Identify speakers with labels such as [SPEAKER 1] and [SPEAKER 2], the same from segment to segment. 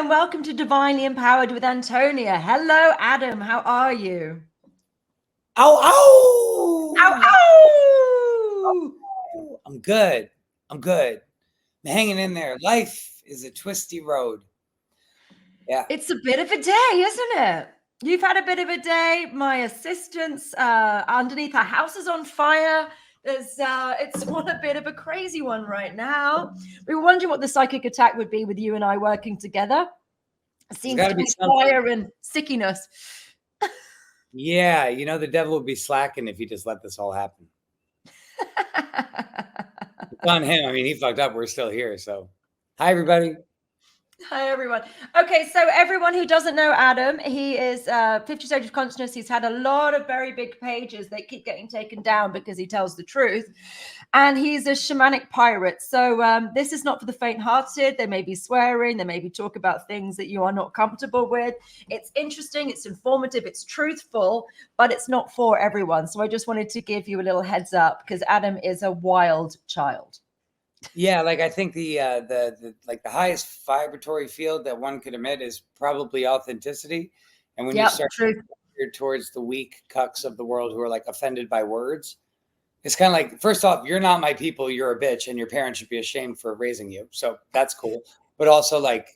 [SPEAKER 1] and welcome to Divinely Empowered with Antonia. Hello, Adam. How are you?
[SPEAKER 2] Ow, ow!
[SPEAKER 1] Ow, ow!
[SPEAKER 2] I'm good. I'm hanging in there. Life is a twisty road. Yeah.
[SPEAKER 1] It's a bit of a day, isn't it? You've had a bit of a day. My assistant's underneath her house is on fire. It's a bit of a crazy one right now. We were wondering what the psychic attack would be with you and I working together. It seems to be fire and sickiness.
[SPEAKER 2] Yeah, you know, the devil would be slacking if he just let this all happen. It's on him. I mean, he fucked up. We're still here. So, hi, everybody.
[SPEAKER 1] Hi, everyone. Okay, so everyone who doesn't know Adam, he is 50 Stages of Consciousness. He's had a lot of very big pages that keep getting taken down because he tells the truth. And he's a shamanic pirate. So this is not for the faint-hearted. There may be swearing. There may be talk about things that you are not comfortable with. It's interesting. It's informative. It's truthful, but it's not for everyone. So I just wanted to give you a little heads up because Adam is a wild child.
[SPEAKER 2] Yeah, like I think the highest vibratory field that one could emit is probably authenticity. And when you start towards the weak cucks of the world who are like offended by words, it's kind of like, first off, you're not my people, you're a bitch, and your parents should be ashamed for raising you. So that's cool. But also, like,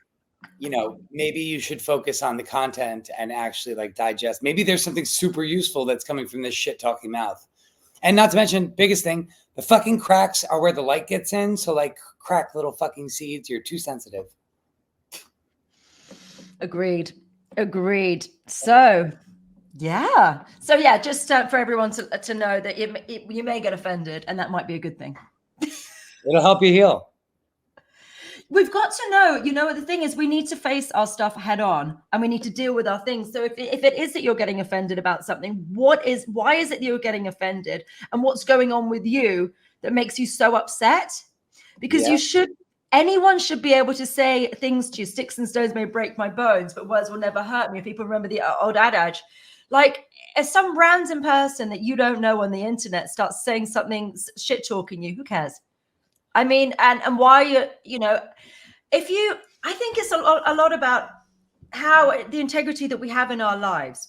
[SPEAKER 2] you know, maybe you should focus on the content and actually like digest. Maybe there's something super useful that's coming from this shit talking mouth. And not to mention, biggest thing, the fucking cracks are where the light gets in. So like crack little fucking seeds. You're too sensitive.
[SPEAKER 1] Agreed. So, yeah. Just for everyone to know that you may get offended and that might be a good thing.
[SPEAKER 2] It'll help you heal.
[SPEAKER 1] We've got to know, you know, the thing is we need to face our stuff head on and we need to deal with our things. So if it is that you're getting offended about something, why is it that you're getting offended and what's going on with you that makes you so upset? Because anyone should be able to say things to you. Sticks and stones may break my bones, but words will never hurt me. If people remember the old adage, like if some random person that you don't know on the internet starts saying something, shit talking you, who cares? I mean, and why, you know, I think it's a lot about how the integrity that we have in our lives.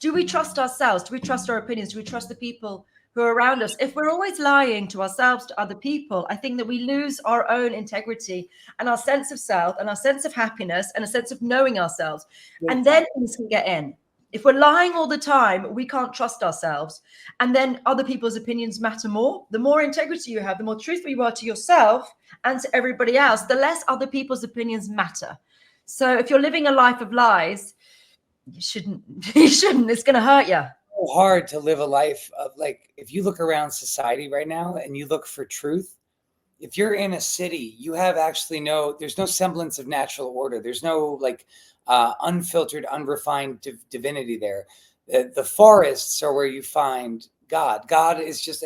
[SPEAKER 1] Do we trust ourselves? Do we trust our opinions? Do we trust the people who are around us? If we're always lying to ourselves, to other people, I think that we lose our own integrity and our sense of self and our sense of happiness and a sense of knowing ourselves. And then things can get in. If we're lying all the time, we can't trust ourselves. And then other people's opinions matter more. The more integrity you have, the more truthful you are to yourself and to everybody else, the less other people's opinions matter. So if you're living a life of lies, you shouldn't. It's going to hurt you.
[SPEAKER 2] It's so hard to live a life of, like, if you look around society right now and you look for truth, if you're in a city, you have there's no semblance of natural order. There's no like unfiltered, unrefined divinity there. The forests are where you find God. God is just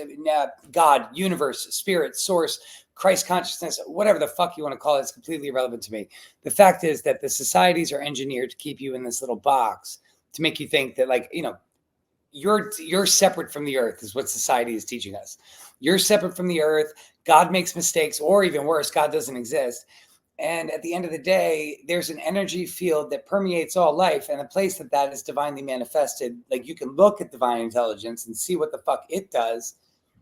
[SPEAKER 2] God, universe, spirit, source, Christ consciousness, whatever the fuck you want to call it. It's completely irrelevant to me. The fact is that the societies are engineered to keep you in this little box to make you think that, like, you know, you're separate from the earth is what society is teaching us. You're separate from the earth. God makes mistakes, or even worse, God doesn't exist. And at the end of the day, there's an energy field that permeates all life, and a place that is divinely manifested. Like, you can look at divine intelligence and see what the fuck it does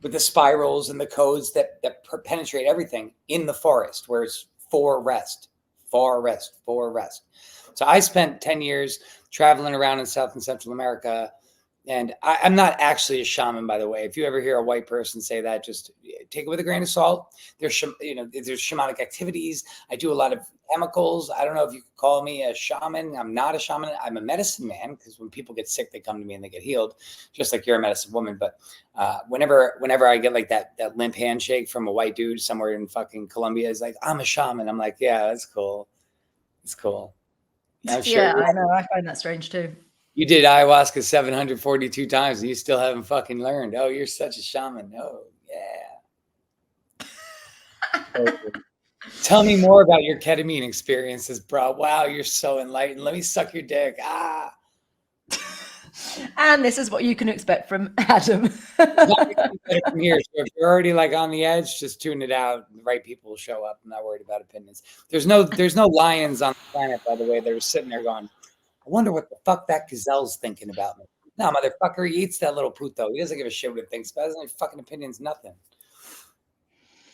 [SPEAKER 2] with the spirals and the codes that penetrate everything in the forest, where it's for rest. So I spent 10 years traveling around in South and Central America. And I'm not actually a shaman, by the way. If you ever hear a white person say that, just take it with a grain of salt. There's shamanic activities. I do a lot of chemicals. I don't know if you could call me a shaman. I'm not a shaman. I'm a medicine man, because when people get sick, they come to me and they get healed, just like you're a medicine woman. But whenever I get like that limp handshake from a white dude somewhere in fucking Colombia, is like, I'm a shaman. I'm like, yeah, that's cool. It's cool.
[SPEAKER 1] Yeah, I know. I find that strange too.
[SPEAKER 2] You did ayahuasca 742 times and you still haven't fucking learned. Oh, you're such a shaman. Oh, yeah. Tell me more about your ketamine experiences, bro. Wow, you're so enlightened. Let me suck your dick.
[SPEAKER 1] And this is what you can expect from Adam.
[SPEAKER 2] From here. So if you're already like on the edge, just tune it out. The right people will show up. I'm not worried about opinions. There's no lions on the planet, by the way. They're sitting there going, I wonder what the fuck that gazelle's thinking about me. No, motherfucker, he eats that little puto. He doesn't give a shit what it thinks about. It doesn't have fucking opinions, nothing.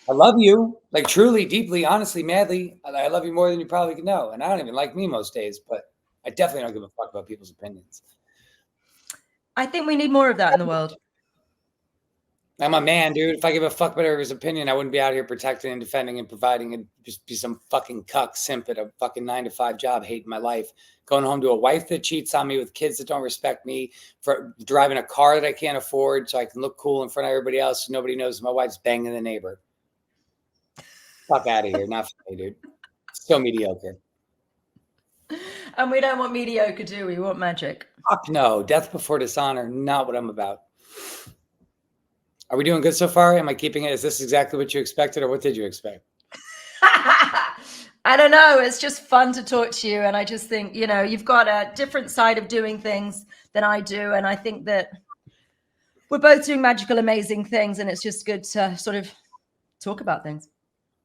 [SPEAKER 2] I love you, like truly, deeply, honestly, madly. I love you more than you probably know. And I don't even like me most days, but I definitely don't give a fuck about people's opinions.
[SPEAKER 1] I think we need more of that in the world.
[SPEAKER 2] I'm a man, dude. If I give a fuck about everybody's opinion, I wouldn't be out here protecting and defending and providing and just be some fucking cuck simp at a fucking 9-to-5 job, hating my life, going home to a wife that cheats on me with kids that don't respect me, for driving a car that I can't afford so I can look cool in front of everybody else so nobody knows my wife's banging the neighbor. Fuck out of here. Not funny, dude. So mediocre.
[SPEAKER 1] And we don't want mediocre, do we? We want magic.
[SPEAKER 2] Fuck no. Death before dishonor. Not what I'm about. Are we doing good so far? Am I keeping it? Is this exactly what you expected, or what did you expect?
[SPEAKER 1] I don't know. It's just fun to talk to you. And I just think, you've got a different side of doing things than I do. And I think that we're both doing magical, amazing things. And it's just good to sort of talk about things.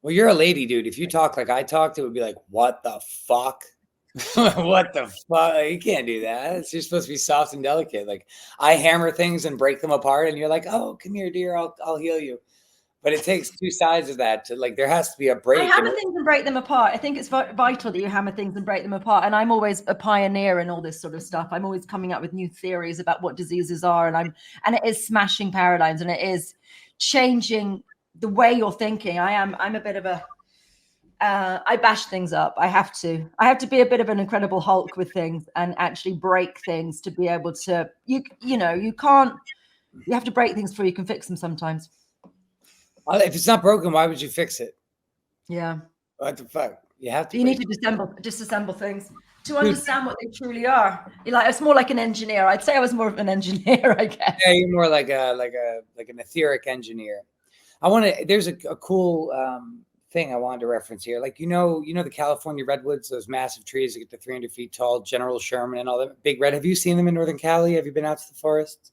[SPEAKER 2] Well, you're a lady, dude. If you talk like I talked, it would be like, what the fuck? What the fuck? You can't do that. You're supposed to be soft and delicate. Like, I hammer things and break them apart, and you're like, oh, come here, dear. I'll heal you. But it takes two sides of that. There has to be a break.
[SPEAKER 1] I hammer things and break them apart. I think it's vital that you hammer things and break them apart. And I'm always a pioneer in all this sort of stuff. I'm always coming up with new theories about what diseases are, and it is smashing paradigms, and it is changing the way you're thinking. I'm a bit of a I bash things up. I have to be a bit of an Incredible Hulk with things and actually break things to be able to, you have to break things before you can fix them sometimes.
[SPEAKER 2] If it's not broken, why would you fix it?
[SPEAKER 1] Yeah.
[SPEAKER 2] What the fuck? You have to.
[SPEAKER 1] You need to disassemble things to understand what they truly are. It's more like an engineer. I'd say I was more of an engineer, I guess.
[SPEAKER 2] Yeah, you're more like an etheric engineer. There's a cool thing I wanted to reference here. Like, the California Redwoods, those massive trees that get to 300 feet tall, General Sherman and all that big red. Have you seen them in Northern Cali? Have you been out to the forest?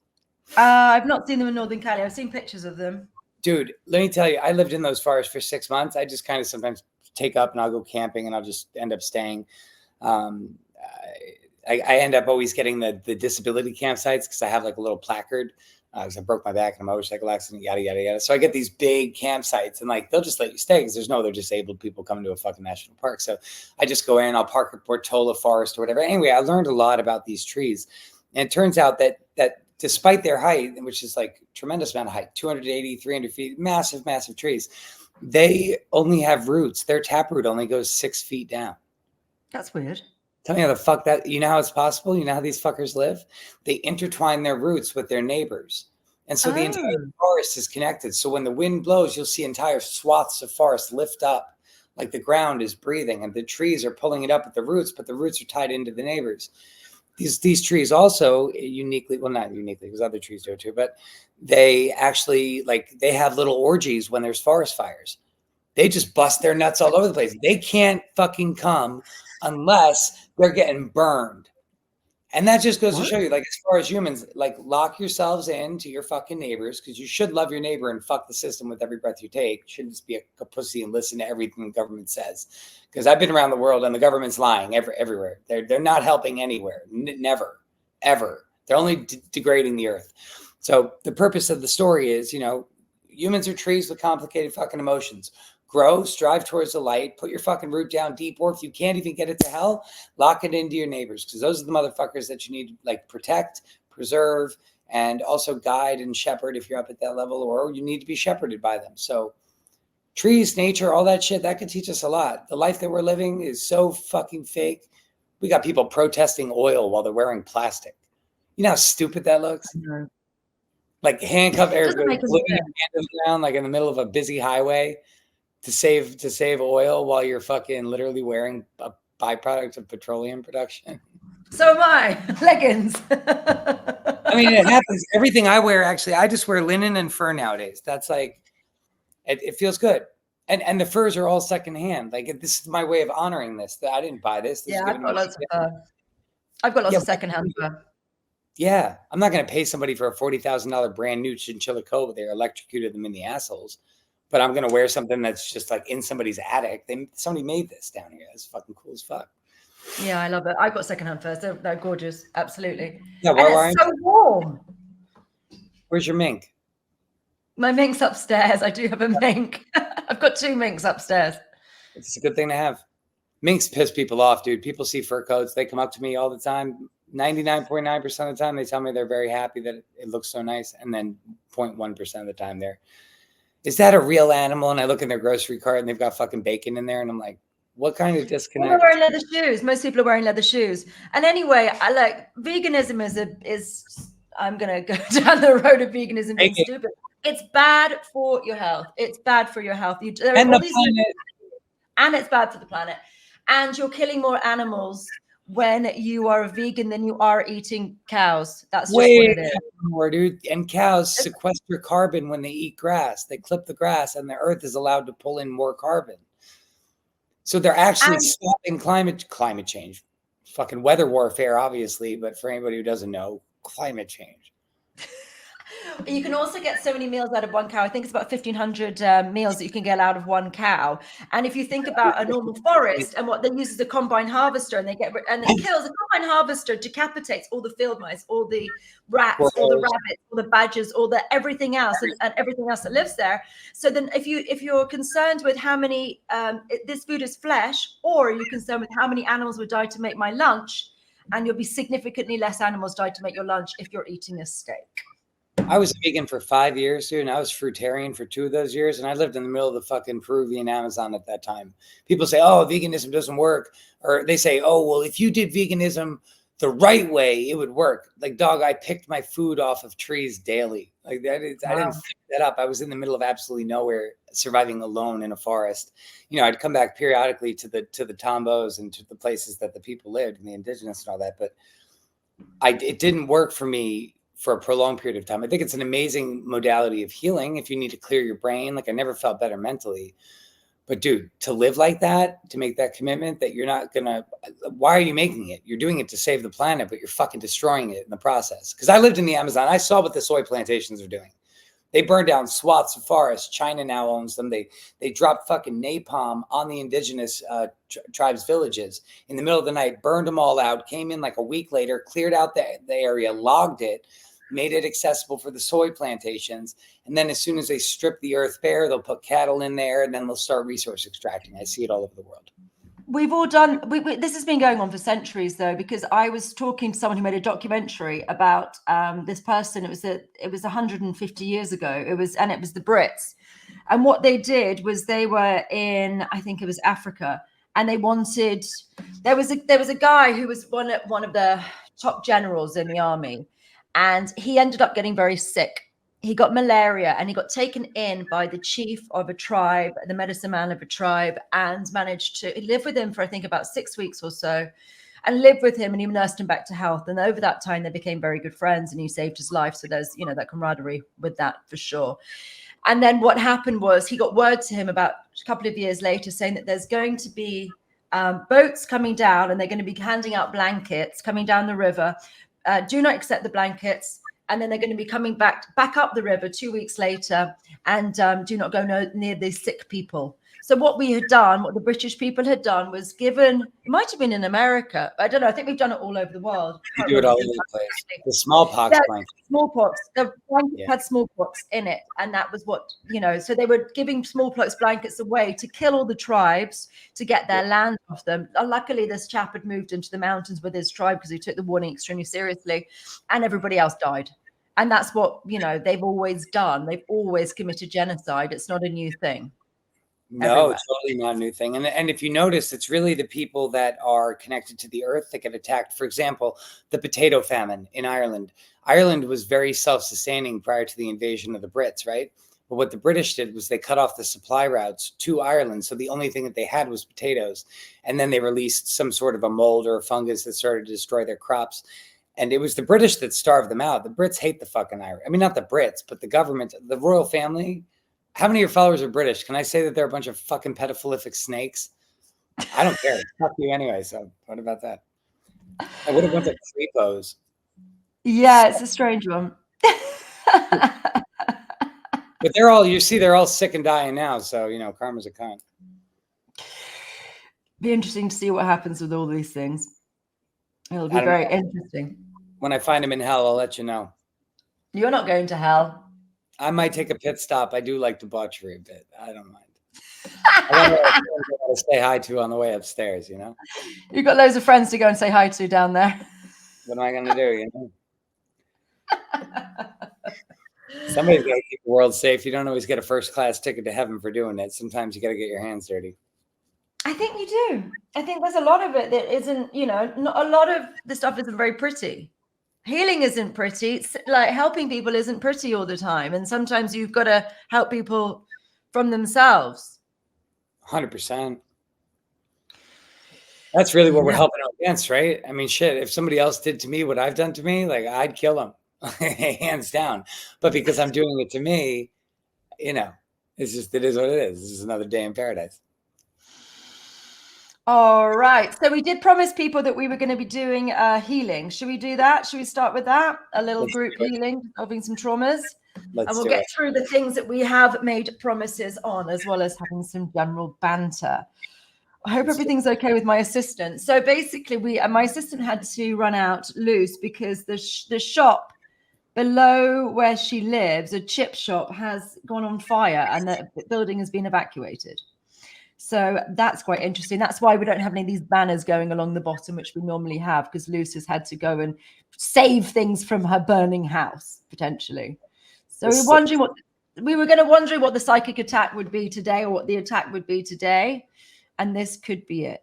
[SPEAKER 1] I've not seen them in Northern Cali. I've seen pictures of them. Dude,
[SPEAKER 2] let me tell you, I lived in those forests for 6 months. I just kind of sometimes take up and I'll go camping and I'll just end up staying. I end up always getting the disability campsites because I have like a little placard because I broke my back in a motorcycle accident, yada, yada, yada. So I get these big campsites and like, they'll just let you stay because there's no other disabled people coming to a fucking national park. So I just go in, I'll park at Portola Forest or whatever. Anyway, I learned a lot about these trees. And it turns out that despite their height, which is like tremendous amount of height, 280, 300 feet, massive, massive trees, they only have roots. Their taproot only goes 6 feet down.
[SPEAKER 1] That's weird.
[SPEAKER 2] Tell me how the fuck how it's possible? You know how these fuckers live? They intertwine their roots with their neighbors. And so the entire forest is connected. So when the wind blows, you'll see entire swaths of forest lift up like the ground is breathing and the trees are pulling it up at the roots, but the roots are tied into the neighbors. These trees also uniquely, well, not uniquely because other trees do it too, but they actually they have little orgies when there's forest fires. They just bust their nuts all over the place. They can't fucking come unless they're getting burned. And that just goes to show you, as far as humans, lock yourselves into your fucking neighbors because you should love your neighbor and fuck the system with every breath you take. You shouldn't just be a pussy and listen to everything the government says. Because I've been around the world and the government's lying everywhere. They're not helping anywhere. Never, ever. They're only degrading the earth. So the purpose of the story is, humans are trees with complicated fucking emotions. Grow, strive towards the light, put your fucking root down deep, or if you can't even get it to hell, lock it into your neighbors because those are the motherfuckers that you need to protect, preserve, and also guide and shepherd if you're up at that level, or you need to be shepherded by them. So trees, nature, all that shit, that could teach us a lot. The life that we're living is so fucking fake. We got people protesting oil while they're wearing plastic. You know how stupid that looks? Like handcuff everybody, around in the middle of a busy highway to save oil while you're fucking literally wearing a byproduct of petroleum production.
[SPEAKER 1] So am I. Leggings.
[SPEAKER 2] I mean, it happens. Everything I wear, actually, I just wear linen and fur nowadays. That's it feels good. And the furs are all secondhand. This is my way of honoring this. I didn't buy this.
[SPEAKER 1] I've got lots of secondhand fur.
[SPEAKER 2] Yeah, I'm not going to pay somebody for a $40,000 brand new chinchilla coat. They electrocuted them in the assholes. But I'm going to wear something that's just like in somebody's attic. Somebody made this down here. It's fucking cool as fuck.
[SPEAKER 1] Yeah, I love it. I got secondhand furs. They're gorgeous. Absolutely.
[SPEAKER 2] Yeah,
[SPEAKER 1] And it's so warm.
[SPEAKER 2] Where's your mink?
[SPEAKER 1] My mink's upstairs. I do have a mink. I've got 2 minks upstairs.
[SPEAKER 2] It's a good thing to have. Minks piss people off, dude. People see fur coats. They come up to me all the time. 99.9% of the time, they tell me they're very happy that it looks so nice. And then 0.1% of the time is that a real animal? And I look in their grocery cart and they've got fucking bacon in there. And I'm like, what kind of disconnect?
[SPEAKER 1] People are wearing leather shoes. Most people are wearing leather shoes. And anyway, I like veganism is I'm going to go down the road of veganism being stupid. It's bad for your health. It's bad for your health. And it's bad for the planet. And you're killing more animals when you are a vegan than you are eating cows. That's just what it is.
[SPEAKER 2] More, dude. And cows sequester carbon when they eat grass. They clip the grass and the earth is allowed to pull in more carbon. So they're actually stopping climate change. Fucking weather warfare, obviously, but for anybody who doesn't know, climate change.
[SPEAKER 1] You can also get so many meals out of one cow. I think it's about 1,500 meals that you can get out of one cow. And if you think about a normal forest and what they use is a combine harvester, and it kills a combine harvester, decapitates all the field mice, all the rats, all the rabbits, all the badgers, all the everything else, and everything else that lives there. So then, if you're concerned with how many this food is flesh, or you're concerned with how many animals would die to make my lunch, and you'll be significantly less animals die to make your lunch if you're eating a steak.
[SPEAKER 2] I was vegan for 5 years, dude, and I was fruitarian for 2 of those years, and I lived in the middle of the fucking Peruvian Amazon at that time. People say, oh, veganism doesn't work. Or they say, oh, well, if you did veganism the right way, it would work. Like, dog, I picked my food off of trees daily. Like, I didn't pick that up. I was in the middle of absolutely nowhere, surviving alone in a forest. You know, I'd come back periodically to the tombos and to the places that the people lived, and the indigenous and all that, but it didn't work for me for a prolonged period of time. I think it's an amazing modality of healing if you need to clear your brain. Like, I never felt better mentally. But dude, to live like that, to make that commitment that you're not gonna, why are you making it? You're doing it to save the planet, but you're fucking destroying it in the process. Because I lived in the Amazon. I saw what the soy plantations are doing. They burned down swaths of forest. China now owns them. They dropped fucking napalm on the indigenous tribes' villages in the middle of the night, burned them all out, came in like a week later, cleared out the area, logged it, made it accessible for the soy plantations. And then as soon as they strip the earth bare, they'll put cattle in there, and then they'll start resource extracting. I see it all over the world.
[SPEAKER 1] We've all done, this has been going on for centuries though, because I was talking to someone who made a documentary about this person. It was 150 years ago. It was the Brits. And what they did was they were in, I think it was Africa, and they wanted, there was a guy who was one of the top generals in the army. And he ended up getting very sick. He got malaria, and he got taken in by the chief of a tribe, the medicine man of a tribe, and managed to live with him for, I think, about 6 weeks or so, and lived with him, and he nursed him back to health. And over that time, they became very good friends, and he saved his life. So there's, that camaraderie with that for sure. And then what happened was he got word to him about a couple of years later saying that there's going to be boats coming down, and they're going to be handing out blankets coming down the river. Do not accept the blankets. And then they're going to be coming back up the river 2 weeks later, and do not go near these sick people. So what we had done, what the British people had done, was given, it might have been in America, I don't know, I think we've done it all over the world.
[SPEAKER 2] You do it all over the place. The smallpox blanket.
[SPEAKER 1] Smallpox. The blanket had smallpox in it. And that was what, so they were giving smallpox blankets away to kill all the tribes, to get their land off them. Luckily, this chap had moved into the mountains with his tribe because he took the warning extremely seriously, and everybody else died. And that's what, they've always done. They've always committed genocide. It's not a new thing.
[SPEAKER 2] No, it's totally not a new thing. And if you notice, it's really the people that are connected to the earth that get attacked. For example, the potato famine in Ireland. Ireland was very self-sustaining prior to the invasion of the Brits, right? But what the British did was they cut off the supply routes to Ireland. So the only thing that they had was potatoes. And then they released some sort of a mold or a fungus that started to destroy their crops. And it was the British that starved them out. The Brits hate the fucking Irish. I mean, not the Brits, but the government, the royal family. How many of your followers are British? Can I say that they're a bunch of fucking pedophilic snakes? I don't care. Fuck you anyway. So what about that? What a bunch of creepos.
[SPEAKER 1] Yeah, it's a strange one.
[SPEAKER 2] But they're all sick and dying now. So, karma's a con.
[SPEAKER 1] Be interesting to see what happens with all these things. It'll be very interesting.
[SPEAKER 2] When I find them in hell, I'll let you know.
[SPEAKER 1] You're not going to hell.
[SPEAKER 2] I might take a pit stop. I do like debauchery a bit. I don't mind. I got to say hi to on the way upstairs,
[SPEAKER 1] You've got loads of friends to go and say hi to down there.
[SPEAKER 2] What am I going to do, Somebody's got to keep the world safe. You don't always get a first-class ticket to heaven for doing it. Sometimes you got to get your hands dirty.
[SPEAKER 1] I think you do. I think there's a lot of it that isn't, not a lot of the stuff isn't very pretty. Healing isn't pretty. It's like helping people isn't pretty all the time. And sometimes you've got to help people from themselves.
[SPEAKER 2] 100%. That's really what we're helping out against, right? I mean, shit, if somebody else did to me what I've done to me, like I'd kill them hands down. But because I'm doing it to me, it's just, it is what it is. This is another day in paradise.
[SPEAKER 1] All right. So we did promise people that we were going to be doing healing. Should we do that? Should we start with that? A little group healing, solving some traumas. And we'll get through the things that we have made promises on, as well as having some general banter. I hope everything's okay with my assistant. So basically, my assistant had to run out loose because the shop below where she lives, a chip shop, has gone on fire and the building has been evacuated. So that's quite interesting. That's why we don't have any of these banners going along the bottom, which we normally have, because Luce has had to go and save things from her burning house, potentially. So we were going to wonder what the psychic attack would be today, or what the attack would be today. And this could be it.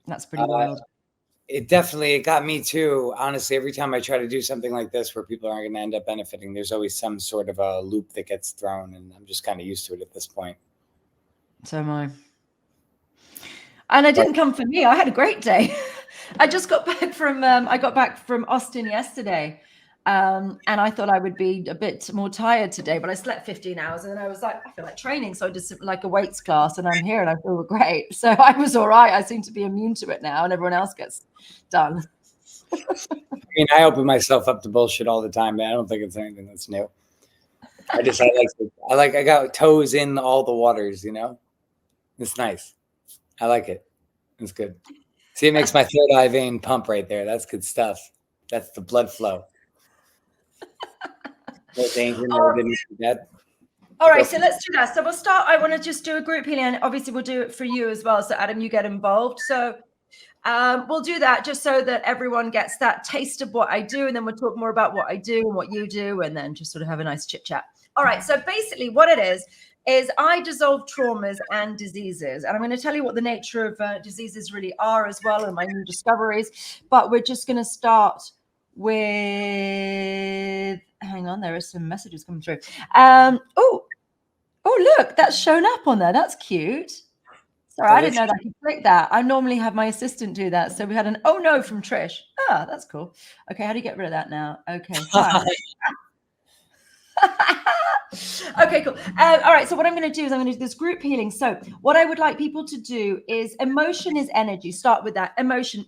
[SPEAKER 1] That's pretty wild.
[SPEAKER 2] It got me too. Honestly, every time I try to do something like this where people aren't going to end up benefiting, there's always some sort of a loop that gets thrown. And I'm just kind of used to it at this point.
[SPEAKER 1] So am I. And it didn't come for me. I had a great day. I just got back from Austin yesterday. And I thought I would be a bit more tired today, but I slept 15 hours and then I was like, I feel like training. So I just like a weights class and I'm here and I feel great. So I was all right. I seem to be immune to it now and everyone else gets done.
[SPEAKER 2] I mean, I open myself up to bullshit all the time, but I don't think it's anything that's new. I got toes in all the waters, It's nice. I like it. It's good. See, it makes my third eye vein pump right there. That's good stuff. That's the blood flow. No danger, no dead.
[SPEAKER 1] All right, so let's do that. So we'll start. I want to just do a group healing, and obviously we'll do it for you as well. So Adam, you get involved. So we'll do that just so that everyone gets that taste of what I do, and then we'll talk more about what I do and what you do, and then just sort of have a nice chit chat. All right. So basically, what it is I dissolve traumas and diseases, and I'm going to tell you what the nature of diseases really are as well, and my new discoveries. But we're just going to start with. Hang on, there are some messages coming through. Oh, look, that's shown up on there. That's cute. Sorry, I didn't know that I could click that. I normally have my assistant do that. So we had an oh no from Trish. Ah, that's cool. Okay, how do you get rid of that now? Okay. Okay, cool. All right, so what I'm going to do is I'm going to do this group healing. So what I would like people to do is emotion is energy. Start with that. Emotion,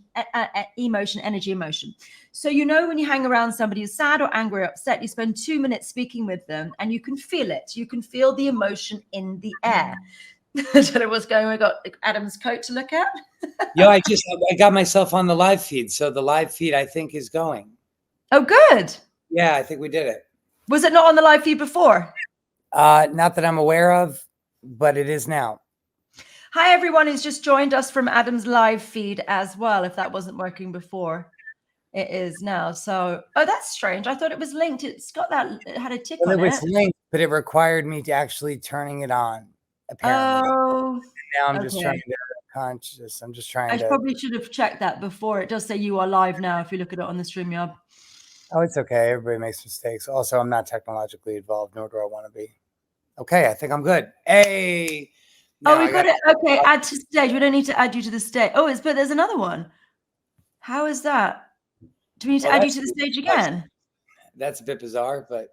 [SPEAKER 1] emotion, energy, emotion. So when you hang around somebody who's sad or angry or upset, you spend 2 minutes speaking with them and you can feel it. You can feel the emotion in the air. I don't know what's going on. We got Adam's coat to look at.
[SPEAKER 2] Yo, I got myself on the live feed. So the live feed, I think, is going.
[SPEAKER 1] Oh, good.
[SPEAKER 2] Yeah, I think we did it.
[SPEAKER 1] Was it not on the live feed before?
[SPEAKER 2] Not that I'm aware of, but it is now.
[SPEAKER 1] Hi, everyone who's just joined us from Adam's live feed as well. If that wasn't working before, it is now. So, that's strange. I thought it was linked. It's got that. It had a tick on it.
[SPEAKER 2] It was linked, but it required me to actually turning it on. Apparently.
[SPEAKER 1] Oh.
[SPEAKER 2] Now I'm just trying to get conscious. I'm just trying to.
[SPEAKER 1] I probably should have checked that before. It does say you are live now if you look at it on the StreamYard.
[SPEAKER 2] Oh, it's okay. Everybody makes mistakes. Also, I'm not technologically involved, nor do I want to be. Okay, I think I'm good. Hey.
[SPEAKER 1] No, we got it. Okay, add to stage. We don't need to add you to the stage. Oh, but there's another one. How is that? Do we need to add you to the stage again?
[SPEAKER 2] That's a bit bizarre, but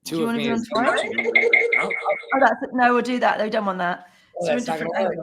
[SPEAKER 1] two of me. Oh, that's it. No, we'll do that. They don't want that.
[SPEAKER 2] Oh, that's not gonna work.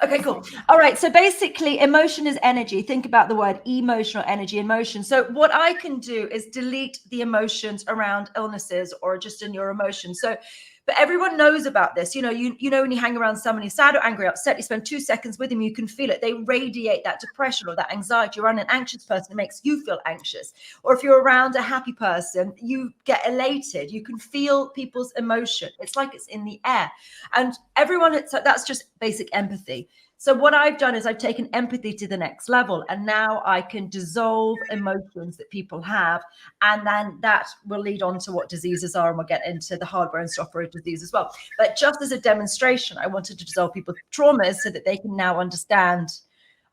[SPEAKER 1] Okay, cool. All right. So basically, emotion is energy. Think about the word emotional energy, emotion. So what I can do is delete the emotions around illnesses or just in your emotions. So, but everyone knows about this. You know when you hang around someone who's sad or angry, upset, you spend 2 seconds with them, you can feel it. They radiate that depression or that anxiety. You're around an anxious person, it makes you feel anxious. Or if you're around a happy person, you get elated. You can feel people's emotion. It's like it's in the air. And everyone, that's just basic empathy. So what I've done is I've taken empathy to the next level, and now I can dissolve emotions that people have, and then that will lead on to what diseases are, and we'll get into the hardware and software of disease as well. But just as a demonstration, I wanted to dissolve people's traumas so that they can now understand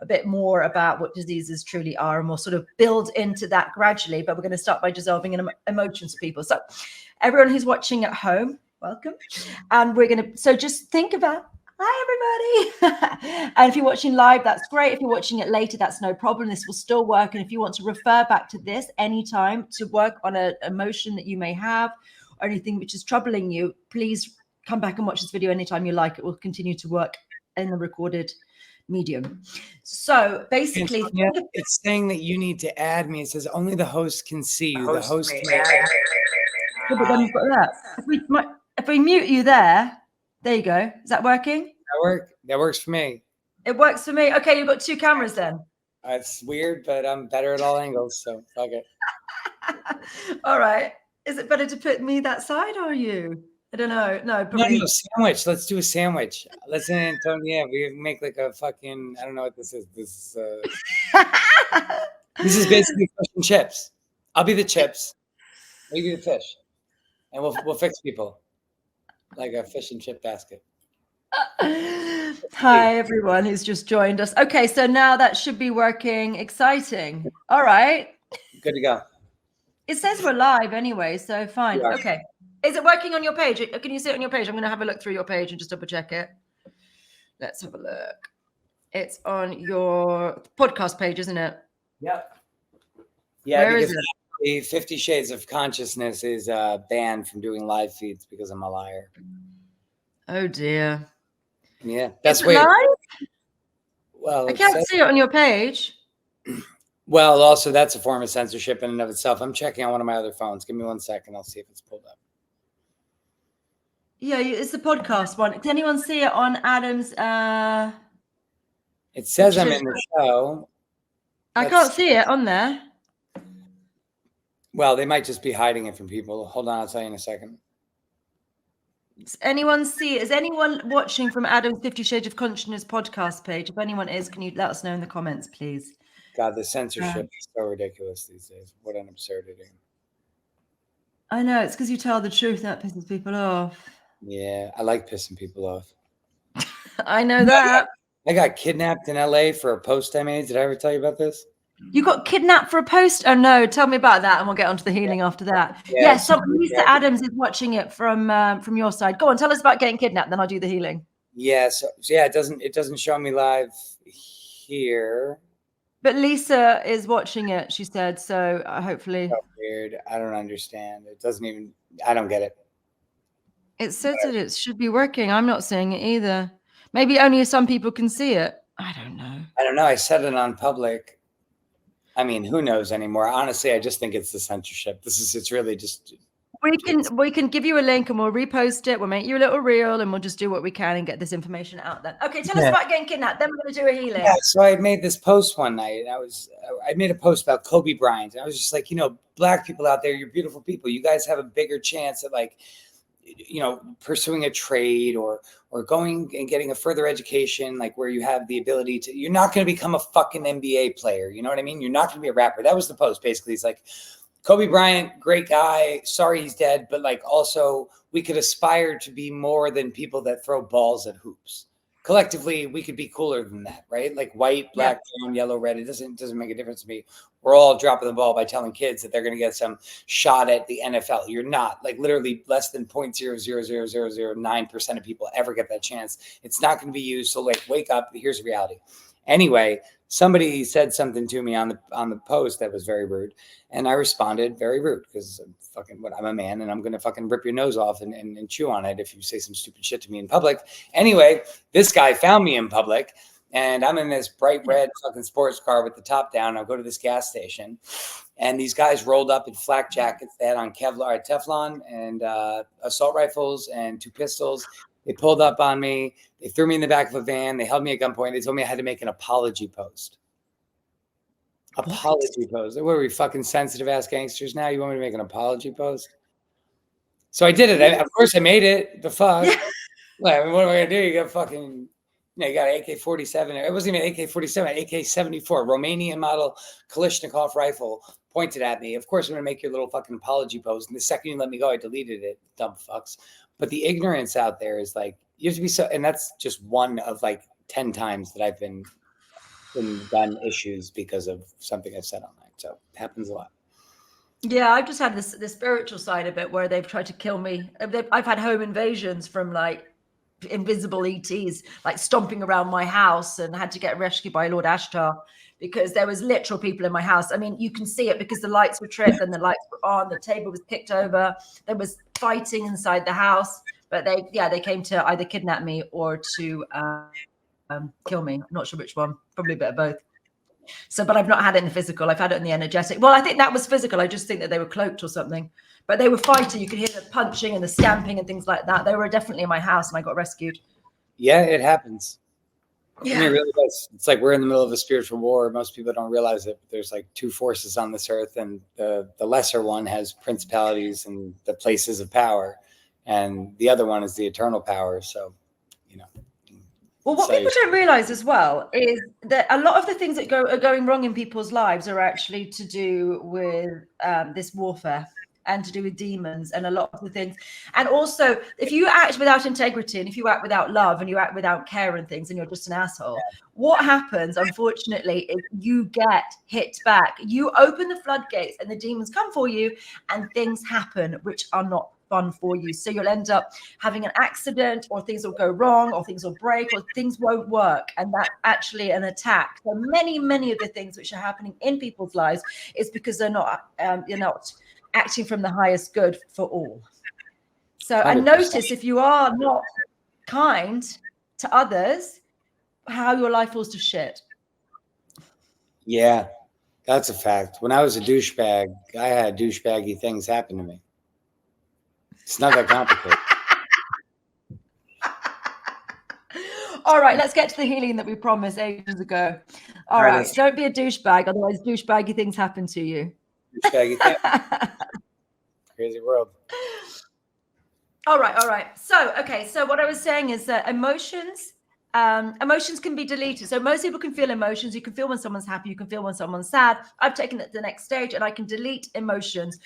[SPEAKER 1] a bit more about what diseases truly are, and we'll sort of build into that gradually. But we're going to start by dissolving emotions for people. So everyone who's watching at home, welcome. And we're going to, so just think about, hi everybody. And if you're watching live, that's great. If you're watching it later, that's no problem. This will still work. And if you want to refer back to this anytime to work on an emotion that you may have or anything which is troubling you, please come back and watch this video anytime you like. It will continue to work in the recorded medium. So basically,
[SPEAKER 2] it's saying that you need to add me. It says only the host can see you. The host may add.
[SPEAKER 1] Yeah, but then you've got that. If we mute you there you go. Is that working?
[SPEAKER 2] That works for me.
[SPEAKER 1] It works for me. Okay, you've got 2 cameras then.
[SPEAKER 2] It's weird, but I'm better at all angles, so fuck it.
[SPEAKER 1] All right. Is it better to put me that side or you? I don't know. No, probably.
[SPEAKER 2] No, sandwich. Let's do a sandwich. Let's in Antonia. We make like a fucking, I don't know what this is. This is basically fish and chips. I'll be the chips. You be the fish. And we'll fix people. Like a fish and chip basket.
[SPEAKER 1] Hi, everyone who's just joined us. Okay, so now that should be working. Exciting. All right.
[SPEAKER 2] Good to go.
[SPEAKER 1] It says we're live anyway, so fine. Okay. Is it working on your page? Can you see it on your page? I'm going to have a look through your page and just double check it. Let's have a look. It's on your podcast page, isn't it?
[SPEAKER 2] Yep. Yeah,
[SPEAKER 1] where is it?
[SPEAKER 2] 50 Shades of Consciousness is banned from doing live feeds because I'm a liar.
[SPEAKER 1] Oh dear.
[SPEAKER 2] Yeah, that's
[SPEAKER 1] live?
[SPEAKER 2] Well,
[SPEAKER 1] I can't see it on your page.
[SPEAKER 2] Well, also that's a form of censorship in and of itself. I'm checking on one of my other phones. Give me 1 second. I'll see if it's pulled up.
[SPEAKER 1] Yeah, it's the podcast one. Can anyone see it on Adam's?
[SPEAKER 2] It says I'm in the show.
[SPEAKER 1] I can't see it on there.
[SPEAKER 2] Well, they might just be hiding it from people. Hold on, I'll tell you in a second.
[SPEAKER 1] Does anyone see it? Is anyone watching from Adam's 50 Shades of Consciousness podcast page? If anyone is, can you let us know in the comments, please?
[SPEAKER 2] God, the censorship is so ridiculous these days. What an absurdity.
[SPEAKER 1] I know, it's because you tell the truth that pisses people off.
[SPEAKER 2] Yeah, I like pissing people off.
[SPEAKER 1] I know that.
[SPEAKER 2] I got kidnapped in LA for a post I made. Did I ever tell you about this?
[SPEAKER 1] You got kidnapped for a post? Oh no, tell me about that and we'll get onto the healing after that. Yeah, Lisa Adams is watching it from your side. Go on, tell us about getting kidnapped, then I'll do the healing.
[SPEAKER 2] Yeah, so yeah, it doesn't show me live here.
[SPEAKER 1] But Lisa is watching it, she said, so hopefully.
[SPEAKER 2] So weird. I don't understand. It doesn't even, I don't get it.
[SPEAKER 1] It says that it should be working. I'm not seeing it either. Maybe only some people can see it. I don't know.
[SPEAKER 2] I said it on public. I mean, who knows anymore? Honestly, I just think it's the censorship. It's really just.
[SPEAKER 1] We can give you a link and we'll repost it. We'll make you a little reel and we'll just do what we can and get this information out then. Okay, tell us about getting kidnapped. Then we're going to do a healing.
[SPEAKER 2] Yeah, so I made this post one night. I made a post about Kobe Bryant. I was just like, Black people out there, you're beautiful people. You guys have a bigger chance at pursuing a trade or going and getting a further education, like where you have the ability to, you're not going to become a fucking NBA player. You know what I mean? You're not going to be a rapper. That was the post. Basically, it's like, Kobe Bryant, great guy. Sorry he's dead. But also we could aspire to be more than people that throw balls at hoops. Collectively, we could be cooler than that, right? Like white, black, brown, yellow, red. It doesn't make a difference to me. We're all dropping the ball by telling kids that they're going to get some shot at the NFL. You're not. Like literally less than 0.00009% of people ever get that chance. It's not going to be used. So wake up. Here's the reality. Anyway, somebody said something to me on the post that was very rude, and I responded very rude because I'm a man and I'm gonna fucking rip your nose off and chew on it if you say some stupid shit to me in public. Anyway, this guy found me in public, and I'm in this bright red fucking sports car with the top down. I'll go to this gas station, and these guys rolled up in flak jackets. They had on Teflon and assault rifles and 2 pistols. They pulled up on me. They threw me in the back of a van. They held me at gunpoint. They told me I had to make an apology post. Apology post. What are we, fucking sensitive ass gangsters now? You want me to make an apology post? So I did it. Of course I made it. The fuck? Well, I mean, what am I gonna do? You got fucking, you got an AK-47. It wasn't even AK-47, AK-74, Romanian model Kalashnikov rifle pointed at me. Of course I'm gonna make your little fucking apology post. And the second you let me go, I deleted it. Dumb fucks. But the ignorance out there is like, you have to be so, and that's just one of like 10 times that I've been in gun issues because of something I've said online. So it happens a lot.
[SPEAKER 1] Yeah, I've just had the spiritual side of it where they've tried to kill me. I've had home invasions from like invisible ETs, like stomping around my house, and had to get rescued by Lord Ashtar because there was literal people in my house. I mean, you can see it because the lights were tripped and the lights were on, the table was kicked over, there was fighting inside the house, but they came to either kidnap me or to kill me. I'm not sure which one, probably a bit of both. So, but I've not had it in the physical. I've had it in the energetic. Well, I think that was physical. I just think that they were cloaked or something. But they were fighting. You could hear the punching and the stamping and things like that. They were definitely in my house, and I got rescued.
[SPEAKER 2] Yeah, it happens.
[SPEAKER 1] Yeah.
[SPEAKER 2] I mean, it really does. It's like we're in the middle of a spiritual war. Most people don't realize it. There's like 2 forces on this earth, and the lesser one has principalities and the places of power, and the other one is the eternal power. So, you know.
[SPEAKER 1] Well, what people don't realize as well is that a lot of the things that are going wrong in people's lives are actually to do with this warfare and to do with demons and a lot of the things. And also, if you act without integrity and if you act without love and you act without care and things, and you're just an asshole, what happens, unfortunately, is you get hit back. You open the floodgates and the demons come for you, and things happen which are not fun for you. So you'll end up having an accident, or things will go wrong, or things will break, or things won't work. And that's actually an attack. So many of the things which are happening in people's lives is because you're not acting from the highest good for all. So, and notice if you are not kind to others, how your life falls to shit.
[SPEAKER 2] Yeah, that's a fact. When I was a douchebag, I had douchebaggy things happen to me. It's not that complicated.
[SPEAKER 1] All right, let's get to the healing that we promised ages ago. All right, don't be a douchebag, otherwise douchebaggy things happen to you.
[SPEAKER 2] Douchebaggy things. Crazy world.
[SPEAKER 1] All right. So, okay. So what I was saying is that emotions can be deleted. So most people can feel emotions. You can feel when someone's happy. You can feel when someone's sad. I've taken it to the next stage, and I can delete emotions.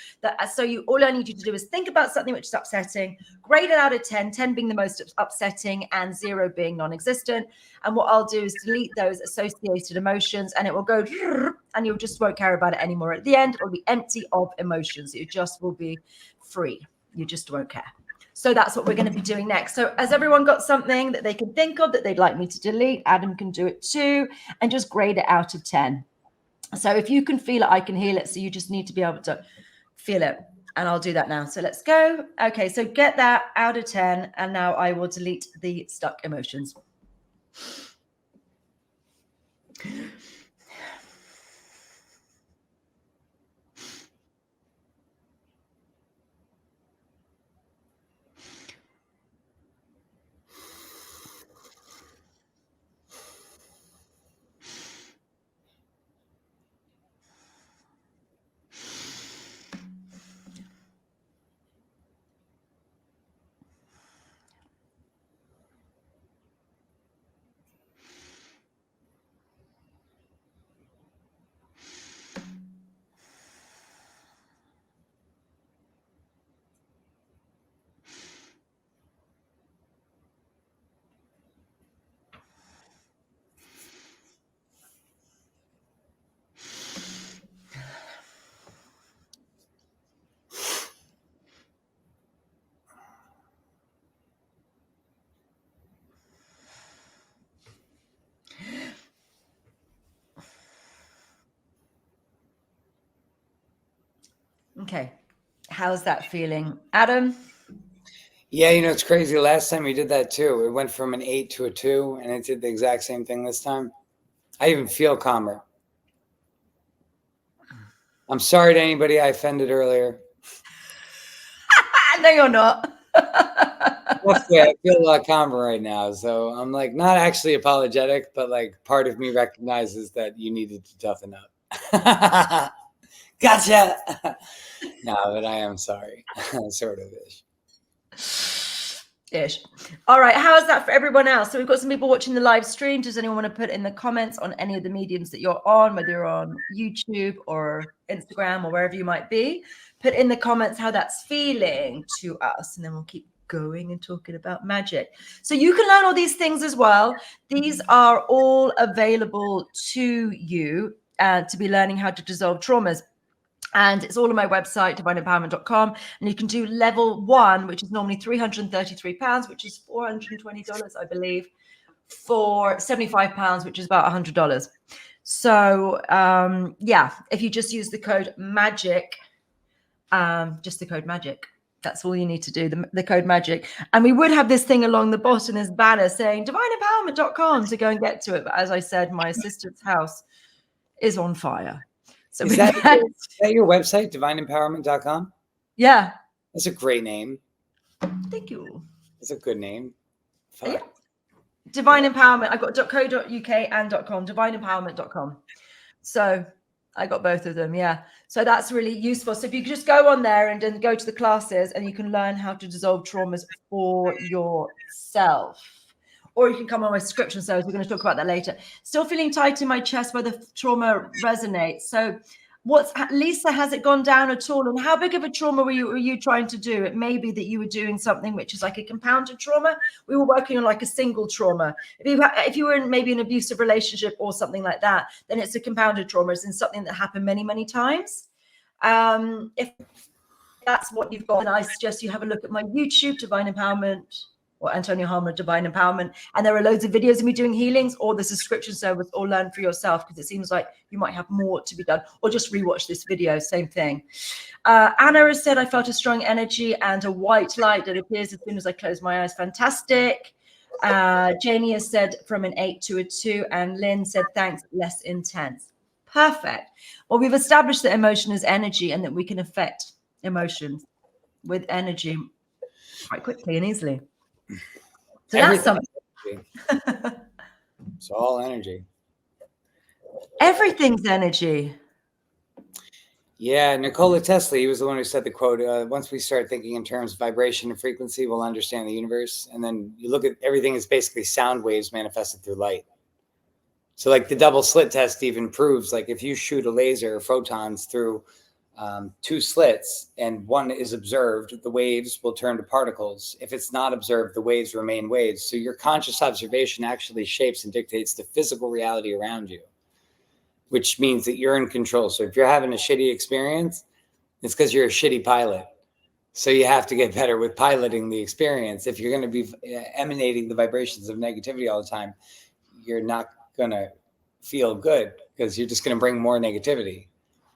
[SPEAKER 1] So all I need you to do is think about something which is upsetting, grade it out of 10, 10 being the most upsetting and 0 being non-existent. And what I'll do is delete those associated emotions, and it will go, and you just won't care about it anymore. At the end, it will be empty of emotions. You just will be free. You just won't care. So that's what we're going to be doing next. So has everyone got something that they can think of that they'd like me to delete? Adam can do it too, and just grade it out of 10. So if you can feel it, I can heal it. So you just need to be able to feel it. And I'll do that now. So let's go. Okay, so get that out of 10. And now I will delete the stuck emotions. Okay. How's that feeling? Adam?
[SPEAKER 2] Yeah, you know, it's crazy. Last time we did that too. It went from an 8 to a 2, and it did the exact same thing this time. I even feel calmer. I'm sorry to anybody I offended earlier.
[SPEAKER 1] No, you're not.
[SPEAKER 2] Yeah, I feel a lot calmer right now. So I'm like not actually apologetic, but like part of me recognizes that you needed to toughen up. Gotcha. No, but I am sorry. Sort of
[SPEAKER 1] ish. All right. How is that for everyone else? So we've got some people watching the live stream. Does anyone want to put in the comments on any of the mediums that you're on, whether you're on YouTube or Instagram or wherever you might be? Put in the comments how that's feeling to us, and then we'll keep going and talking about magic. So you can learn all these things as well. These are all available to you to be learning how to dissolve traumas. And it's all on my website, divineempowerment.com. And you can do level 1, which is normally £333, which is $420, I believe, for £75, which is about $100. So, yeah, if you just use the code MAGIC, just the code MAGIC, that's all you need to do, the code MAGIC. And we would have this thing along the bottom, this banner saying divineempowerment.com to go and get to it. But as I said, my assistant's house is on fire. So
[SPEAKER 2] is that your website, divineempowerment.com?
[SPEAKER 1] Yeah.
[SPEAKER 2] That's a great name.
[SPEAKER 1] Thank you.
[SPEAKER 2] It's a good name.
[SPEAKER 1] Yeah. Divine Empowerment. I've got .co.uk and .com, divineempowerment.com. So I got both of them. Yeah. So that's really useful. So if you just go on there and then go to the classes, and you can learn how to dissolve traumas for yourself. Or you can come on my subscription service. We're going to talk about that later. Still feeling tight in my chest where the trauma resonates. So Lisa, has it gone down at all? And how big of a trauma were you trying to do? It may be that you were doing something which is like a compounded trauma. We were working on like a single trauma. If you were in maybe an abusive relationship or something like that, then it's a compounded trauma. It's in something that happened many, many times. If that's what you've got, then I suggest you have a look at my YouTube, Divine Empowerment, or Antonio Harmer, Divine Empowerment. And there are loads of videos of me doing healings, or the subscription service, or learn for yourself, because it seems like you might have more to be done, or just rewatch this video, same thing. Anna has said, I felt a strong energy and a white light that appears as soon as I close my eyes. Fantastic. Janie has said from an 8 to a 2, and Lynn said, thanks, less intense. Perfect. Well, we've established that emotion is energy, and that we can affect emotions with energy quite quickly and easily. So that's something.
[SPEAKER 2] It's all energy.
[SPEAKER 1] Everything's energy.
[SPEAKER 2] Yeah, Nikola Tesla, he was the one who said the quote, once we start thinking in terms of vibration and frequency, we'll understand the universe. And then you look at everything as basically sound waves manifested through light. So like the double slit test even proves, like if you shoot a laser or photons through 2 slits and one is observed, the waves will turn to particles. If it's not observed, the waves remain waves. So your conscious observation actually shapes and dictates the physical reality around you, which means that you're in control. So if you're having a shitty experience, it's because you're a shitty pilot. So you have to get better with piloting the experience. If you're going to be emanating the vibrations of negativity all the time, you're not going to feel good, because you're just going to bring more negativity.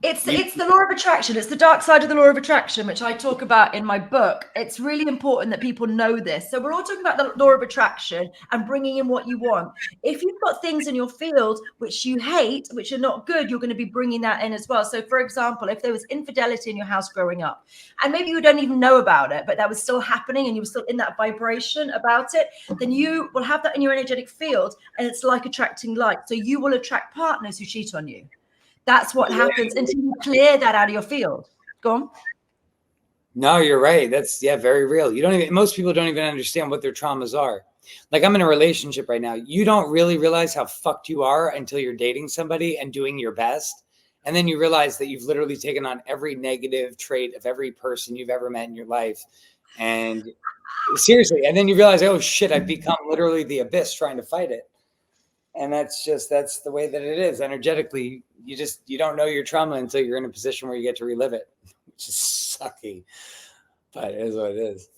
[SPEAKER 1] It's the law of attraction. It's the dark side of the law of attraction, which I talk about in my book. It's really important that people know this. So we're all talking about the law of attraction and bringing in what you want. If you've got things in your field which you hate, which are not good, you're going to be bringing that in as well. So for example, if there was infidelity in your house growing up, and maybe you don't even know about it, but that was still happening and you were still in that vibration about it, then you will have that in your energetic field, and it's like attracting light. So you will attract partners who cheat on you. That's what happens until you clear that out of your field. Go on.
[SPEAKER 2] No, you're right. That's very real. Most people don't even understand what their traumas are. Like I'm in a relationship right now. You don't really realize how fucked you are until you're dating somebody and doing your best. And then you realize that you've literally taken on every negative trait of every person you've ever met in your life. And seriously, and then you realize, oh shit, I've become literally the abyss trying to fight it. And that's the way that it is. Energetically, you don't know your trauma until you're in a position where you get to relive it, which is sucky, but it is what it is.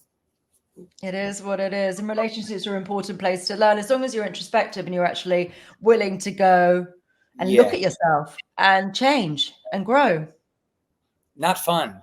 [SPEAKER 1] It is what it is. And relationships are an important place to learn, as long as you're introspective and you're actually willing to go and look at yourself and change and grow.
[SPEAKER 2] Not fun.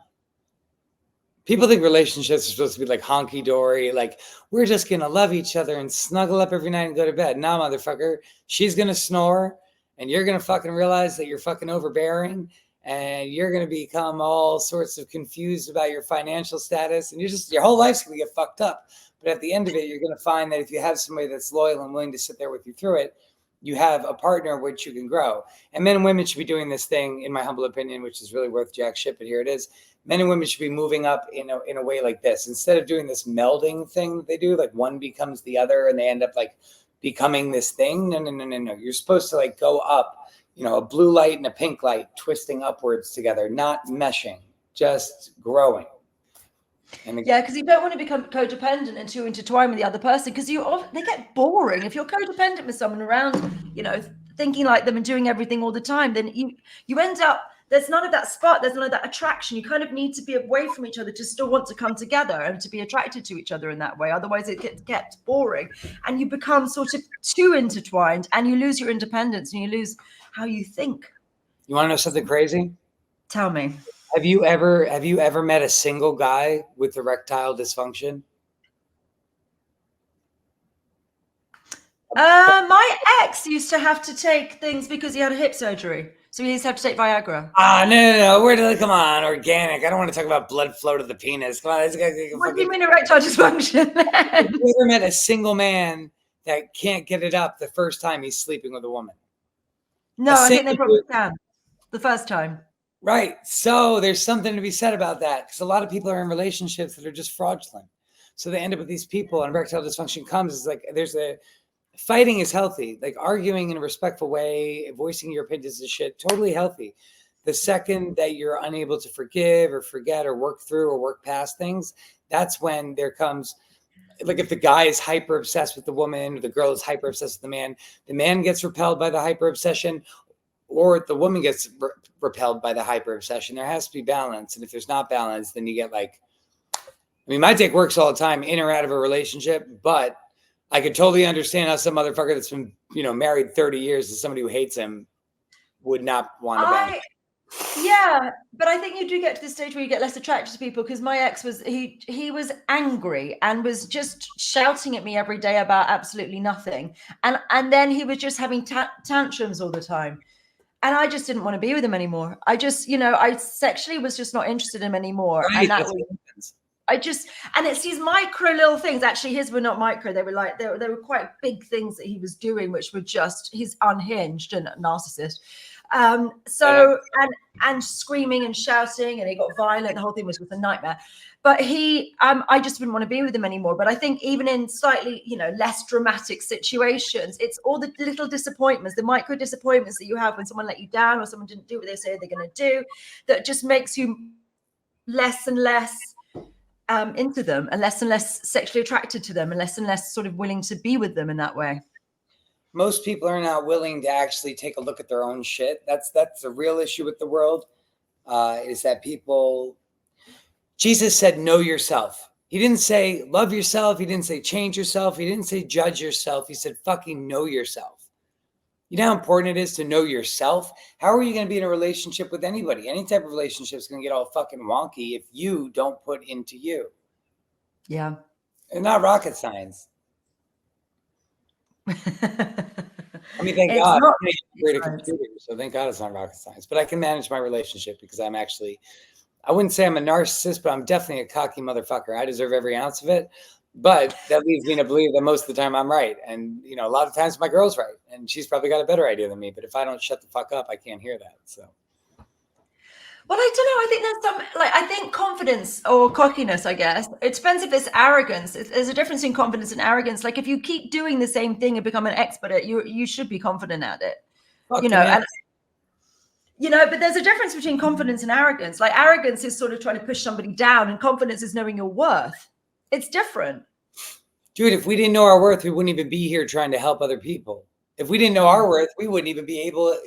[SPEAKER 2] People think relationships are supposed to be like honky-dory, like we're just gonna love each other and snuggle up every night and go to bed. Nah, motherfucker. She's gonna snore and you're gonna fucking realize that you're fucking overbearing and you're gonna become all sorts of confused about your financial status, and your whole life's gonna get fucked up. But at the end of it, you're gonna find that if you have somebody that's loyal and willing to sit there with you through it, you have a partner which you can grow. And men and women should be doing this thing, in my humble opinion, which is really worth jack shit, but here it is. Men and women should be moving up in a way like this. Instead of doing this melding thing that they do, like one becomes the other and they end up like becoming this thing. No. You're supposed to like go up, a blue light and a pink light twisting upwards together, not meshing, just growing.
[SPEAKER 1] Yeah, because you don't want to become codependent and too intertwined with the other person, because they get boring. If you're codependent with someone around, thinking like them and doing everything all the time, then you end up, there's none of that spark, there's none of that attraction. You kind of need to be away from each other to still want to come together and to be attracted to each other in that way. Otherwise it gets boring and you become sort of too intertwined and you lose your independence and you lose how you think.
[SPEAKER 2] You want to know something crazy?
[SPEAKER 1] Tell me.
[SPEAKER 2] Have you ever met a single guy with erectile dysfunction?
[SPEAKER 1] My ex used to have to take things because he had a hip surgery. So he used to have to take Viagra.
[SPEAKER 2] No. Come on, organic. I don't want to talk about blood flow to the penis. Come on.
[SPEAKER 1] What do you mean erectile dysfunction?
[SPEAKER 2] Have you ever met a single man that can't get it up the first time he's sleeping with a woman?
[SPEAKER 1] No, I think they probably can. The first time.
[SPEAKER 2] Right. So there's something to be said about that, because a lot of people are in relationships that are just fraudulent. So they end up with these people and erectile dysfunction comes. It's like fighting is healthy, like arguing in a respectful way, voicing your opinions and shit, totally healthy. The second that you're unable to forgive or forget or work through or work past things, that's when there comes, like if the guy is hyper obsessed with the woman, or the girl is hyper obsessed with the man gets repelled by the hyper obsession, or the woman gets repelled by the hyper obsession. There has to be balance. And if there's not balance, then you get my dick works all the time in or out of a relationship, but I could totally understand how some motherfucker that's been, married 30 years to somebody who hates him would not want to bang.
[SPEAKER 1] Yeah, but I think you do get to the stage where you get less attracted to people, because my ex he was angry and was just shouting at me every day about absolutely nothing. And then he was just having tantrums all the time. And I just didn't want to be with him anymore. I just, I sexually was just not interested in him anymore.
[SPEAKER 2] Right,
[SPEAKER 1] and and it's these micro little things. Actually, his were not micro. They were like, they were quite big things that he was doing, which were just, he's unhinged and a narcissist. And screaming and shouting, and he got violent. The whole thing was just a nightmare. But I just didn't want to be with him anymore. But I think even in slightly, less dramatic situations, it's all the little disappointments, the micro disappointments that you have when someone let you down or someone didn't do what they say they're going to do, that just makes you less and less into them, and less sexually attracted to them, and less sort of willing to be with them in that way.
[SPEAKER 2] Most people are not willing to actually take a look at their own shit. That's the real issue with the world, is that people... Jesus said, know yourself. He didn't say love yourself. He didn't say change yourself. He didn't say judge yourself. He said fucking know yourself. You know how important it is to know yourself? How are you going to be in a relationship with anybody? Any type of relationship is going to get all fucking wonky if you don't put into you.
[SPEAKER 1] Yeah.
[SPEAKER 2] It's not rocket science. I mean, thank God. I'm great at computers, so thank God it's not rocket science. But I can manage my relationship because I'm actually... I wouldn't say I'm a narcissist, but I'm definitely a cocky motherfucker. I deserve every ounce of it. But that leads me to believe that most of the time I'm right. And, a lot of times my girl's right. And she's probably got a better idea than me. But if I don't shut the fuck up, I can't hear that. So.
[SPEAKER 1] Well, I don't know. I think there's I think confidence or cockiness, I guess. It depends if it's arrogance. There's a difference in confidence and arrogance. Like if you keep doing the same thing and become an expert at it, you should be confident at it. But there's a difference between confidence and arrogance. Like arrogance is sort of trying to push somebody down, and confidence is knowing your worth. It's different.
[SPEAKER 2] Dude, if we didn't know our worth, we wouldn't even be here trying to help other people. If we didn't know our worth, we wouldn't even be able,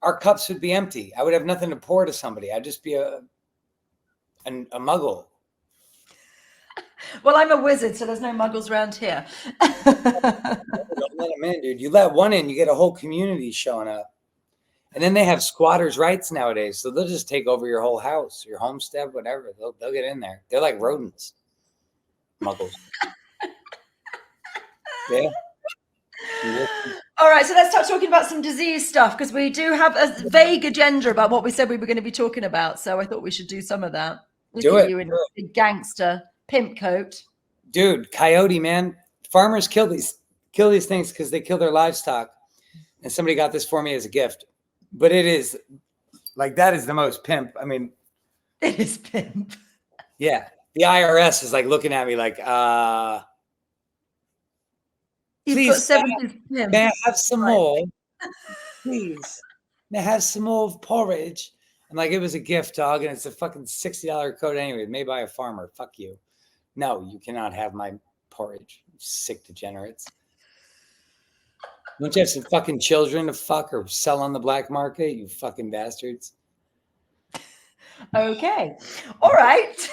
[SPEAKER 2] our cups would be empty. I would have nothing to pour to somebody. I'd just be a muggle.
[SPEAKER 1] Well, I'm a wizard, so there's no muggles around here.
[SPEAKER 2] Don't let them in, dude. You let one in, you get a whole community showing up. And then they have squatters' rights nowadays. So they'll just take over your whole house, your homestead, whatever. They'll get in there. They're like rodents. Muggles. Yeah.
[SPEAKER 1] All right, so let's start talking about some disease stuff, because we do have a vague agenda about what we said we were going to be talking about. So I thought we should do some of that.
[SPEAKER 2] Do it.
[SPEAKER 1] You in a gangster pimp coat.
[SPEAKER 2] Dude, coyote, man. Farmers kill these things because they kill their livestock. And somebody got this for me as a gift. But it is like, that is the most pimp. I mean,
[SPEAKER 1] it is pimp.
[SPEAKER 2] Yeah. The IRS is like looking at me like, please, may I have some more? Please. May I have some more porridge? I'm like, it was a gift, dog, and it's a fucking $60 coat anyway, made by a farmer. Fuck you. No, you cannot have my porridge, you sick degenerates. Don't you have some fucking children to fuck or sell on the black market, you fucking bastards?
[SPEAKER 1] Okay. All right.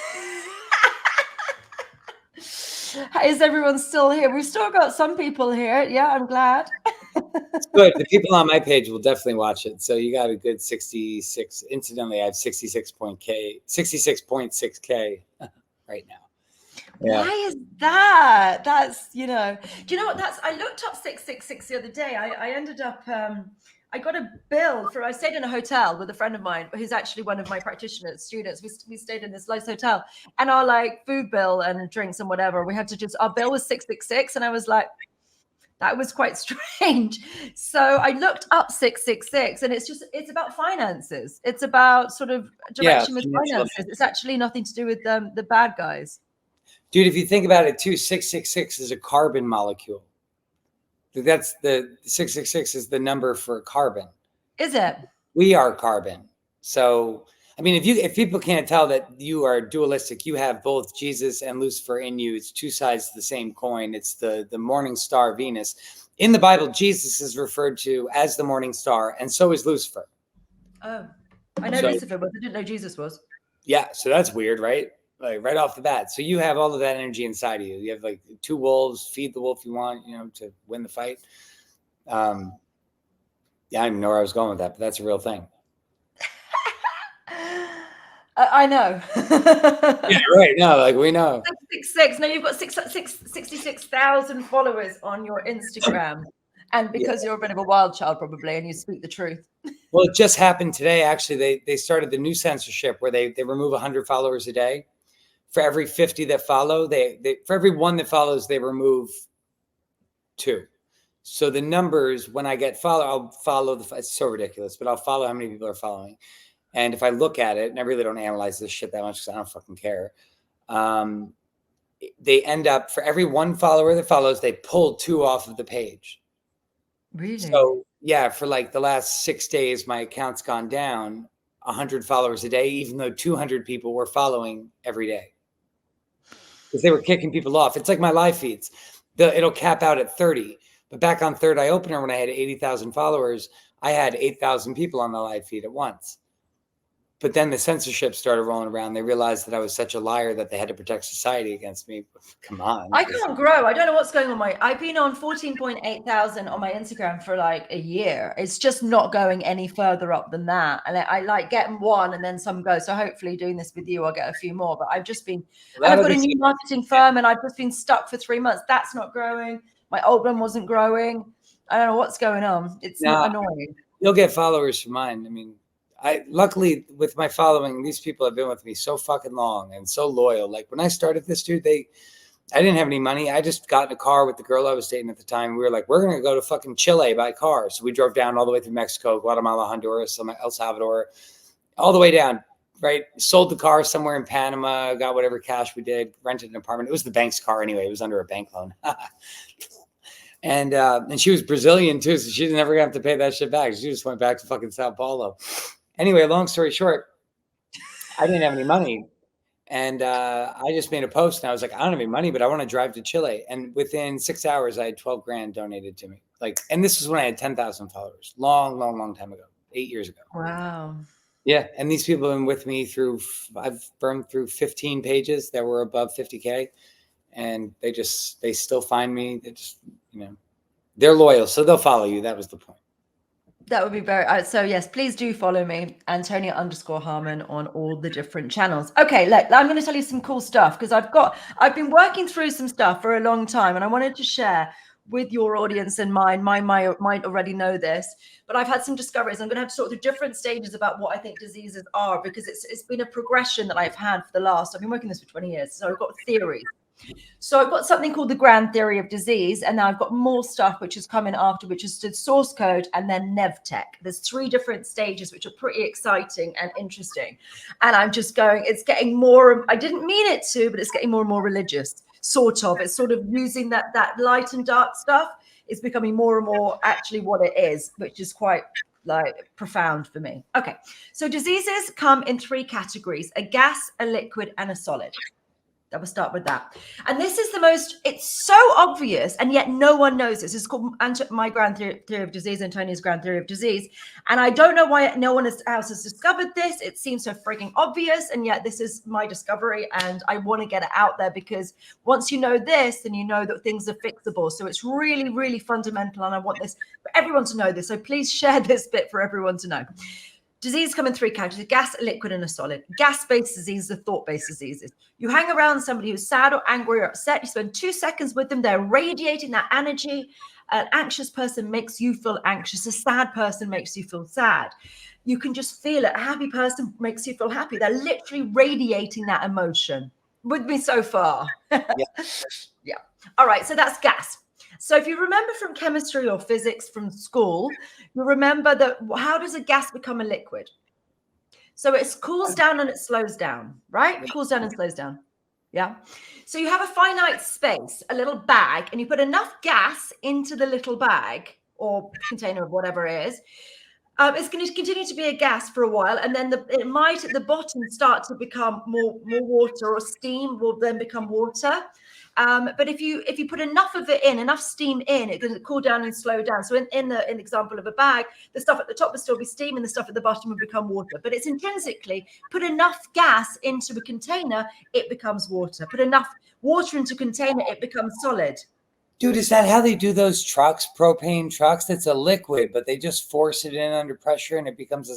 [SPEAKER 1] Is everyone still here? We've still got some people here. Yeah, I'm glad.
[SPEAKER 2] It's good. The people on my page will definitely watch it. So you got a good 66. Incidentally, I have 66.6K right now. Yeah.
[SPEAKER 1] Why is that? That's, do you know what I looked up 666 the other day. I ended up, I got a bill I stayed in a hotel with a friend of mine who's actually one of my practitioners, students. We stayed in this nice hotel, and our like food bill and drinks and whatever, we had to our bill was 666. And I was like, that was quite strange. So I looked up 666, and it's about finances. It's about sort of direction with finances. It's actually nothing to do with the bad guys.
[SPEAKER 2] Dude, if you think about it too, 666 is a carbon molecule. That's the 666 is the number for carbon.
[SPEAKER 1] Is it? We
[SPEAKER 2] are carbon. So, I mean, if people can't tell that you are dualistic, you have both Jesus and Lucifer in you. It's two sides of the same coin. It's the morning star Venus. In the Bible, Jesus is referred to as the morning star, and so is Lucifer.
[SPEAKER 1] Oh, I know Lucifer was. I didn't know Jesus was.
[SPEAKER 2] Yeah, so that's weird, right? Like right off the bat. So you have all of that energy inside of you. You have like two wolves, feed the wolf you want, to win the fight. Yeah, I don't even know where I was going with that, but that's a real thing.
[SPEAKER 1] I know.
[SPEAKER 2] Yeah, right. No, like we know.
[SPEAKER 1] 666. Now you've got 66,000 followers on your Instagram. And because you're a bit of a wild child, probably, and you speak the truth.
[SPEAKER 2] Well, it just happened today. Actually, they started the new censorship where they remove 100 followers a day. For every 50 that follow, for every one that follows, they remove 2. So the numbers, when I get I'll follow it's so ridiculous, but I'll follow how many people are following. And if I look at it, and I really don't analyze this shit that much because I don't fucking care. They end up, for every 1 follower that follows, they pull 2 off of the page.
[SPEAKER 1] Really?
[SPEAKER 2] So yeah, for like the last 6 days, my account's gone down 100 followers a day, even though 200 people were following every day. Because they were kicking people off. It's like my live feeds. It'll cap out at 30. But back on Third Eye Opener, when I had 80,000 followers, I had 8,000 people on the live feed at once. But then the censorship started rolling around. They realized that I was such a liar that they had to protect society against me. Come on.
[SPEAKER 1] I can't grow. I don't know what's going on. I've been on 14.8 thousand on my Instagram for like a year. It's just not going any further up than that. And I like getting 1 and then some go. So hopefully doing this with you, I'll get a few more. But I've just been, and I've got a new marketing firm, and I've just been stuck for 3 months. That's not growing. My old one wasn't growing. I don't know what's going on. It's annoying.
[SPEAKER 2] You'll get followers from mine. I mean, luckily with my following, these people have been with me so fucking long and so loyal. Like when I started this, dude, I didn't have any money. I just got in a car with the girl I was dating at the time. We were like, we're going to go to fucking Chile by car. So we drove down all the way through Mexico, Guatemala, Honduras, El Salvador, all the way down, right? Sold the car somewhere in Panama, got whatever cash we did, rented an apartment. It was the bank's car anyway. It was under a bank loan. And she was Brazilian too. So she didn't ever have to pay that shit back. She just went back to fucking Sao Paulo. Anyway, long story short, I didn't have any money. And I just made a post and I was like, I don't have any money, but I want to drive to Chile. And within 6 hours, I had 12 grand donated to me. And this was when I had 10,000 followers, long time ago, 8 years ago.
[SPEAKER 1] Wow.
[SPEAKER 2] Yeah. And these people have been with me I've burned through 15 pages that were above 50K. And they still find me. They just, they're loyal. So they'll follow you. That was the point.
[SPEAKER 1] That would be very, so yes, please do follow me, Antonia_Harmon, on all the different channels. Okay, look, I'm going to tell you some cool stuff, because I've been working through some stuff for a long time, and I wanted to share with your audience and mine. Mine might already know this, but I've had some discoveries. I'm going to have to talk through different stages about what I think diseases are, because it's been a progression that I've had for I've been working this for 20 years. So I've got theories. So I've got something called the grand theory of disease, and now I've got more stuff which is coming after, which is the source code and then NevTech. There's 3 different stages which are pretty exciting and interesting. And I'm just going, it's getting more, I didn't mean it to, but it's getting more and more religious, sort of. It's sort of using that light and dark stuff is becoming more and more actually what it is, which is quite like profound for me. Okay, so diseases come in 3 categories: a gas, a liquid, and a solid. I will start with that. And this is the most, it's so obvious, and yet no one knows this. It's called my grand theory of disease, Antonia's grand theory of disease. And I don't know why no one else has discovered this. It seems so freaking obvious, and yet this is my discovery, and I want to get it out there, because once you know this, then you know that things are fixable. So it's really, really fundamental, and I want this for everyone to know this. So please share this bit for everyone to know. Disease come in 3 categories: a gas, a liquid, and a solid. Gas-based diseases are thought-based diseases. You hang around somebody who's sad or angry or upset, you spend 2 seconds with them, they're radiating that energy. An anxious person makes you feel anxious. A sad person makes you feel sad. You can just feel it. A happy person makes you feel happy. They're literally radiating that emotion. With me so far? Yeah. Yeah. All right, so that's gas. So if you remember from chemistry or physics from school, you remember that how does a gas become a liquid? So it cools down and it slows down, right? It cools down and slows down. Yeah. So you have a finite space, a little bag, and you put enough gas into the little bag or container of whatever it is. It's going to continue to be a gas for a while, and then it might at the bottom start to become more water, or steam will then become water. But if you put enough of it in, enough steam in, it's going to cool down and slow down. So in the example of a bag, the stuff at the top will still be steam, and the stuff at the bottom will become water. But it's intrinsically, put enough gas into a container, it becomes water. Put enough water into a container, it becomes solid.
[SPEAKER 2] Dude, is that how they do those trucks, propane trucks? That's a liquid, but they just force it in under pressure, and it becomes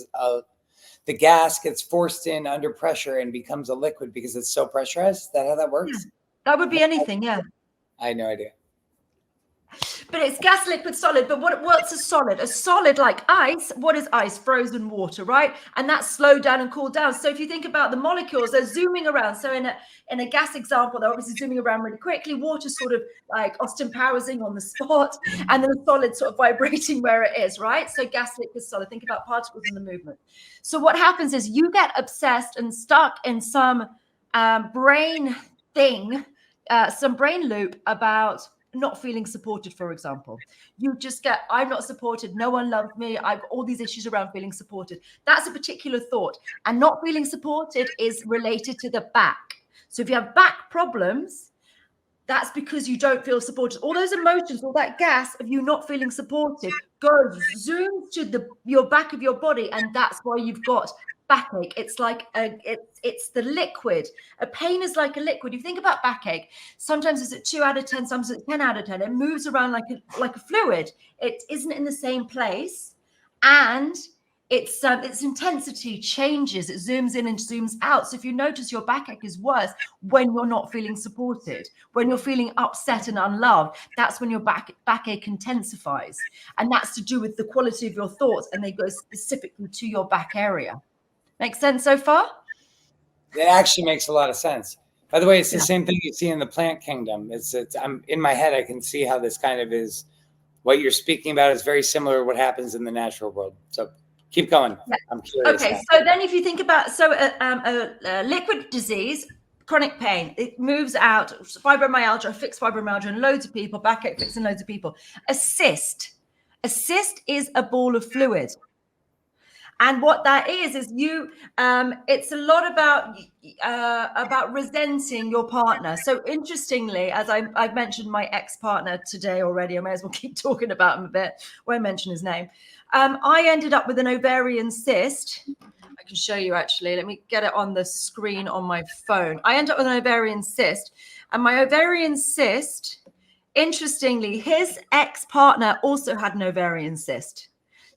[SPEAKER 2] the gas gets forced in under pressure and becomes a liquid because it's so pressurized. Is that how that works?
[SPEAKER 1] Yeah, that would be anything, yeah.
[SPEAKER 2] I had no idea.
[SPEAKER 1] But it's gas, liquid, solid. But what's a solid? A solid, like ice. What is ice? Frozen water, right? And that's slowed down and cooled down. So if you think about the molecules, they're zooming around. So in a gas example, they're obviously zooming around really quickly. Water sort of like Austin Powersing on the spot, and then a solid sort of vibrating where it is, right? So gas, liquid, solid. Think about particles in the movement. So what happens is you get obsessed and stuck in some brain thing, some brain loop about not feeling supported, for example. You just get, I'm not supported, no one loves me, I've got all these issues around feeling supported. That's a particular thought. And not feeling supported is related to the back. So if you have back problems, that's because you don't feel supported. All those emotions, all that gas of you not feeling supported goes, zooms to your back of your body, and that's why you've got backache. It's like it's the liquid. A pain is like a liquid. You think about backache. Sometimes it's at 2 out of 10. Sometimes it's 10 out of 10. It moves around like a fluid. It isn't in the same place, and its intensity changes. It zooms in and zooms out. So if you notice, your backache is worse when you're not feeling supported, when you're feeling upset and unloved. That's when your backache intensifies, and that's to do with the quality of your thoughts, and they go specifically to your back area. Make sense so far?
[SPEAKER 2] It actually makes a lot of sense. By the way, it's the same thing you see in the plant kingdom. I'm in my head, I can see how this kind of is. What you're speaking about is very similar to what happens in the natural world. So keep going. Yeah. I'm curious.
[SPEAKER 1] Okay, so then if you think about, a liquid disease, chronic pain, it moves out, fibromyalgia, fixed fibromyalgia in loads of people, backache fixed in loads of people. A cyst is a ball of fluid. And what that is you, it's a lot about resenting your partner. So interestingly, as I've mentioned my ex-partner today already, I may as well keep talking about him a bit, won't mention his name. I ended up with an ovarian cyst. I can show you actually. Let me get it on the screen on my phone. I ended up with an ovarian cyst. And my ovarian cyst, interestingly, his ex-partner also had an ovarian cyst.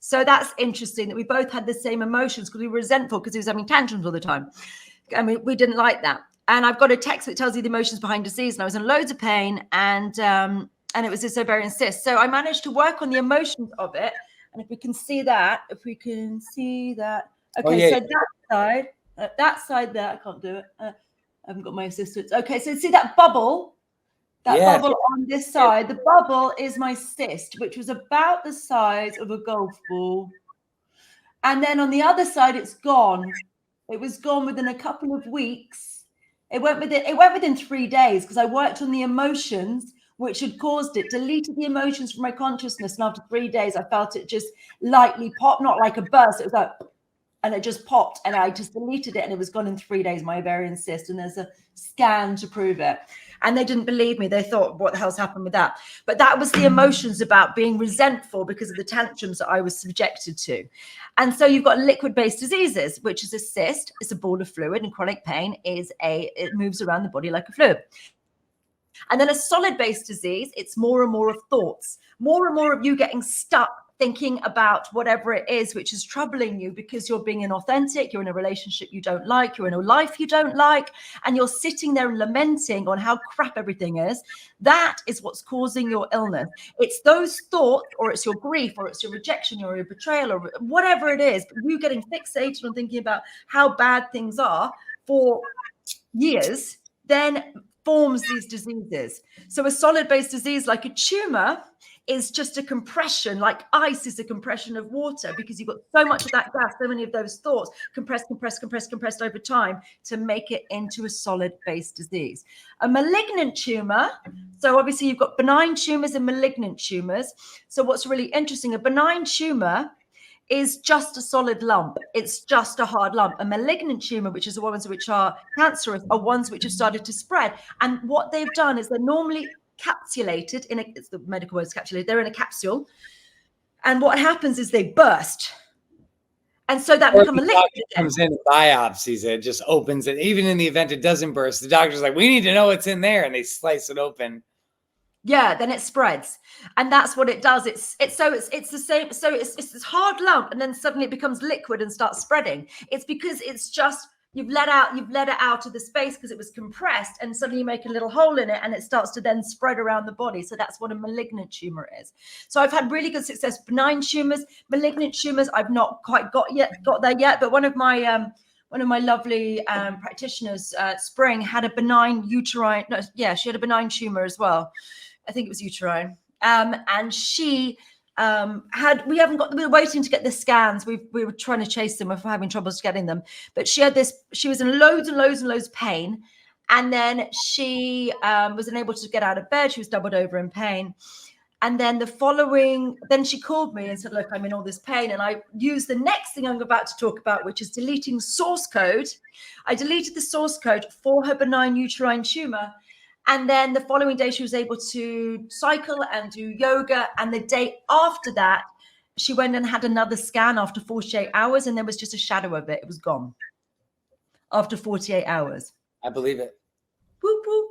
[SPEAKER 1] So that's interesting that we both had the same emotions because we were resentful because he was having tantrums all the time. And we didn't like that. And I've got a text that tells you the emotions behind disease. And I was in loads of pain and it was this ovarian cyst. So I managed to work on the emotions of it. And if we can see that, Okay, so that side there, I can't do it. I haven't got my assistants. Okay, so see that bubble? That bubble on this side, the bubble is my cyst, which was about the size of a golf ball. And then on the other side, it's gone. It was gone within a couple of weeks. It went within 3 days because I worked on the emotions which had caused it, deleted the emotions from my consciousness. And after 3 days, I felt it just lightly pop, not like a burst. It was like, and it just popped and I just deleted it and it was gone in 3 days, my ovarian cyst. And there's a scan to prove it. And they didn't believe me. They thought, what the hell's happened with that? But that was the emotions about being resentful because of the tantrums that I was subjected to. And so you've got liquid-based diseases, which is a cyst. It's a ball of fluid, and chronic pain it moves around the body like a fluid. And then a solid-based disease, it's more and more of thoughts, more and more of you getting stuck thinking about whatever it is which is troubling you because you're being inauthentic, you're in a relationship you don't like, you're in a life you don't like, and you're sitting there and lamenting on how crap everything is. That is what's causing your illness. It's those thoughts, or it's your grief, or it's your rejection, or your betrayal, or whatever it is, but you getting fixated on thinking about how bad things are for years, then forms these diseases. So a solid-based disease like a tumor is just a compression, like ice is a compression of water, because you've got so much of that gas, so many of those thoughts compressed over time to make it into a solid-based disease. A malignant tumor, so obviously you've got benign tumors and malignant tumors. So what's really interesting, a benign tumor is just a solid lump. It's just a hard lump. A malignant tumor, which is the ones which are cancerous, are ones which have started to spread. And what they've done is they're normally capsulated in it's the medical word is capsulated. They're in a capsule. And what happens is they burst. And so that becomes a liquid.
[SPEAKER 2] Comes in and biopsies it, just opens it. Even in the event it doesn't burst, the doctor's like, we need to know what's in there. And they slice it open.
[SPEAKER 1] Yeah, then it spreads, and that's what it does. It's the same. So it's this hard lump, and then suddenly it becomes liquid and starts spreading. It's because it's just you've let it out of the space because it was compressed, and suddenly you make a little hole in it, and it starts to then spread around the body. So that's what a malignant tumor is. So I've had really good success with benign tumors. Malignant tumors, I've not quite got there yet. But one of my lovely practitioners, Spring, had a benign uterine. No, yeah, she had a benign tumor as well. I think it was uterine. And she we were waiting to get the scans. We were trying to chase them. We're having troubles getting them. But she was in loads of pain. And then she was unable to get out of bed. She was doubled over in pain. And then then she called me and said, look, I'm in all this pain. And I used the next thing I'm about to talk about, which is deleting source code. I deleted the source code for her benign uterine tumor. And then the following day, she was able to cycle and do yoga. And the day after that, she went and had another scan after 48 hours. And there was just a shadow of it. It was gone after 48 hours.
[SPEAKER 2] I believe it.
[SPEAKER 1] Whoop, whoop.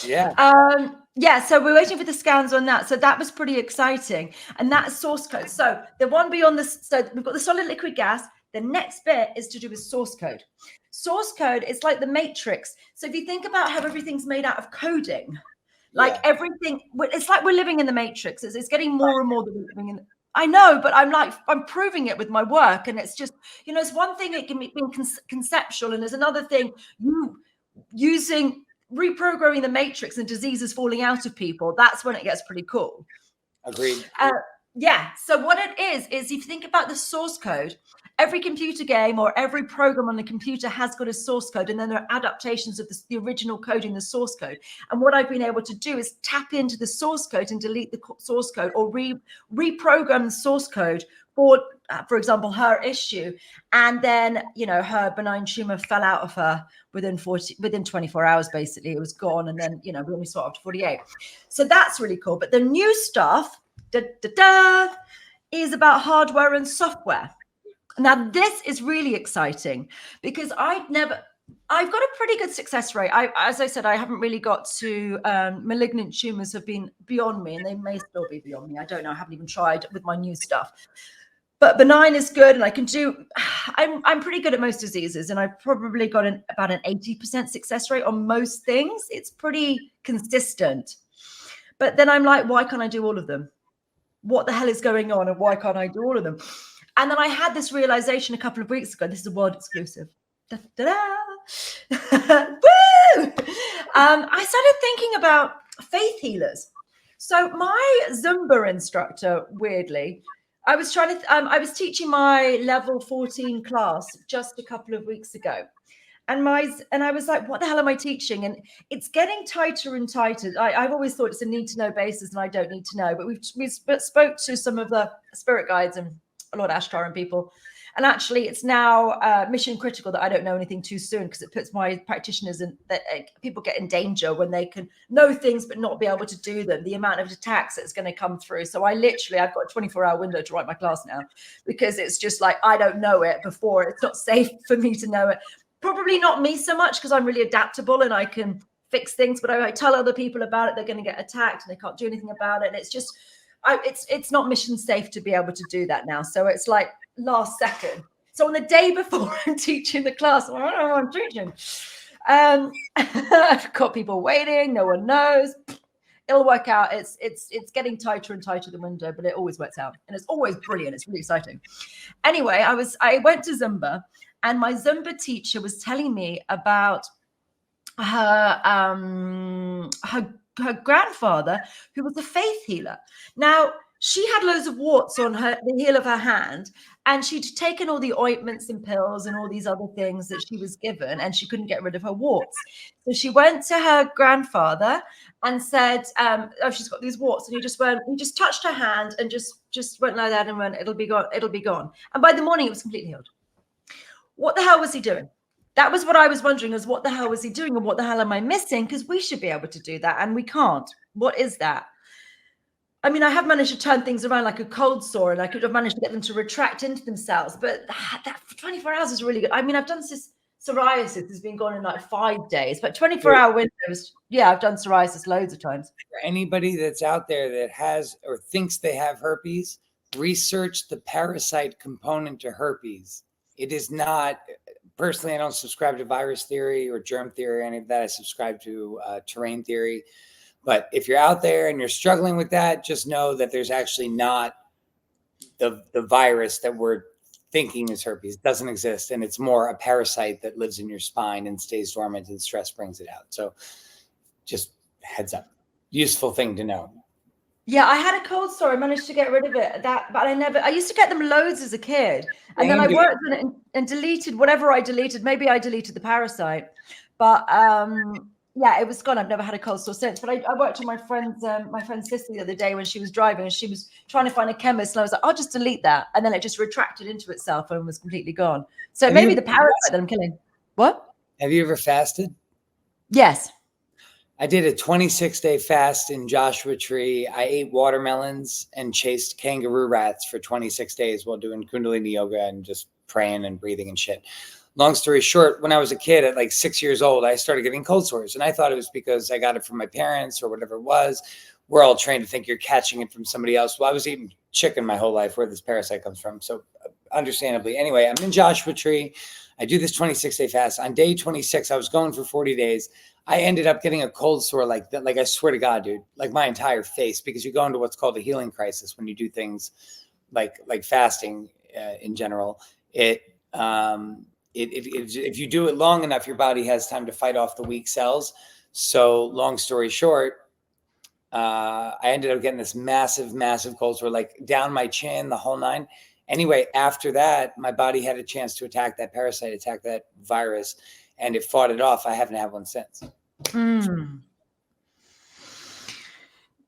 [SPEAKER 2] Yeah.
[SPEAKER 1] Yeah, so we're waiting for the scans on that. So that was pretty exciting. And that's source code. So the one beyond this, so we've got the solid liquid gas. The next bit is to do with source code. Source code is like the matrix. So if you think about how everything's made out of coding, like everything, it's like we're living in the matrix. It's getting more and more that we're living in. I know, but I'm proving it with my work. And it's just, it's one thing, it can be conceptual. And there's another thing, you reprogramming the matrix and diseases falling out of people. That's when it gets pretty cool.
[SPEAKER 2] Agreed.
[SPEAKER 1] Yeah. So what it is if you think about the source code, every computer game or every program on the computer has got a source code, and then there are adaptations of the original code in the source code. And what I've been able to do is tap into the source code and delete the source code, or reprogram the source code for example, her issue. And then, her benign tumor fell out of her within 24 hours, basically. It was gone. And then, we only saw it after 48. So that's really cool. But the new stuff is about hardware and software. Now, this is really exciting because I've got a pretty good success rate. As I said, I haven't really got to malignant tumors have been beyond me, and they may still be beyond me. I don't know. I haven't even tried with my new stuff. but benign is good, and I can do. I'm pretty good at most diseases, and I've probably got about an 80% success rate on most things. It's pretty consistent. But then I'm like, why can't I do all of them? What the hell is going on, and why can't I do all of them? And then I had this realization a couple of weeks ago. This is a world exclusive. Da, da, da. Woo! I started thinking about faith healers. So my Zumba instructor, weirdly, I was teaching my level 14 class just a couple of weeks ago. And I was like, what the hell am I teaching? And it's getting tighter and tighter. I've always thought it's a need to know basis, and I don't need to know. But we spoke to some of the spirit guides and a lot of Ashtar and people. And actually, it's now mission critical that I don't know anything too soon, because it puts my practitioners in that people get in danger when they can know things but not be able to do them. The amount of attacks that's going to come through. So I've got a 24-hour window to write my class now, because it's just like I don't know it before. It's not safe for me to know it. Probably not me so much, because I'm really adaptable and I can fix things. But I tell other people about it, they're going to get attacked and they can't do anything about it. And it's just, it's not mission safe to be able to do that now. So it's like last second. So on the day before I'm teaching the class, I don't know what I'm teaching. I've got people waiting. No one knows. It'll work out. It's getting tighter and tighter, the window, but it always works out. And it's always brilliant. It's really exciting. Anyway, I went to Zumba. And my Zumba teacher was telling me about her grandfather, who was a faith healer. Now, she had loads of warts on the heel of her hand, and she'd taken all the ointments and pills and all these other things that she was given, and she couldn't get rid of her warts. So she went to her grandfather and said, oh, she's got these warts. And he just touched her hand and just went like that and went, it'll be gone, it'll be gone. And by the morning, it was completely healed. What the hell was he doing? That was what I was wondering, is what the hell was he doing, and what the hell am I missing? Because we should be able to do that, and we can't. What is that? I mean, I have managed to turn things around like a cold sore, and I could have managed to get them to retract into themselves. But that 24 hours is really good. I mean, I've done psoriasis has been gone in like 5 days, but 24-hour windows. Yeah, I've done psoriasis loads of times.
[SPEAKER 2] For anybody that's out there that has or thinks they have herpes, research the parasite component to herpes. It is not, personally, I don't subscribe to virus theory or germ theory or any of that. I subscribe to terrain theory. But if you're out there and you're struggling with that, just know that there's actually not the virus that we're thinking is herpes. It doesn't exist. And it's more a parasite that lives in your spine and stays dormant, and stress brings it out. So just heads up. Useful thing to know.
[SPEAKER 1] Yeah, I had a cold sore. I managed to get rid of it. But I used to get them loads as a kid. And then I worked on it and deleted whatever I deleted. Maybe I deleted the parasite. But yeah, it was gone. I've never had a cold sore since. But I worked on my friend's sister the other day when she was driving, and she was trying to find a chemist. And I was like, I'll just delete that. And then it just retracted into itself and was completely gone. So maybe the parasite that I'm killing. What?
[SPEAKER 2] Have you ever fasted?
[SPEAKER 1] Yes.
[SPEAKER 2] I did a 26-day fast in Joshua Tree. I ate watermelons and chased kangaroo rats for 26 days while doing Kundalini yoga and just praying and breathing and shit. Long story short, when I was a kid at like 6 years old, I started getting cold sores. And I thought it was because I got it from my parents or whatever it was. We're all trained to think you're catching it from somebody else. Well, I was eating chicken my whole life, where this parasite comes from. So understandably. Anyway, I'm in Joshua Tree. I do this 26-day fast. On day 26, I was going for 40 days. I ended up getting a cold sore like that. Like, I swear to God, dude, like my entire face, because you go into what's called a healing crisis when you do things like fasting in general. If you do it long enough, your body has time to fight off the weak cells. So long story short, I ended up getting this massive, massive cold sore, like down my chin, the whole nine. Anyway, after that, my body had a chance to attack that parasite, attack that virus, and it fought it off. I haven't had one since.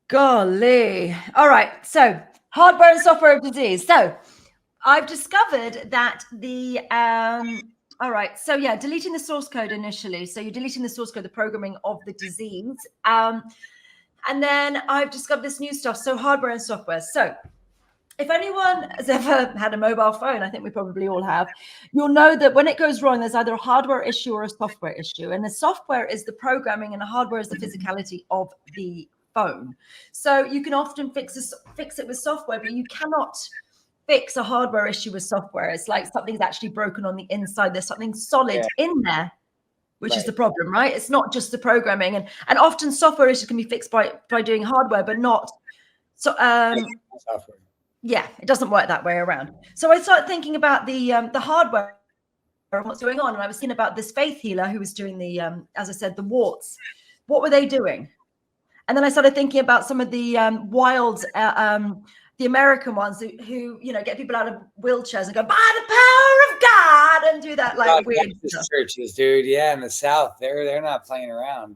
[SPEAKER 1] Golly. All right. So hardware and software of disease. So I've discovered that all right. So yeah, deleting the source code initially. So you're deleting the source code, the programming of the disease. And then I've discovered this new stuff. So hardware and software. So if anyone has ever had a mobile phone, I think we probably all have, you'll know that when it goes wrong, there's either a hardware issue or a software issue. And the software is the programming and the hardware is the physicality of the phone. So you can often fix it with software, but you cannot fix a hardware issue with software. It's like something's actually broken on the inside. There's something solid in there, which is the problem, right? It's not just the programming, and often software issues can be fixed by doing hardware, but not so.
[SPEAKER 2] Software.
[SPEAKER 1] Yeah, it doesn't work that way around. So I started thinking about the hardware and what's going on, and I was thinking about this faith healer who was doing the, as I said, the warts. What were they doing? And then I started thinking about some of the wild, the American ones who get people out of wheelchairs and go, by the power of God, and do that like weird stuff.
[SPEAKER 2] Churches, dude. Yeah, in the South, they're not playing around.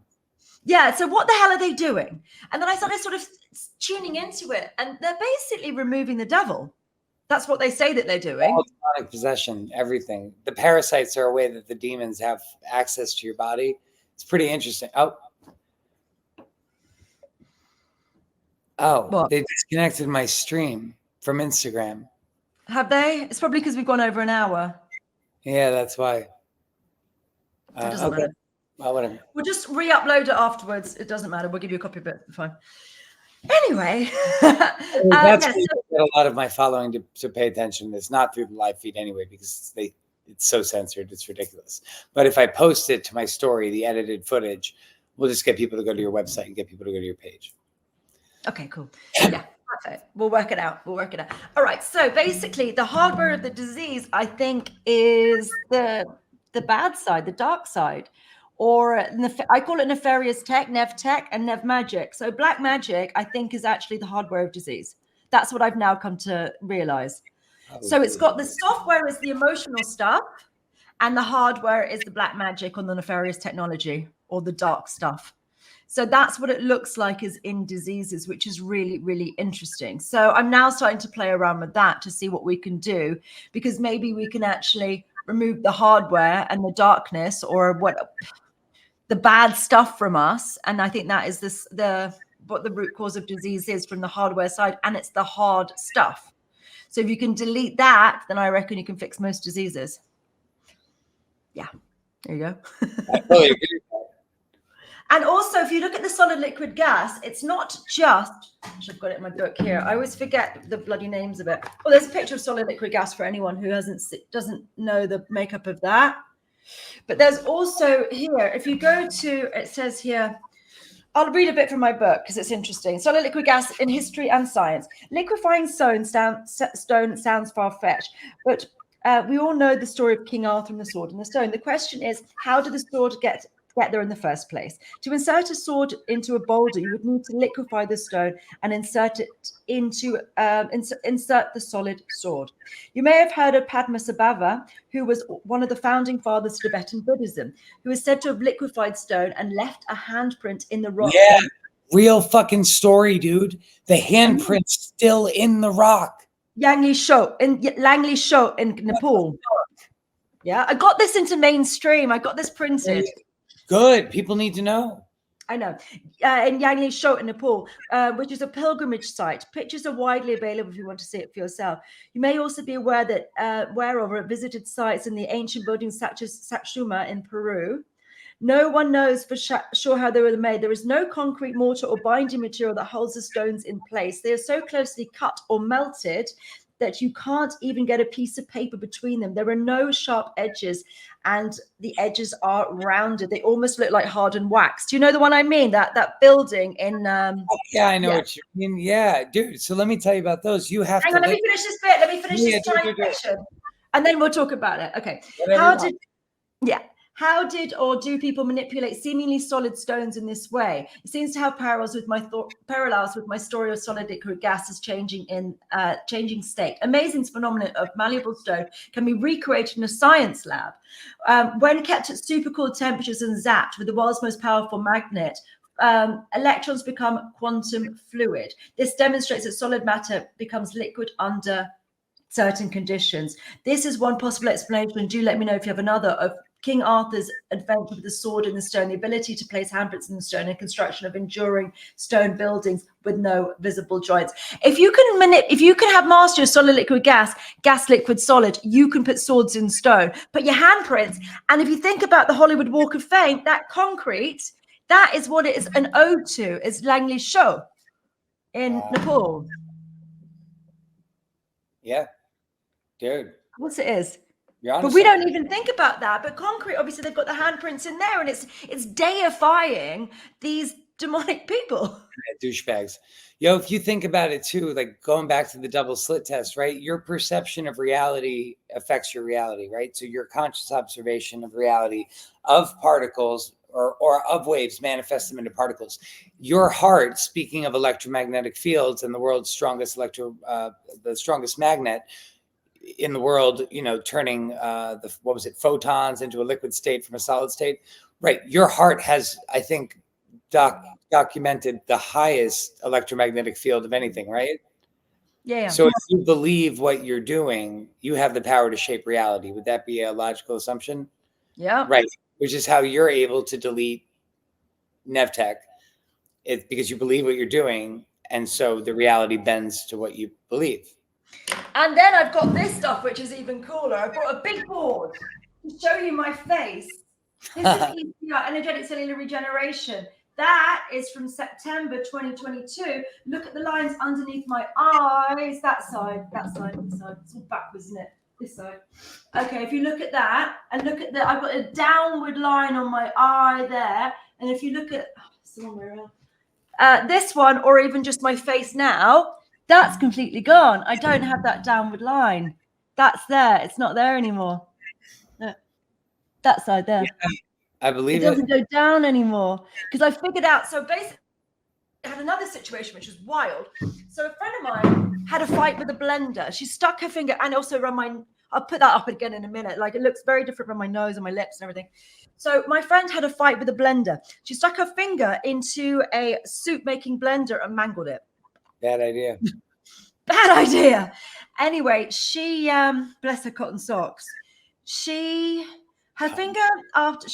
[SPEAKER 1] Yeah, so what the hell are they doing? And then I started sort of tuning into it, and they're basically removing the devil. That's what they say that they're doing.
[SPEAKER 2] All demonic possession, everything. The parasites are a way that the demons have access to your body. It's pretty interesting.
[SPEAKER 1] What?
[SPEAKER 2] They disconnected my stream from Instagram.
[SPEAKER 1] Have they? It's probably because we've gone over an hour.
[SPEAKER 2] Yeah, that's why.
[SPEAKER 1] It doesn't matter.
[SPEAKER 2] Well, whatever.
[SPEAKER 1] We'll just re-upload it afterwards. It doesn't matter. We'll give you a copy of it. Fine. Anyway.
[SPEAKER 2] That's where you get a lot of my following to pay attention. It's not through the live feed anyway, because it's so censored. It's ridiculous. But if I post it to my story, the edited footage, we'll just get people to go to your website and get people to go to your page.
[SPEAKER 1] Okay, cool. Yeah, perfect. We'll work it out. All right. So basically, the hardware of the disease, I think, is the bad side, the dark side, or I call it nefarious tech, nev tech, and nev magic. So black magic, I think, is actually the hardware of disease. That's what I've now come to realize. So it's got the software is the emotional stuff, and the hardware is the black magic on the nefarious technology or the dark stuff. So that's what it looks like is in diseases, which is really, really interesting. So I'm now starting to play around with that to see what we can do, because maybe we can actually remove the hardware and the darkness or the bad stuff from us. And I think that is what the root cause of disease is from the hardware side, and it's the hard stuff. So if you can delete that, then I reckon you can fix most diseases. Yeah, there you go.
[SPEAKER 2] I totally agree.
[SPEAKER 1] And also, if you look at the solid liquid gas, it's not just, I've got it in my book here. I always forget the bloody names of it. Well, there's a picture of solid liquid gas for anyone who doesn't know the makeup of that. But there's also here, if you go to, it says here, I'll read a bit from my book because it's interesting. Solid liquid gas in history and science. Liquefying stone sounds far-fetched, but we all know the story of King Arthur and the sword and the stone. The question is, how did the sword get there in the first place? To insert a sword into a boulder, you would need to liquefy the stone and insert it into insert the solid sword. You may have heard of Padmasambhava, who was one of the founding fathers of Tibetan Buddhism, who is said to have liquefied stone and left a handprint in the rock.
[SPEAKER 2] Yeah, real fucking story, dude. The handprint's still in the rock.
[SPEAKER 1] Langley Sho in Nepal. Yeah, I got this into mainstream. I got this printed.
[SPEAKER 2] Good. People need to know.
[SPEAKER 1] I know. In Yanglei Sho in Nepal, which is a pilgrimage site. Pictures are widely available if you want to see it for yourself. You may also be aware of visited sites in the ancient buildings such as Satsuma in Peru. No one knows for sure how they were made. There is no concrete mortar or binding material that holds the stones in place. They are so closely cut or melted that you can't even get a piece of paper between them. There are no sharp edges, and the edges are rounded. They almost look like hardened wax. Do you know the one I mean? That building in
[SPEAKER 2] yeah, I know what you mean. Yeah, dude. So let me tell you about those. You have
[SPEAKER 1] Hang on, let me finish this bit. Let me finish this tiny section, and then we'll talk about it. Okay. How did or do people manipulate seemingly solid stones in this way? It seems to have parallels with my story of solid liquid gases changing state. Amazing phenomenon of malleable stone can be recreated in a science lab. When kept at super cool temperatures and zapped with the world's most powerful magnet, electrons become quantum fluid. This demonstrates that solid matter becomes liquid under certain conditions. This is one possible explanation. Do let me know if you have another of King Arthur's adventure with the sword and the stone, the ability to place handprints in the stone, and construction of enduring stone buildings with no visible joints. If you can have mastery of solid liquid gas liquid solid, you can put swords in stone, put your handprints. And if you think about the Hollywood Walk of Fame, that concrete, that is what it is an ode to. It's Langley Sho in Nepal.
[SPEAKER 2] Yeah, Dude,
[SPEAKER 1] Of course it is.
[SPEAKER 2] you're
[SPEAKER 1] But
[SPEAKER 2] honest.
[SPEAKER 1] we don't even think about that. But concrete, obviously, they've got the handprints in there, and it's deifying these demonic people.
[SPEAKER 2] Douchebags. Yo, if you think about it too, like going back to the double slit test, right? Your perception of reality affects your reality, right? So your conscious observation of reality of particles or of waves manifests them into particles. Your heart, speaking of electromagnetic fields and the world's strongest the strongest magnet in the world, you know, turning photons into a liquid state from a solid state, right? Your heart has, I think, documented the highest electromagnetic field of anything, right?
[SPEAKER 1] Yeah.
[SPEAKER 2] So if you believe what you're doing, you have the power to shape reality. Would that be a logical assumption?
[SPEAKER 1] Yeah.
[SPEAKER 2] Right. Which is how you're able to delete NevTech. It's because you believe what you're doing. And so the reality bends to what you believe.
[SPEAKER 1] And then I've got this stuff, which is even cooler. I brought a big board to show you my face. This is ECR, energetic cellular regeneration. That is from September 2022. Look at the lines underneath my eyes. That side, this side. It's all backwards, isn't it? This side. Okay, if you look at that and look at I've got a downward line on my eye there. And if you look at it's the wrong way around. This one, or even just my face now, that's completely gone. I don't have that downward line. That's there. It's not there anymore. Look, that side there.
[SPEAKER 2] Yeah, I believe
[SPEAKER 1] it doesn't go down anymore because I figured out. So basically, I had another situation which was wild. So a friend of mine had a fight with a blender. She stuck her finger, and also around my. I'll put that up again in a minute. Like, it looks very different from my nose and my lips and everything. So my friend had a fight with a blender. She stuck her finger into a soup making blender and mangled it.
[SPEAKER 2] Bad idea.
[SPEAKER 1] Bad idea. Anyway, she bless her cotton socks. Her finger, after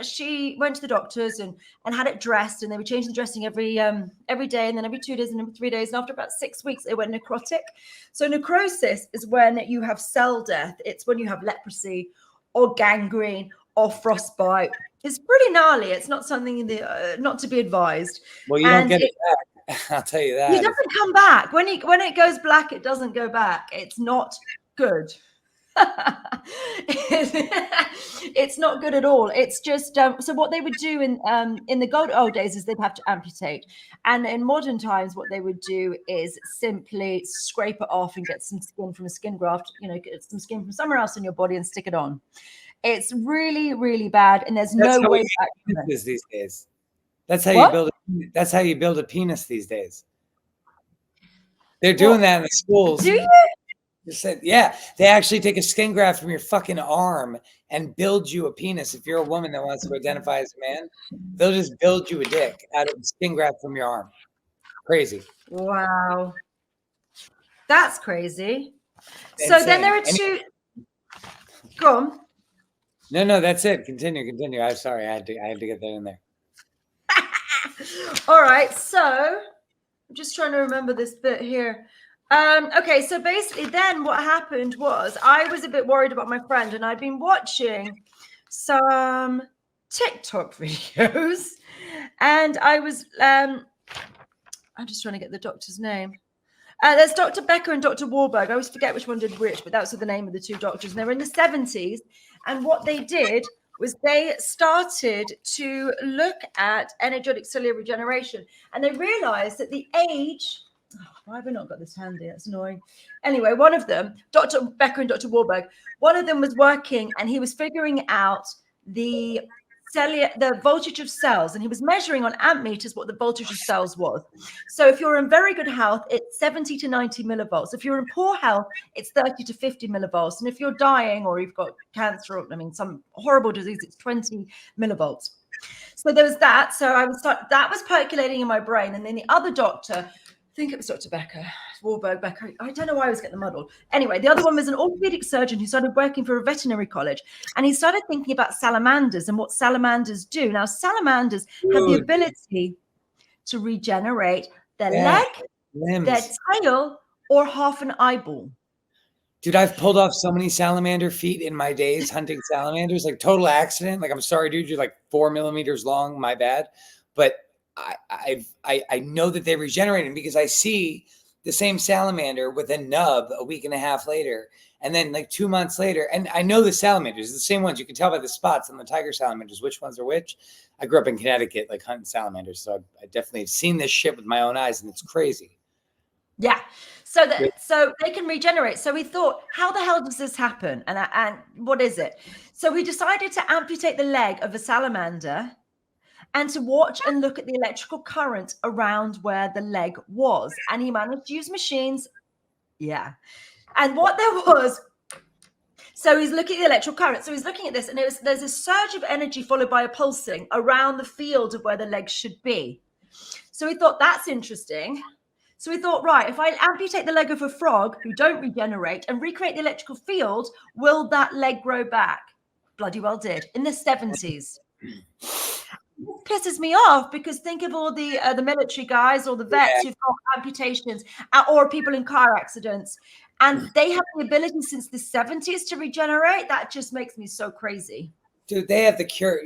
[SPEAKER 1] she went to the doctors and had it dressed, and they would change the dressing every day, and then every 2 days, and every 3 days, and after about 6 weeks it went necrotic. So necrosis is when you have cell death. It's when you have leprosy or gangrene or frostbite. It's pretty gnarly. It's not something not to be advised.
[SPEAKER 2] Well, you don't get it back. I'll tell you that.
[SPEAKER 1] It doesn't come back. When it goes black, it doesn't go back. It's not good. It's not good at all. It's just so what they would do in the good old days is they'd have to amputate, and in modern times what they would do is simply scrape it off and get some skin from a skin graft, get some skin from somewhere else in your body and stick it on. It's really, really bad, and there's no way back from it.
[SPEAKER 2] These days. That's how you build that's how you build a penis these days. They're doing that in the schools.
[SPEAKER 1] Do you?
[SPEAKER 2] Yeah, they actually take a skin graft from your fucking arm and build you a penis. If you're a woman that wants to identify as a man, they'll just build you a dick out of the skin graft from your arm. Crazy.
[SPEAKER 1] Wow. That's crazy.
[SPEAKER 2] Insane.
[SPEAKER 1] So then there are two. Go on.
[SPEAKER 2] No, that's it. Continue. I'm sorry. I had to get that in there.
[SPEAKER 1] All right. So I'm just trying to remember this bit here. Okay, so basically then what happened was I was a bit worried about my friend, and I'd been watching some TikTok videos, and I was I'm just trying to get the doctor's name. There's Dr. Becker and Dr. Warburg. I always forget which one did which, but that was the name of the two doctors. And they were in the 70s, and what they did was they started to look at energetic cellular regeneration, and they realized that the age... why have we not got this handy? That's annoying. Anyway, one of them, Dr. Becker and Dr. Warburg, one of them was working, and he was figuring out the voltage of cells, and he was measuring on amp meters what the voltage of cells was. So if you're in very good health, it's 70 to 90 millivolts. If you're in poor health, it's 30 to 50 millivolts. And if you're dying or you've got cancer, or some horrible disease, it's 20 millivolts. So there was that. So that was percolating in my brain. And then the other doctor, I think it was Dr. Becker, Warburg, Becker. I don't know why I was getting them muddled. Anyway, the other one was an orthopedic surgeon who started working for a veterinary college, and he started thinking about salamanders and what salamanders do. Now, salamanders have the ability to regenerate their leg, limbs, their tail, or half an eyeball.
[SPEAKER 2] Dude, I've pulled off so many salamander feet in my days hunting salamanders, like total accident. Like, I'm sorry, dude, you're like 4 millimeters long. My bad. But I know that they're regenerating because I see the same salamander with a nub a week and a half later. And then like 2 months later, and I know the salamanders, the same ones. You can tell by the spots on the tiger salamanders, which ones are which. I grew up in Connecticut, like hunting salamanders. So I definitely have seen this shit with my own eyes, and it's crazy.
[SPEAKER 1] Yeah. So they can regenerate. So we thought, how the hell does this happen? And what is it? So we decided to amputate the leg of a salamander and to watch and look at the electrical current around where the leg was. And he managed to use machines. Yeah. And what there was, so he's looking at the electrical current. So he's looking at this, and there's a surge of energy followed by a pulsing around the field of where the leg should be. So we thought, that's interesting. So we thought, right, if I amputate the leg of a frog who don't regenerate and recreate the electrical field, will that leg grow back? Bloody well did, in the 70s. It pisses me off because think of all the military guys or the vets who've got amputations or people in car accidents, and they have the ability since the 70s to regenerate. That just makes me so crazy.
[SPEAKER 2] Dude, they have the cure.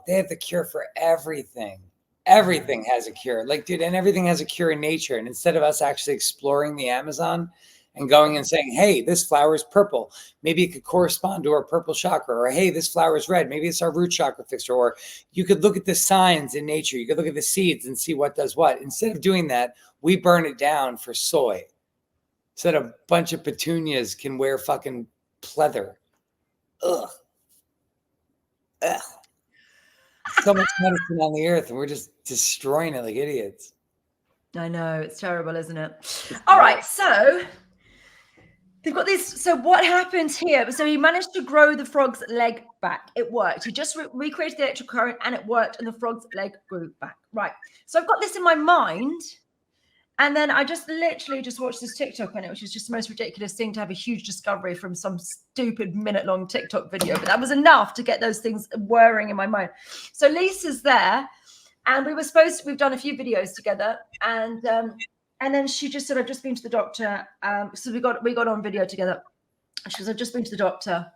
[SPEAKER 2] They have the cure for everything. Everything has a cure. Like, dude, and everything has a cure in nature. And instead of us actually exploring the Amazon and going and saying, hey, this flower is purple, maybe it could correspond to our purple chakra, or hey, this flower is red, maybe it's our root chakra fixer, or you could look at the signs in nature, you could look at the seeds and see what does what. Instead of doing that, we burn it down for soy so that a bunch of petunias can wear fucking pleather. Ugh. So much medicine on the earth, and we're just destroying it like idiots.
[SPEAKER 1] I know, it's terrible, isn't it? All right, so they've got this. So what happened here? So he managed to grow the frog's leg back. It worked. He just recreated the electrical current, and it worked, and the frog's leg grew back. Right. So I've got this in my mind, and then I just literally just watched this TikTok on it, which is just the most ridiculous thing to have a huge discovery from some stupid minute-long TikTok video. But that was enough to get those things whirring in my mind. So Lisa's there, and we've done a few videos together, and then she just said, I've just been to the doctor. So we got on video together. She goes, I've just been to the doctor,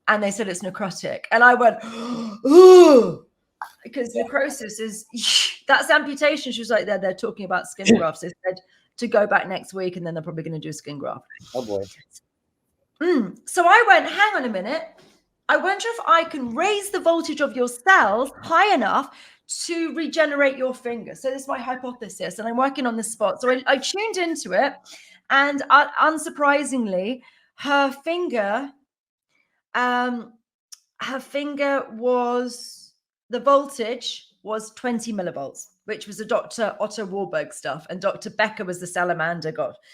[SPEAKER 1] and they said it's necrotic. And I went, ooh. Because necrosis is, that's amputation. She was like, they're talking about skin grafts. They said to go back next week, and then they're probably going to do a skin graft.
[SPEAKER 2] Oh boy.
[SPEAKER 1] So I went, hang on a minute. I wonder if I can raise the voltage of your cells high enough to regenerate your finger. So this is my hypothesis, and I'm working on this spot. So I tuned into it, and unsurprisingly, her finger was, the voltage was 20 millivolts, which was a Dr. Otto Warburg stuff. And Dr. Becker was the salamander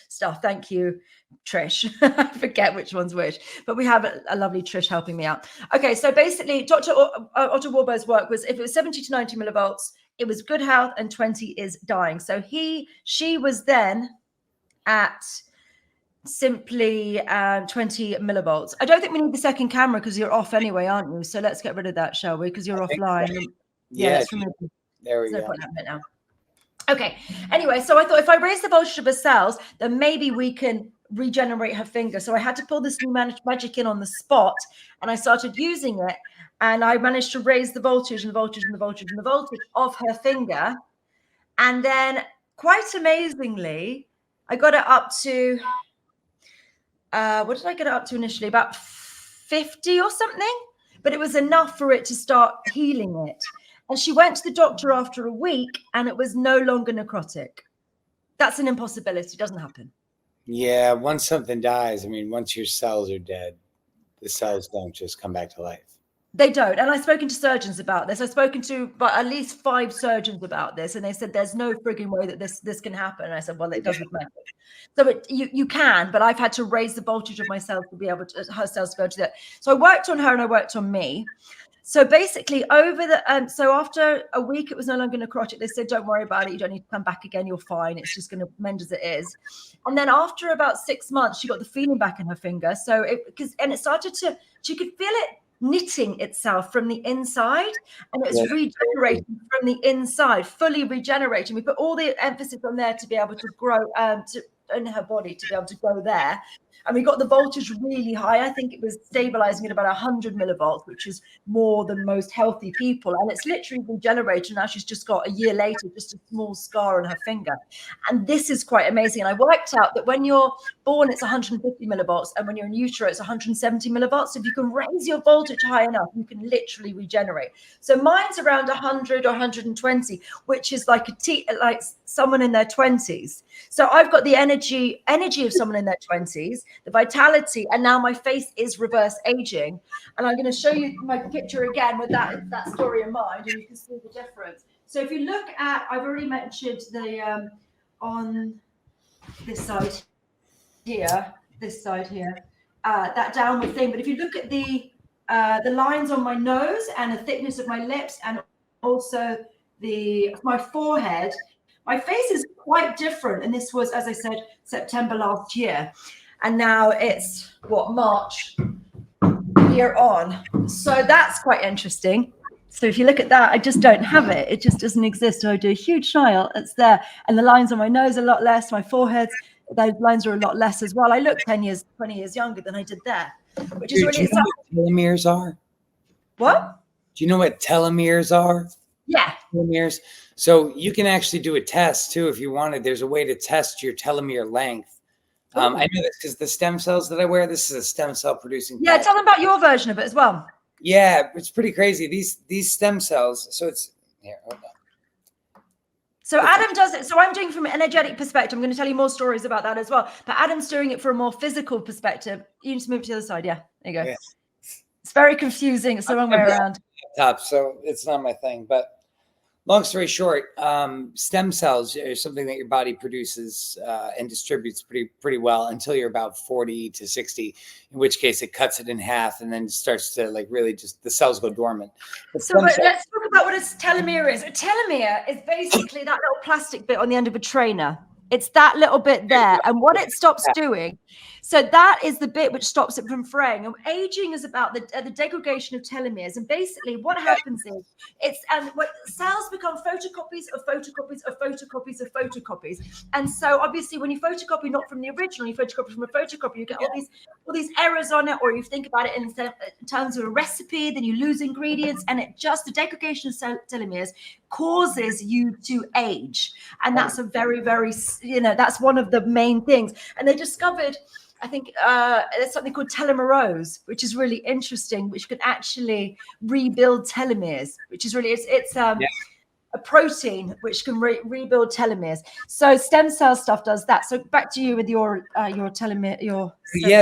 [SPEAKER 1] stuff. Thank you, Trish. I forget which one's which, but we have a lovely Trish helping me out. Okay, so basically Dr. Otto Warburg's work was, if it was 70 to 90 millivolts, it was good health, and 20 is dying. So she was then at simply 20 millivolts. I don't think we need the second camera because you're off anyway, aren't you? So let's get rid of that, shall we? Because you're offline. So. Yeah,
[SPEAKER 2] there we
[SPEAKER 1] go.
[SPEAKER 2] go.
[SPEAKER 1] Now. Okay. Anyway, so I thought if I raise the voltage of her cells, then maybe we can regenerate her finger. So I had to pull this new magic in on the spot, and I started using it, and I managed to raise the voltage and the voltage and the voltage and the voltage of her finger. And then quite amazingly, I got it up to what did I get it up to initially? About 50 or something, but it was enough for it to start healing it. And she went to the doctor after a week, and it was no longer necrotic. That's an impossibility. It doesn't happen.
[SPEAKER 2] Yeah, once something dies, I mean, once your cells are dead, the cells don't just come back to life.
[SPEAKER 1] They don't. And I've spoken to surgeons about this. I've spoken to at least 5 surgeons about this, and they said there's no frigging way that this can happen. And I said, well, it does with magic. So you can, but I've had to raise the voltage of my cells to be able to, her cells to be able to do that. So I worked on her and I worked on me. So basically so after a week, it was no longer necrotic. They said, don't worry about it. You don't need to come back again. You're fine. It's just going to mend as it is. And then after about 6 months, she got the feeling back in her finger. So it started to, she could feel it knitting itself from the inside, and it was regenerating from the inside, fully regenerating. We put all the emphasis on there to be able to grow in her body, to be able to go there. and we got the voltage really high. I think it was stabilizing at about 100 millivolts, which is more than most healthy people. And it's literally regenerated. Now she's just got, a year later, just a small scar on her finger. And this is quite amazing. And I worked out that when you're born, it's 150 millivolts, and when you're in utero, it's 170 millivolts. So if you can raise your voltage high enough, you can literally regenerate. So mine's around 100 or 120, which is like like someone in their 20s. So I've got the energy of someone in their 20s, the vitality, and now my face is reverse aging. And I'm going to show you my picture again with that story in mind, and you can see the difference. So if you look at, I've already mentioned the on this side here, that downward thing. But if you look at the lines on my nose and the thickness of my lips, and also my forehead, my face is quite different. And this was, as I said, September last year, and now it's March year on. So that's quite interesting. So if you look at that, I just don't have it. It just doesn't exist. So I do a huge smile. It's there. And the lines on my nose are a lot less. My forehead, those lines are a lot less as well. I look 10 years, 20 years younger than I did there, which is really exciting.
[SPEAKER 2] Do you know what telomeres are?
[SPEAKER 1] What?
[SPEAKER 2] Do you know what telomeres are?
[SPEAKER 1] Yeah.
[SPEAKER 2] Telomeres. So you can actually do a test too if you wanted. There's a way to test your telomere length. I know this because the stem cells that I wear, this is a stem cell producing.
[SPEAKER 1] Yeah, tell them about your version of it as well.
[SPEAKER 2] Yeah, it's pretty crazy. These stem cells. So it's here. Hold on.
[SPEAKER 1] So Adam does it. So I'm doing from an energetic perspective. I'm going to tell you more stories about that as well. But Adam's doing it from a more physical perspective. You just move to the other side. Yeah, there you go. Yeah. It's very confusing. It's the wrong way around.
[SPEAKER 2] Top, so it's not my thing. But long story short, stem cells are something that your body produces and distributes pretty well until you're about 40 to 60, in which case it cuts it in half and then starts to like really just the cells go dormant.
[SPEAKER 1] Let's talk about what a telomere is. A telomere is basically that little plastic bit on the end of a trainer. It's that little bit there. And what it stops doing, so that is the bit which stops it from fraying. And aging is about the degradation of telomeres. And basically what happens is what cells become photocopies of photocopies of photocopies of photocopies. And so obviously when you photocopy not from the original, you photocopy from a photocopy, you get all these errors on it, or you think about it in terms of a recipe, then you lose ingredients, and the degradation of telomeres causes you to age. And that's a very, very, that's one of the main things. And they discovered, I think there's something called telomerase, which is really interesting, which can actually rebuild telomeres, which is really, it's a protein which can rebuild telomeres. So stem cell stuff does that. So back to you with your telomere,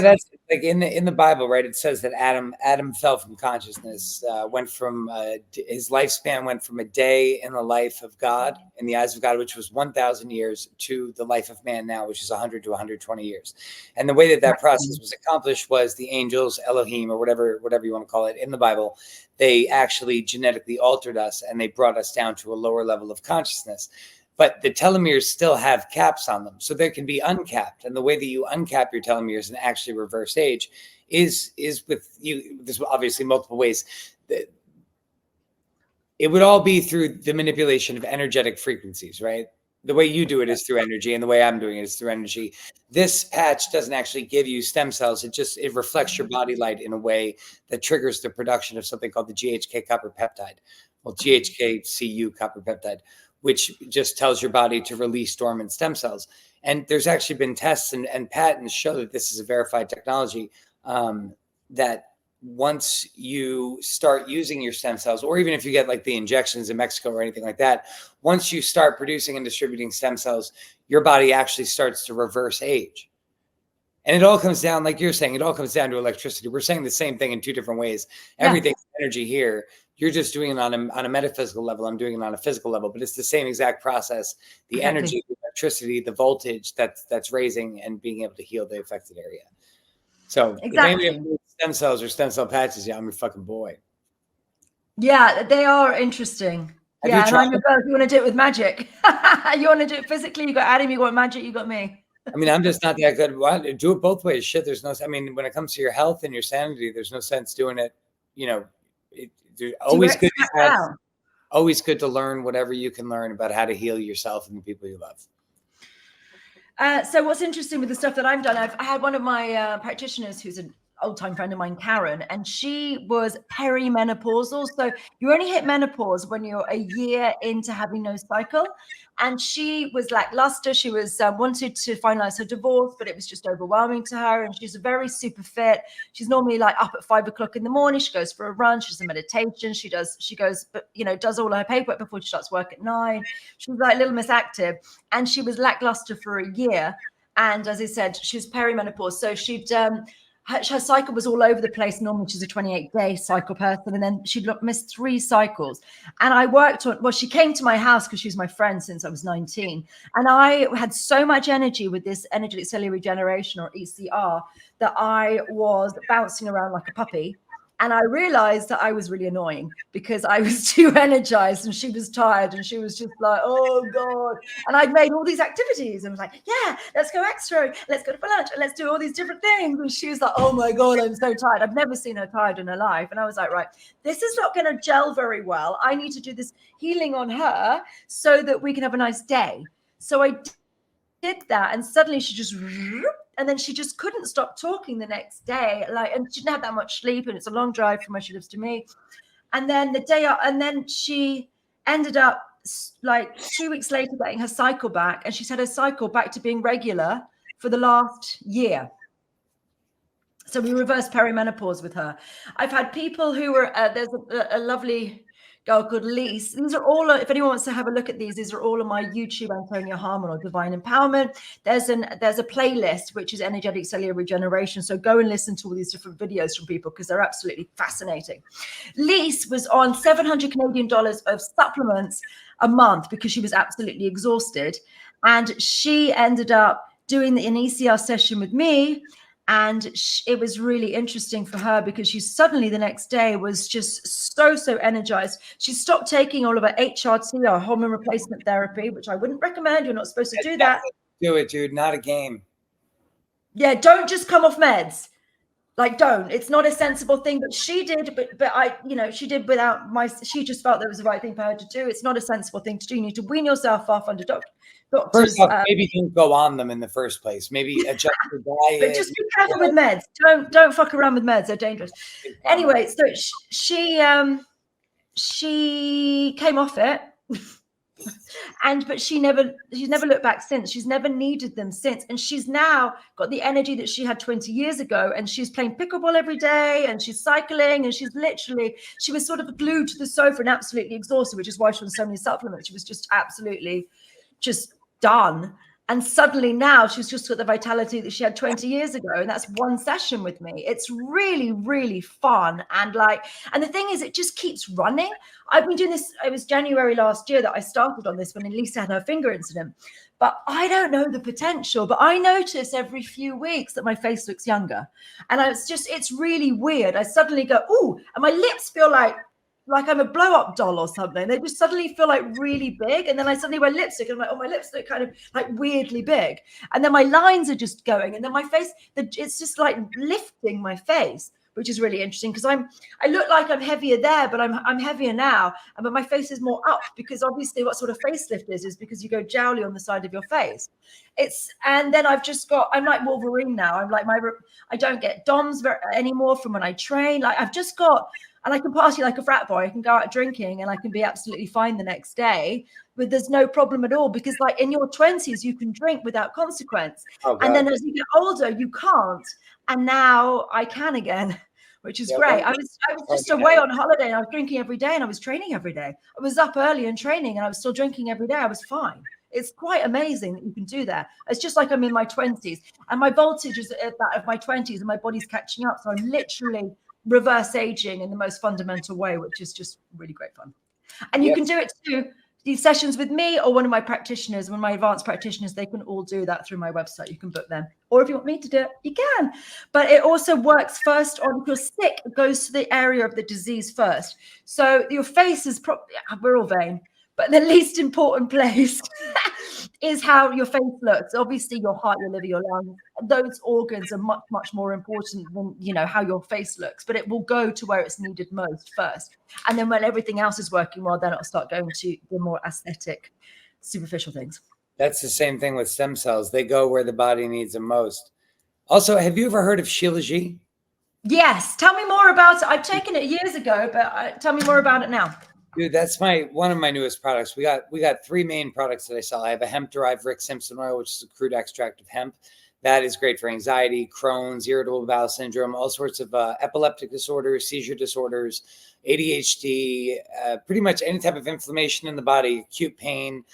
[SPEAKER 2] that's like in the Bible, right? It says that Adam fell from consciousness, went from his lifespan went from a day in the life of God, in the eyes of God, which was 1,000 years, to the life of man now, which is 100 to 120 years. And the way that process was accomplished was the angels, Elohim, or whatever you want to call it in the Bible, they actually genetically altered us and they brought us down to a lower level of consciousness. But the telomeres still have caps on them, so they can be uncapped. And the way that you uncap your telomeres and actually reverse age is with you. There's obviously multiple ways. It would all be through the manipulation of energetic frequencies, right? The way you do it is through energy, and the way I'm doing it is through energy. This patch doesn't actually give you stem cells. It reflects your body light in a way that triggers the production of something called the GHK copper peptide. Well, GHK-Cu copper peptide, which just tells your body to release dormant stem cells. And there's actually been tests and patents show that this is a verified technology, that once you start using your stem cells, or even if you get like the injections in Mexico or anything like that, once you start producing and distributing stem cells, your body actually starts to reverse age. And it all comes down, like you're saying, it all comes down to electricity. We're saying the same thing in two different ways. Everything's energy here. You're just doing it on a metaphysical level. I'm doing it on a physical level, but it's the same exact process. The energy, the electricity, the voltage that's raising and being able to heal the affected area. So if anybody have stem cells or stem cell patches, I'm your fucking boy. Yeah,
[SPEAKER 1] they are interesting. And I'm your girl. You want to do it with magic. You want to do it physically. You got Adam, you got magic, you got me.
[SPEAKER 2] I mean, I'm just not that good. Well, do it both ways. Shit, there's no. I mean, when it comes to your health and your sanity, there's no sense doing it. Always good. Always good to learn whatever you can learn about how to heal yourself and the people you love.
[SPEAKER 1] So what's interesting with the stuff that I've done, I had one of my practitioners who's an old-time friend of mine, Karen, and she was perimenopausal. So you only hit menopause when you're a year into having no cycle. And she was lackluster. She was wanted to finalize her divorce, but it was just overwhelming to her. And she's very super fit. She's normally up at 5 o'clock in the morning. She goes for a run. She does a meditation. She goes, but does all her paperwork before she starts work at 9. She's like Little Miss Active. And she was lackluster for a year. And as I said, she was perimenopause. So she'd her cycle was all over the place. Normally she's a 28-day cycle person, and then she'd missed 3 cycles. And I worked on, well, she came to my house because she's my friend since I was 19. And I had so much energy with this energetic cellular regeneration, or ECR, that I was bouncing around like a puppy. And I realized that I was really annoying because I was too energized and she was tired and she was just like, oh God. And I'd made all these activities and was like, yeah, let's go extra, let's go to lunch, let's do all these different things. And she was like, oh my God, I'm so tired. I've never seen her tired in her life. And I was like, right, this is not going to gel very well. I need to do this healing on her so that we can have a nice day. So I did that, and suddenly she just, and then she just couldn't stop talking the next day. And she didn't have that much sleep, and it's a long drive from where she lives to me. And then then she ended up 2 weeks later getting her cycle back, and she's had her cycle back to being regular for the last year. So we reversed perimenopause with her. I've had people who were there's a lovely girl called Lise. These are all, if anyone wants to have a look at these are all on my YouTube, Antonia Harmon, or Divine Empowerment. There's a playlist, which is Energetic Cellular Regeneration. So go and listen to all these different videos from people because they're absolutely fascinating. Lise was on $700 Canadian of supplements a month because she was absolutely exhausted. And she ended up doing an ECR session with me. And it was really interesting for her because she suddenly the next day was just so energized. She stopped taking all of her HRT, or hormone replacement therapy, which I wouldn't recommend. You're not supposed to do that.
[SPEAKER 2] Do it, dude. Not a game.
[SPEAKER 1] Yeah, don't just come off meds. Don't. It's not a sensible thing. But she did. But I, she did without she just felt that it was the right thing for her to do. It's not a sensible thing to do. You need to wean yourself off under doctors.
[SPEAKER 2] First off, maybe don't go on them in the first place. Maybe adjust your diet.
[SPEAKER 1] But just be careful with meds. Don't fuck around with meds. They're dangerous. Anyway, so she came off it, but she's never looked back since. She's never needed them since, and she's now got the energy that she had 20 years ago. And she's playing pickleball every day, and she's cycling, and she was sort of glued to the sofa and absolutely exhausted, which is why she was on so many supplements. She was just absolutely just done. And suddenly now she's just got the vitality that she had 20 years ago. And that's one session with me. It's really, really fun. And the thing is, it just keeps running. I've been doing this. It was January last year that I started on this when Elisa had her finger incident. But I don't know the potential. But I notice every few weeks that my face looks younger. And it's really weird. I suddenly go, ooh, and my lips feel like I'm a blow-up doll or something. They just suddenly feel really big. And then I suddenly wear lipstick and I'm like, oh, my lips look kind of weirdly big. And then my lines are just going. And then my face, it's just lifting my face, which is really interesting because I look like I'm heavier there, but I'm heavier now. But my face is more up because obviously what sort of facelift is because you go jowly on the side of your face. And then I'm like Wolverine now. I'm like I don't get DOMs anymore from when I train. I've just got, and I can party like a frat boy. I can go out drinking and I can be absolutely fine the next day, but there's no problem at all because in your 20s, you can drink without consequence. Oh, and then as you get older, you can't. And now I can again, which is great. I was just away on holiday and I was drinking every day and I was training every day. I was up early and training and I was still drinking every day. I was fine. It's quite amazing that you can do that. It's just like I'm in my 20s and my voltage is at that of my 20s and my body's catching up. So I'm literally reverse aging in the most fundamental way, which is just really great fun. And you can do it too. These sessions with me or one of my practitioners, one of my advanced practitioners, they can all do that through my website. You can book them. Or if you want me to do it, you can. But it also works first on, if you're sick, it goes to the area of the disease first. So your face is probably, we're all vain, but the least important place is how your face looks. Obviously, your heart, your liver, your lungs, those organs are much, much more important than, how your face looks. But it will go to where it's needed most first. And then when everything else is working well, then it'll start going to the more aesthetic, superficial things.
[SPEAKER 2] That's the same thing with stem cells. They go where the body needs them most. Also, have you ever heard of Shilajit?
[SPEAKER 1] Yes. Tell me more about it. I've taken it years ago, but tell me more about it now.
[SPEAKER 2] Dude, that's one of my newest products. We got three main products that I sell. I have a hemp-derived Rick Simpson oil, which is a crude extract of hemp. That is great for anxiety, Crohn's, irritable bowel syndrome, all sorts of epileptic disorders, seizure disorders, ADHD, pretty much any type of inflammation in the body, acute pain,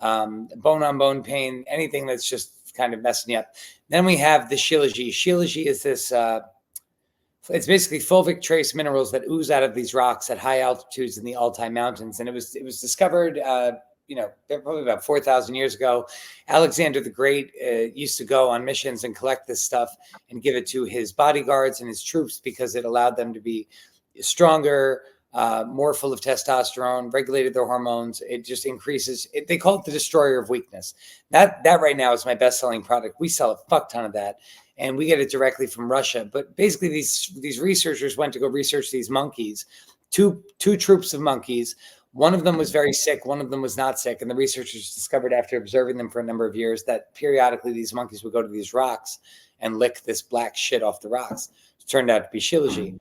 [SPEAKER 2] bone-on-bone pain, anything that's just kind of messing you up. Then we have the Shilajit. Shilajit is this... it's basically fulvic trace minerals that ooze out of these rocks at high altitudes in the Altai Mountains, and it was discovered, probably about 4,000 years ago. Alexander the Great used to go on missions and collect this stuff and give it to his bodyguards and his troops because it allowed them to be stronger, more full of testosterone, regulated their hormones. It just increases. They call it the destroyer of weakness. That right now is my best-selling product. We sell a fuck ton of that. And we get it directly from Russia. But basically, these researchers went to go research these monkeys, two troops of monkeys. One of them was very sick. One of them was not sick. And the researchers discovered after observing them for a number of years that periodically these monkeys would go to these rocks and lick this black shit off the rocks. It turned out to be Shilajit.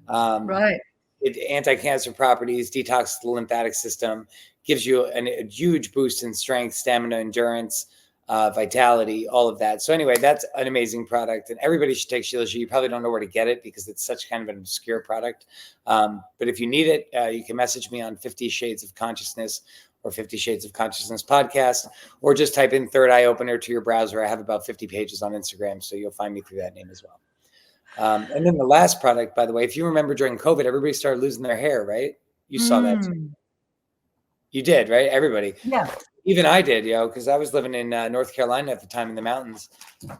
[SPEAKER 1] Right.
[SPEAKER 2] It anti-cancer properties, detoxes the lymphatic system, gives you a huge boost in strength, stamina, endurance, vitality, all of that. So anyway, that's an amazing product, and everybody should take Shilajit. You probably don't know where to get it because it's such kind of an obscure product. But if you need it, you can message me on 50 Shades of Consciousness or 50 Shades of Consciousness podcast, or just type in Third Eye Opener to your browser. I have about 50 pages on Instagram, so you'll find me through that name as well. And then the last product, by the way, if you remember during COVID, everybody started losing their hair, right? You saw that too. You did, right? Everybody.
[SPEAKER 1] Yeah.
[SPEAKER 2] Even I did, because I was living in North Carolina at the time in the mountains.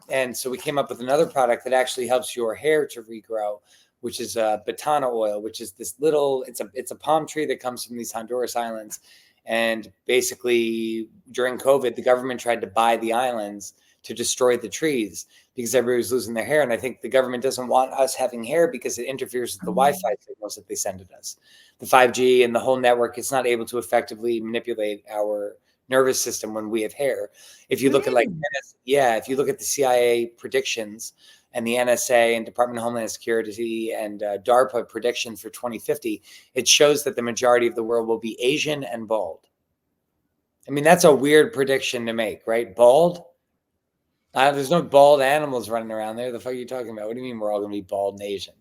[SPEAKER 2] And so we came up with another product that actually helps your hair to regrow, which is batana oil, which is this little, it's a palm tree that comes from these Honduras islands. And basically during COVID, the government tried to buy the islands to destroy the trees because everybody was losing their hair. And I think the government doesn't want us having hair because it interferes with the Wi-Fi signals that they send at us. The 5G and the whole network, it's not able to effectively manipulate our nervous system when we have hair. If you look at if you look at the CIA predictions and the NSA and Department of Homeland Security and DARPA predictions for 2050, it shows that the majority of the world will be Asian and bald. I mean, that's a weird prediction to make, right? Bald? There's no bald animals running around there. The fuck are you talking about? What do you mean we're all going to be bald and Asian?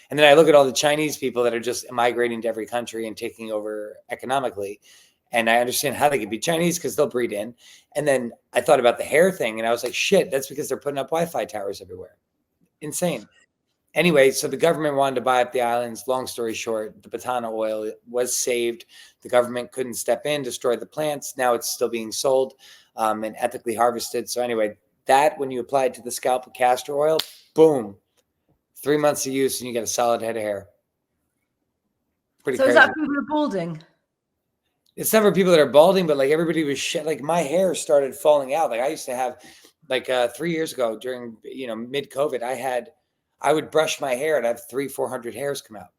[SPEAKER 2] And then I look at all the Chinese people that are just migrating to every country and taking over economically. And I understand how they could be Chinese because they'll breed in. And then I thought about the hair thing and I was like, shit, that's because they're putting up Wi-Fi towers everywhere. Insane. Anyway, so the government wanted to buy up the islands. Long story short, the batana oil was saved. The government couldn't step in, destroy the plants. Now it's still being sold and ethically harvested. So anyway, that when you apply it to the scalp with castor oil, boom, 3 months of use and you get a solid head of hair. Pretty crazy.
[SPEAKER 1] Is that people are balding?
[SPEAKER 2] It's not for people that are balding, but like everybody was like my hair started falling out. Like I used to have 3 years ago during, mid COVID, I would brush my hair and I have 300-400 hairs come out.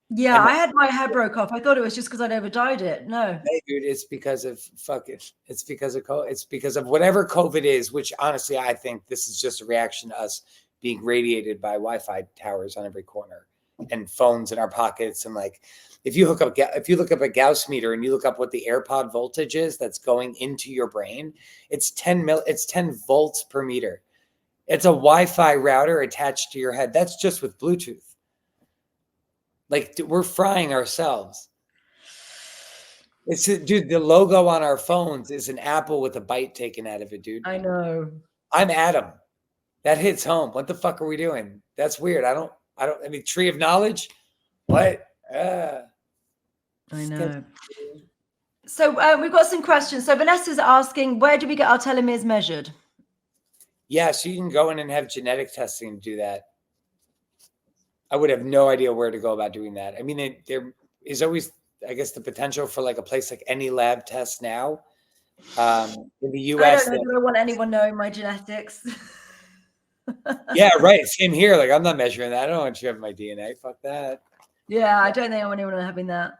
[SPEAKER 1] Yeah. And I had my hair broke off. I thought it was just because I'd over dyed it. No.
[SPEAKER 2] Hey, dude, it's because of It's because of COVID. It's because of whatever COVID is, which honestly, I think this is just a reaction to us being radiated by Wi-Fi towers on every corner and phones in our pockets. And like, if you look up a Gauss meter and you look up what the AirPod voltage is that's going into your brain, it's 10 volts per meter. It's a Wi-Fi router attached to your head. That's just with Bluetooth. Like we're frying ourselves. Dude, the logo on our phones is an apple with a bite taken out of it, dude.
[SPEAKER 1] I know.
[SPEAKER 2] I'm Adam. That hits home. What the fuck are we doing? That's weird. I mean, tree of knowledge? What?
[SPEAKER 1] I know. So we've got some questions. So Vanessa's asking, where do we get our telomeres measured?
[SPEAKER 2] Yeah, so you can go in and have genetic testing to do that. I would have no idea where to go about doing that. I mean, there is always, I guess, the potential for like a place like Any Lab Test now in the U.S.
[SPEAKER 1] I don't want anyone knowing my genetics.
[SPEAKER 2] Yeah, right. Same here. Like, I'm not measuring that. I don't want you having my DNA. Fuck that.
[SPEAKER 1] Yeah, I don't think I want anyone having that.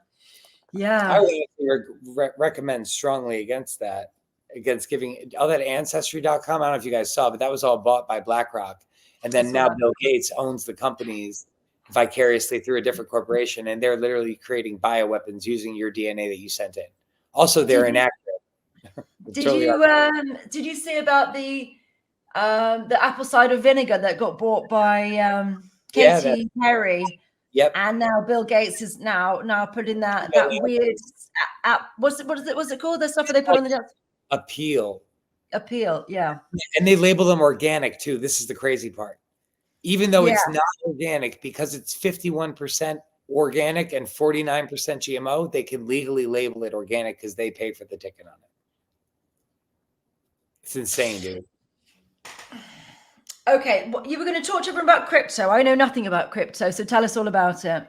[SPEAKER 1] Yeah.
[SPEAKER 2] I would recommend strongly against that. against giving all that ancestry.com. I don't know if you guys saw, but that was all bought by BlackRock. And then now Bill Gates owns the companies vicariously through a different corporation. And they're literally creating bioweapons using your DNA that you sent in. Also, they're inaccurate.
[SPEAKER 1] Did you see about the apple cider vinegar that got bought by Katy Perry?
[SPEAKER 2] Yep.
[SPEAKER 1] And now Bill Gates is now putting that weird what's it called? The stuff that they put on the
[SPEAKER 2] appeal,
[SPEAKER 1] yeah.
[SPEAKER 2] And they label them organic too. This is the crazy part. Even though it's not organic, because it's 51% organic and 49% GMO, they can legally label it organic because they pay for the ticket on it. It's insane, dude.
[SPEAKER 1] Okay, well, you were going to talk to everyone about crypto. I know nothing about crypto, so tell us all about it.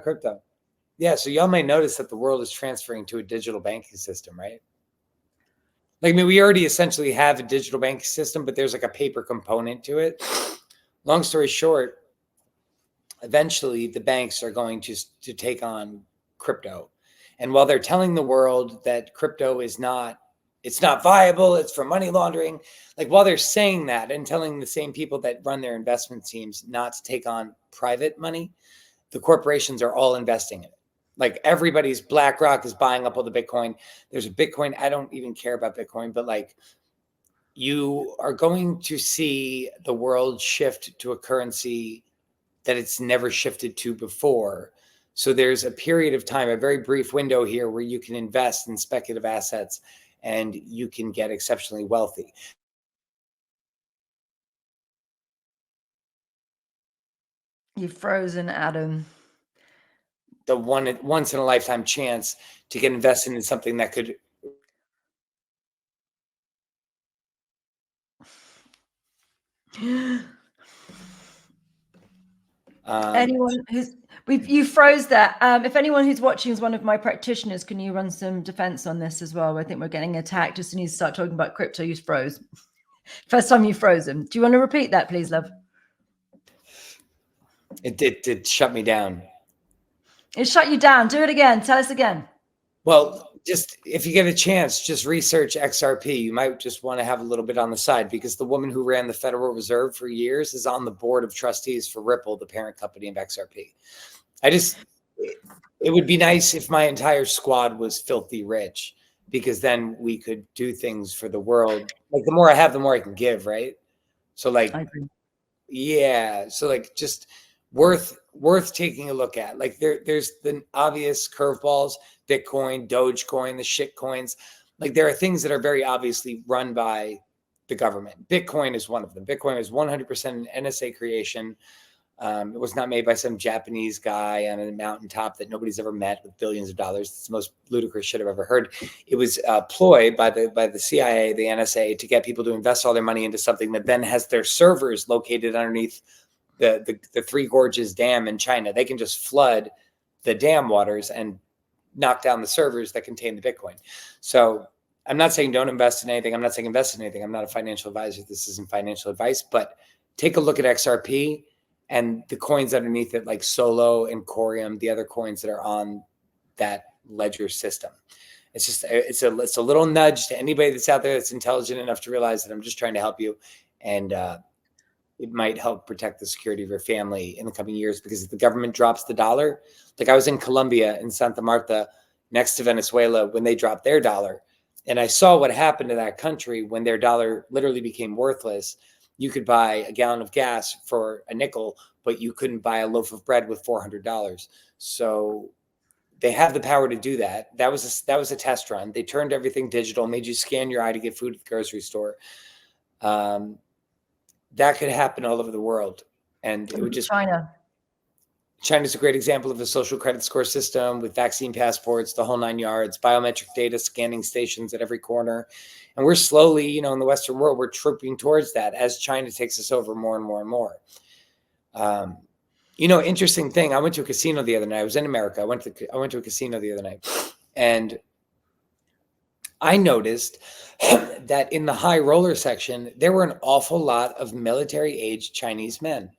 [SPEAKER 2] Crypto. Yeah, so y'all may notice that the world is transferring to a digital banking system, right? Like, I mean, we already essentially have a digital banking system, but there's like a paper component to it. Long story short, eventually the banks are going to take on crypto. And while they're telling the world that crypto is not, it's not viable, it's for money laundering, like while they're saying that and telling the same people that run their investment teams not to take on private money, the corporations are all investing in it. Like everybody's, BlackRock is buying up all the Bitcoin. There's a Bitcoin. I don't even care about Bitcoin, but like you are going to see the world shift to a currency that it's never shifted to before. So there's a period of time, a very brief window here where you can invest in speculative assets and you can get exceptionally wealthy.
[SPEAKER 1] You've frozen, Adam.
[SPEAKER 2] The once in a lifetime chance to get invested in something that could.
[SPEAKER 1] Anyone who's you froze that. If anyone who's watching is one of my practitioners, can you run some defense on this as well? I think we're getting attacked as soon as you start talking about crypto. You froze. First time you frozen. Do you want to repeat that, please, love?
[SPEAKER 2] It did shut me down.
[SPEAKER 1] It shut you down. Do it again. Tell us again.
[SPEAKER 2] Well, just if you get a chance, just research XRP. You might just want to have a little bit on the side because the woman who ran the Federal Reserve for years is on the board of trustees for Ripple, the parent company of XRP. It would be nice if my entire squad was filthy rich because then we could do things for the world. Like the more I have, the more I can give, right? So like,
[SPEAKER 1] I agree.
[SPEAKER 2] Yeah. So like just worth taking a look at. Like there's the obvious curveballs, Bitcoin, Dogecoin, the shit coins. Like there are things that are very obviously run by the government. Bitcoin is one of them. Bitcoin is 100% an NSA creation. It was not made by some Japanese guy on a mountaintop that nobody's ever met with billions of dollars. It's the most ludicrous shit I've ever heard. It was a ploy by the CIA, the NSA, to get people to invest all their money into something that then has their servers located underneath the Three Gorges Dam in China. They can just flood the dam waters and knock down the servers that contain the Bitcoin. So I'm not saying don't invest in anything. I'm not saying invest in anything. I'm not a financial advisor. This isn't financial advice, but take a look at XRP and the coins underneath it, like Solo and Corium, the other coins that are on that ledger system. It's just, it's a little nudge to anybody that's out there that's intelligent enough to realize that I'm just trying to help you. And it might help protect the security of your family in the coming years, because if the government drops the dollar, like I was in Colombia, in Santa Marta, next to Venezuela, when they dropped their dollar, and I saw what happened to that country when their dollar literally became worthless. You could buy a gallon of gas for a nickel, but you couldn't buy a loaf of bread with $400. So they have the power to do that. That was a test run. They turned everything digital, made you scan your eye to get food at the grocery store. That could happen all over the world. And it would just... China's a great example of a social credit score system with vaccine passports, the whole 9 yards, biometric data scanning stations at every corner. And we're slowly, in the Western world, we're trooping towards that as China takes us over more and more and more. Interesting thing. I went to a casino the other night. I was in America. I went to a casino the other night, and I noticed that in the high roller section, there were an awful lot of military-aged Chinese men.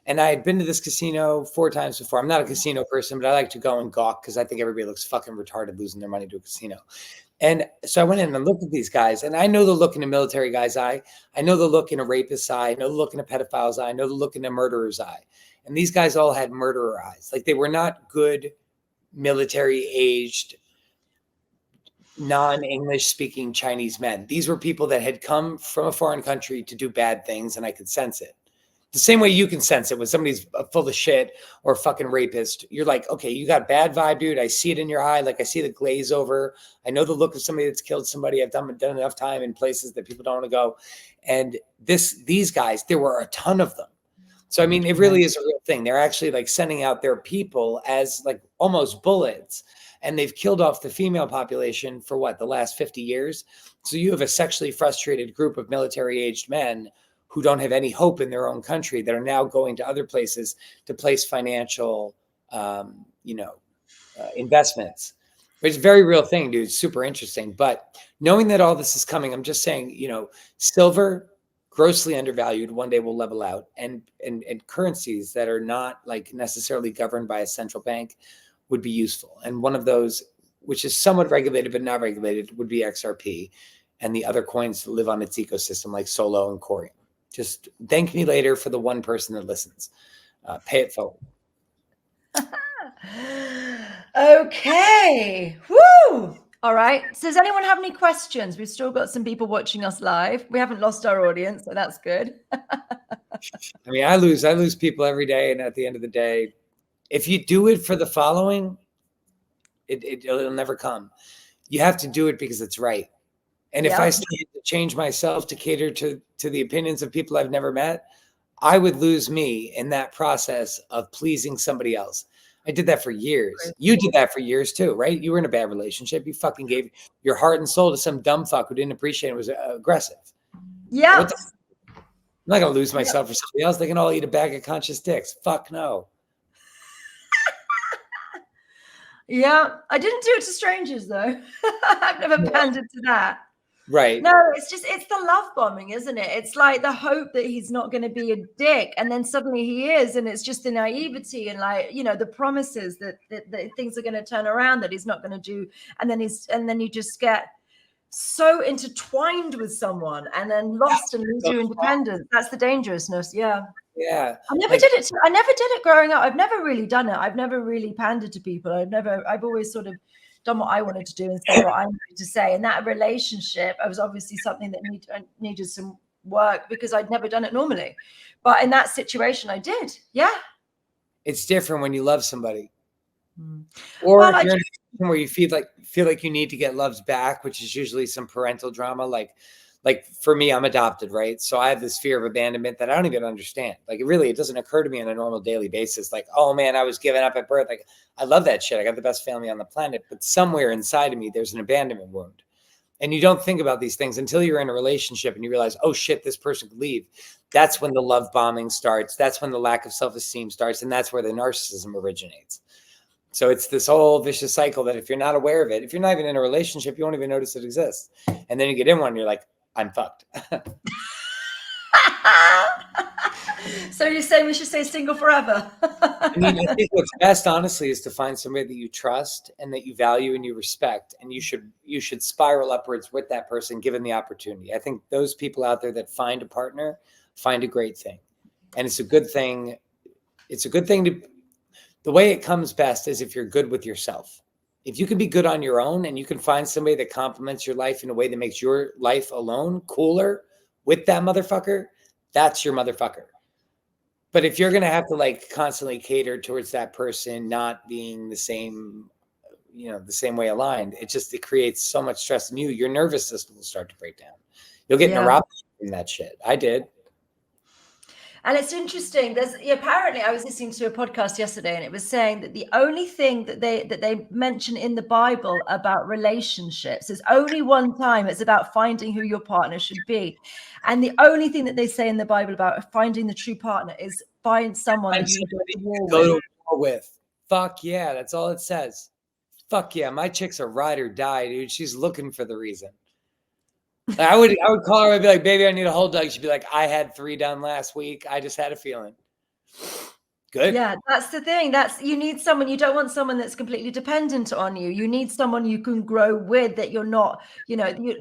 [SPEAKER 2] And I had been to this casino 4 times before. I'm not a casino person, but I like to go and gawk because I think everybody looks fucking retarded losing their money to a casino. And so I went in and looked at these guys, and I know the look in a military guy's eye. I know the look in a rapist's eye. I know the look in a pedophile's eye. I know the look in a murderer's eye. And these guys all had murderer eyes. Like, they were not good military aged, non-English speaking Chinese men. These were people that had come from a foreign country to do bad things, and I could sense it. The same way you can sense it when somebody's full of shit or a fucking rapist. You're like, okay, you got bad vibe, dude. I see it in your eye. Like, I see the glaze over. I know the look of somebody that's killed somebody. I've done enough time in places that people don't want to go. And these guys, there were a ton of them. So, I mean, it really is a real thing. They're actually like sending out their people as like almost bullets. And they've killed off the female population for what, the last 50 years. So you have a sexually frustrated group of military aged men who don't have any hope in their own country that are now going to other places to place financial, investments. It's a very real thing, dude. It's super interesting. But knowing that all this is coming, I'm just saying, silver, grossly undervalued, one day will level out, and currencies that are not like necessarily governed by a central bank would be useful. And one of those, which is somewhat regulated but not regulated, would be XRP, and the other coins that live on its ecosystem like Solo and Corium. Just thank me later for the one person that listens. Pay it forward.
[SPEAKER 1] Okay. Woo! All right. So does anyone have any questions? We've still got some people watching us live. We haven't lost our audience, so that's good.
[SPEAKER 2] I mean, I lose people every day, and at the end of the day, if you do it for the following, it'll never come. You have to do it because it's right. And if I started to change myself to cater to the opinions of people I've never met, I would lose me in that process of pleasing somebody else. I did that for years. You did that for years too, right? You were in a bad relationship. You fucking gave your heart and soul to some dumb fuck who didn't appreciate it, was aggressive.
[SPEAKER 1] Yeah.
[SPEAKER 2] I'm not going to lose myself for somebody else. They can all eat a bag of conscious dicks. Fuck no.
[SPEAKER 1] Yeah. I didn't do it to strangers though. I've never pandered to that.
[SPEAKER 2] Right.
[SPEAKER 1] No, it's the love bombing, isn't it? It's like the hope that he's not going to be a dick, and then suddenly he is, and it's just the naivety and like, the promises that things are going to turn around, that he's not going to do, and then you just get so intertwined with someone and then lost and lose your independence. That's the dangerousness. Yeah.
[SPEAKER 2] Yeah.
[SPEAKER 1] I never did it. I never did it growing up. I've never really done it. I've never really pandered to people. I've always sort of done what I wanted to do and said what I needed to say. And that relationship, it was obviously something that needed some work because I'd never done it normally. But in that situation, I did. Yeah. It's
[SPEAKER 2] different when you love somebody. Or if you're in a situation where you feel like you need to get loved back, which is usually some parental drama. Like for me, I'm adopted, right? So I have this fear of abandonment that I don't even understand. Like it doesn't occur to me on a normal daily basis. Like, oh man, I was given up at birth. Like, I love that shit. I got the best family on the planet, but somewhere inside of me, there's an abandonment wound. And you don't think about these things until you're in a relationship and you realize, oh shit, this person could leave. That's when the love bombing starts. That's when the lack of self-esteem starts. And that's where the narcissism originates. So it's this whole vicious cycle that if you're not aware of it, if you're not even in a relationship, you won't even notice it exists. And then you get in one and you're like, I'm fucked.
[SPEAKER 1] So you're saying we should stay single forever?
[SPEAKER 2] I mean, I think what's best, honestly, is to find somebody that you trust and that you value and you respect. And you should spiral upwards with that person, given the opportunity. I think those people out there that find a partner find a great thing. And it's a good thing. It's a good thing the way it comes best is if you're good with yourself. If you can be good on your own and you can find somebody that complements your life in a way that makes your life alone cooler with that motherfucker, that's your motherfucker. But if you're going to have to like constantly cater towards that person not being the same way aligned, it creates so much stress in you. Your nervous system will start to break down. You'll get neuropathy from that shit. I did.
[SPEAKER 1] And it's interesting. Apparently I was listening to a podcast yesterday and it was saying that the only thing that they mention in the Bible about relationships is only one time. It's about finding who your partner should be. And the only thing that they say in the Bible about finding the true partner is find someone that you
[SPEAKER 2] go to war with. Fuck yeah. That's all it says. Fuck yeah. My chick's a ride or die, dude. She's looking for the reason. I would call her. I'd be like, baby, I need a whole dog. She'd be like, I had 3 done last week. I just had a feeling. Good.
[SPEAKER 1] Yeah, that's the thing. You need someone, you don't want someone that's completely dependent on you. You need someone you can grow with, that you're not,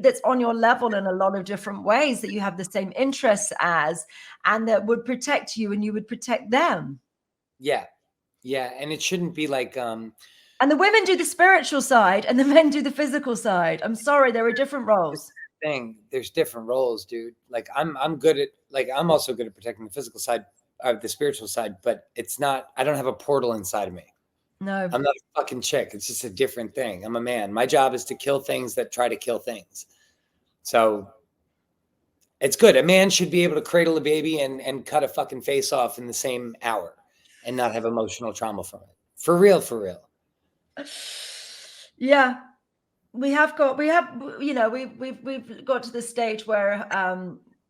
[SPEAKER 1] that's on your level in a lot of different ways, that you have the same interests as, and that would protect you and you would protect them.
[SPEAKER 2] Yeah. Yeah. And it shouldn't be like,
[SPEAKER 1] and the women do the spiritual side and the men do the physical side. I'm sorry, there are different roles.
[SPEAKER 2] There's different roles, dude. Like I'm good at, like, I'm also good at protecting the physical side, the spiritual side, but it's not, I don't have a portal inside of me.
[SPEAKER 1] No,
[SPEAKER 2] I'm not a fucking chick. It's just a different thing. I'm a man. My job is to kill things that try to kill things. So it's good. A man should be able to cradle a baby and cut a fucking face off in the same hour and not have emotional trauma from it. For real, for real.
[SPEAKER 1] Yeah. We've got to the stage where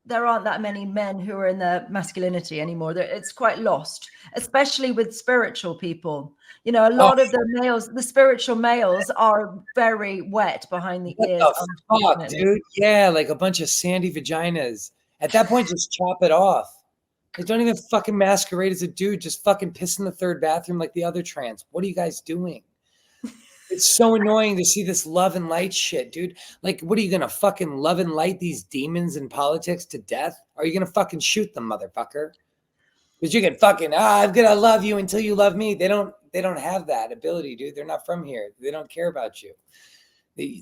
[SPEAKER 1] there aren't that many men who are in their masculinity anymore. It's quite lost, especially with spiritual people. A lot of the males, the spiritual males, are very wet behind the ears.
[SPEAKER 2] What the fuck, dude? Yeah, like a bunch of sandy vaginas. At that point, just chop it off. They don't even fucking masquerade as a dude. Just fucking piss in the third bathroom like the other trans. What are you guys doing? It's so annoying to see this love and light shit, dude. Like, what are you gonna fucking love and light these demons in politics to death? Or are you gonna fucking shoot them, motherfucker? Because you can fucking, I'm gonna love you until you love me. They don't have that ability, dude. They're not from here. They don't care about you.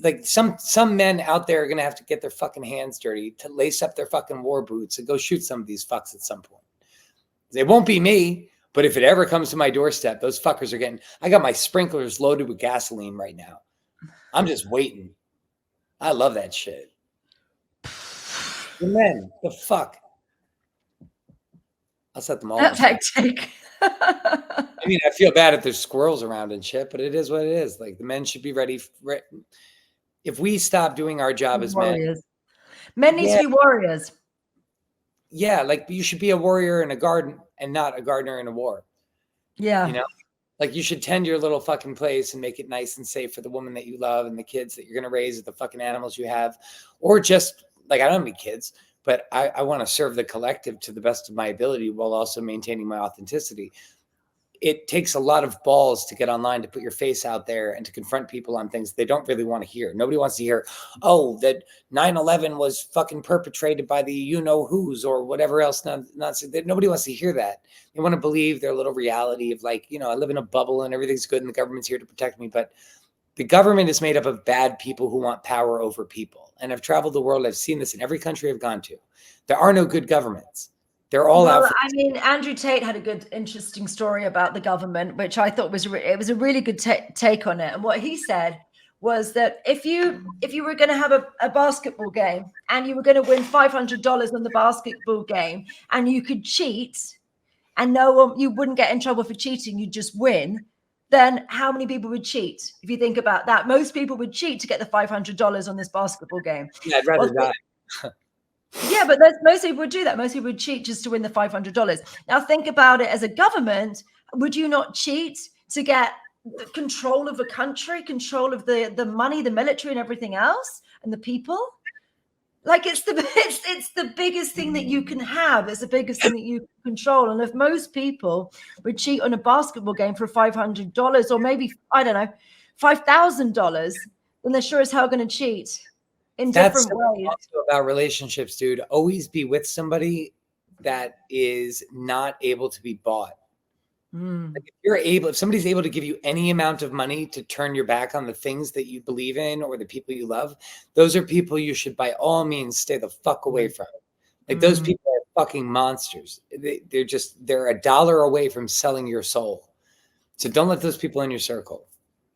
[SPEAKER 2] Like some men out there are gonna have to get their fucking hands dirty to lace up their fucking war boots and go shoot some of these fucks at some point. It won't be me. But if it ever comes to my doorstep, those fuckers are getting, I got my sprinklers loaded with gasoline right now. I'm just waiting. I love that shit. The men, the fuck. I'll set them all.
[SPEAKER 1] That's hectic.
[SPEAKER 2] I mean, I feel bad if there's squirrels around and shit, but it is what it is. Like, the men should be ready. If we stop doing our job as
[SPEAKER 1] warriors. Men need to be warriors.
[SPEAKER 2] Yeah, like you should be a warrior in a garden and not a gardener in a war.
[SPEAKER 1] Yeah.
[SPEAKER 2] Like you should tend your little fucking place and make it nice and safe for the woman that you love and the kids that you're going to raise, the fucking animals you have. Or just, like, I don't have any kids, but I want to serve the collective to the best of my ability while also maintaining my authenticity. It takes a lot of balls to get online, to put your face out there and to confront people on things they don't really want to hear. Nobody wants to hear, oh, that 9/11 was fucking perpetrated by the you-know-whos or whatever else. Nobody wants to hear that. They want to believe their little reality of, like, I live in a bubble and everything's good and the government's here to protect me. But the government is made up of bad people who want power over people. And I've traveled the world. I've seen this in every country I've gone to. There are no good governments. They're all out.
[SPEAKER 1] I mean, Andrew Tate had a good, interesting story about the government, which I thought was it was a really good take on it. And what he said was that if you were going to have a basketball game and you were going to win $500 on the basketball game and you could cheat and you wouldn't get in trouble for cheating, you'd just win, then how many people would cheat? If you think about that, most people would cheat to get the $500 on this basketball game.
[SPEAKER 2] Yeah, I'd rather die.
[SPEAKER 1] Yeah, but most people would do that. Most people would cheat just to win the $500. Now think about it as a government. Would you not cheat to get control of a country, control of the money, the military and everything else and the people? Like it's the biggest thing that you can have. It's the biggest thing that you can control. And if most people would cheat on a basketball game for $500 or maybe, I don't know, $5,000, then they're sure as hell going to cheat. In different ways.
[SPEAKER 2] Also about relationships, dude. Always be with somebody that is not able to be bought. Like if somebody's able to give you any amount of money to turn your back on the things that you believe in or the people you love, those are people you should by all means stay the fuck away from. Like those people are fucking monsters. They're $1 away from selling your soul. So don't let those people in your circle.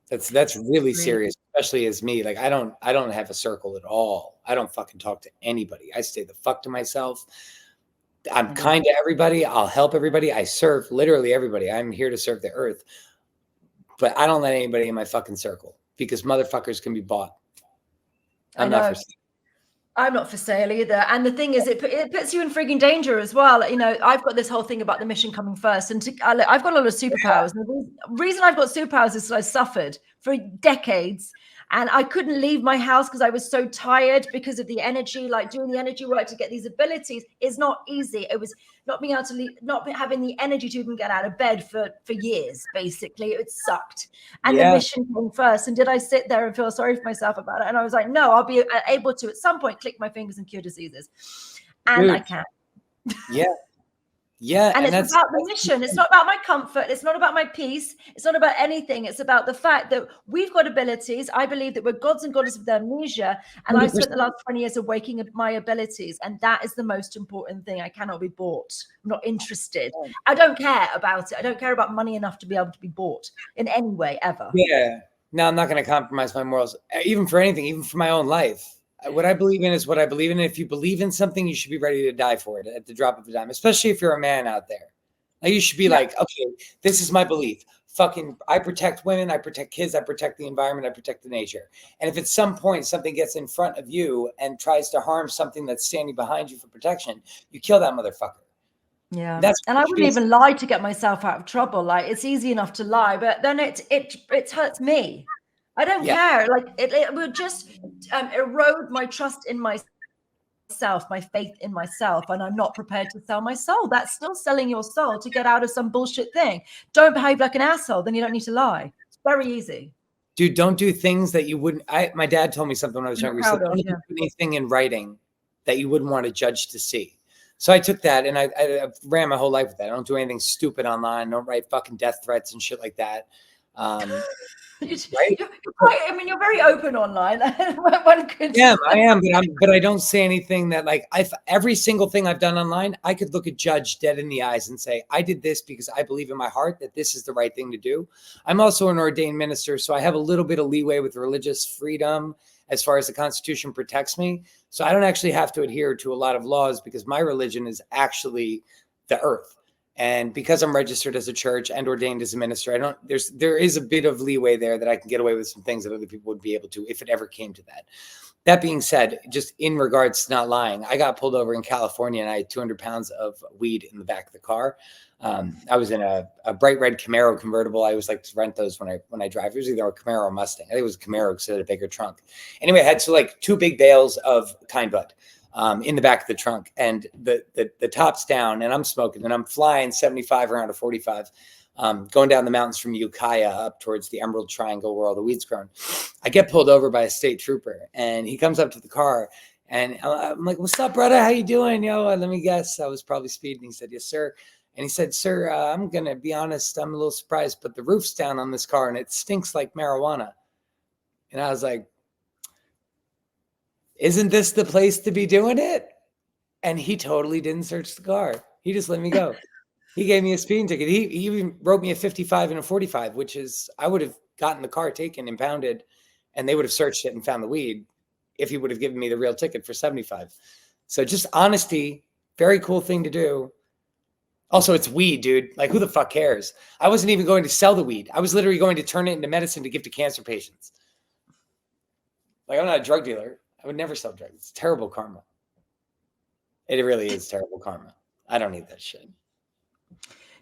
[SPEAKER 2] That's really serious, especially as me. Like I don't have a circle at all. I don't fucking talk to anybody. I stay the fuck to myself. I'm kind to everybody. I'll help everybody. I serve literally everybody. I'm here to serve the earth. But I don't let anybody in my fucking circle because motherfuckers can be bought. I'm not for sale.
[SPEAKER 1] I'm not for sale either. And the thing is, it puts you in frigging danger as well. I've got this whole thing about the mission coming first. And I've got a lot of superpowers. And the reason I've got superpowers is that I suffered for decades. And I couldn't leave my house because I was so tired because of the energy. Like doing the energy work to get these abilities is not easy. It was not being able to leave, having the energy to even get out of bed for years, basically. It sucked. And the mission came first. And did I sit there and feel sorry for myself about it? And I was like, no, I'll be able to at some point click my fingers and cure diseases. And
[SPEAKER 2] Dude.
[SPEAKER 1] I can't.
[SPEAKER 2] Yeah. Yeah.
[SPEAKER 1] And it's about the mission. It's not about my comfort. It's not about my peace. It's not about anything. It's about the fact that we've got abilities. I believe that we're gods and goddesses of amnesia. And 100%. I've spent the last 20 years awakening my abilities. And that is the most important thing. I cannot be bought. I'm not interested. I don't care about it. I don't care about money enough to be able to be bought in any way, ever.
[SPEAKER 2] Yeah. No, I'm not going to compromise my morals, even for anything, even for my own life. What I believe in is what I believe in. If you believe in something, you should be ready to die for it at the drop of a dime, especially if you're a man out there. Like you should be like, okay, this is my belief. Fucking, I protect women, I protect kids, I protect the environment, I protect the nature. And if at some point something gets in front of you and tries to harm something that's standing behind you for protection, you kill that motherfucker.
[SPEAKER 1] Yeah. And I wouldn't even lie to get myself out of trouble. Like it's easy enough to lie, but then it hurts me. I don't care. Like it would just erode my trust in myself, my faith in myself, and I'm not prepared to sell my soul. That's still selling your soul to get out of some bullshit thing. Don't behave like an asshole, then you don't need to lie. It's very easy.
[SPEAKER 2] Dude, don't do things that you wouldn't. My dad told me something when I was younger. He said, don't do anything in writing that you wouldn't want a judge to see. So I took that and I ran my whole life with that. I don't do anything stupid online. I don't write fucking death threats and shit like that.
[SPEAKER 1] Right? You're very open online.
[SPEAKER 2] Yeah, I am, but I don't say anything that like every single thing I've done online, I could look a judge dead in the eyes and say, I did this because I believe in my heart that this is the right thing to do. I'm also an ordained minister, so I have a little bit of leeway with religious freedom as far as the Constitution protects me. So I don't actually have to adhere to a lot of laws because my religion is actually the earth. And because I'm registered as a church and ordained as a minister, there is a bit of leeway there that I can get away with some things that other people would be able to if it ever came to that. That being said, just in regards to not lying, I got pulled over in California and I had 200 pounds of weed in the back of the car. I was in a bright red Camaro convertible. I always like to rent those when I drive. It was either a Camaro or Mustang. I think it was a Camaro because it had a bigger trunk. Anyway, I had two big bales of kind bud. In the back of the trunk, and the top's down, and I'm smoking, and I'm flying 75 around a 45, going down the mountains from Ukiah up towards the Emerald Triangle where all the weed's grown. I get pulled over by a state trooper, and he comes up to the car, and I'm like, "What's up, brother? How you doing?" Let me guess, I was probably speeding. He said, "Yes, sir." And he said, "Sir, I'm gonna be honest, I'm a little surprised, but the roof's down on this car, and it stinks like marijuana." And I was like, "Isn't this the place to be doing it?" And he totally didn't search the car. He just let me go. He gave me a speeding ticket. He even wrote me a 55 and a 45, which is, I would have gotten the car taken, impounded, and they would have searched it and found the weed if he would have given me the real ticket for 75. So just honesty, very cool thing to do. Also, it's weed, dude. Like, who the fuck cares? I wasn't even going to sell the weed. I was literally going to turn it into medicine to give to cancer patients. Like, I'm not a drug dealer. I would never sell drugs. It's terrible karma. It really is terrible karma. I don't need that shit.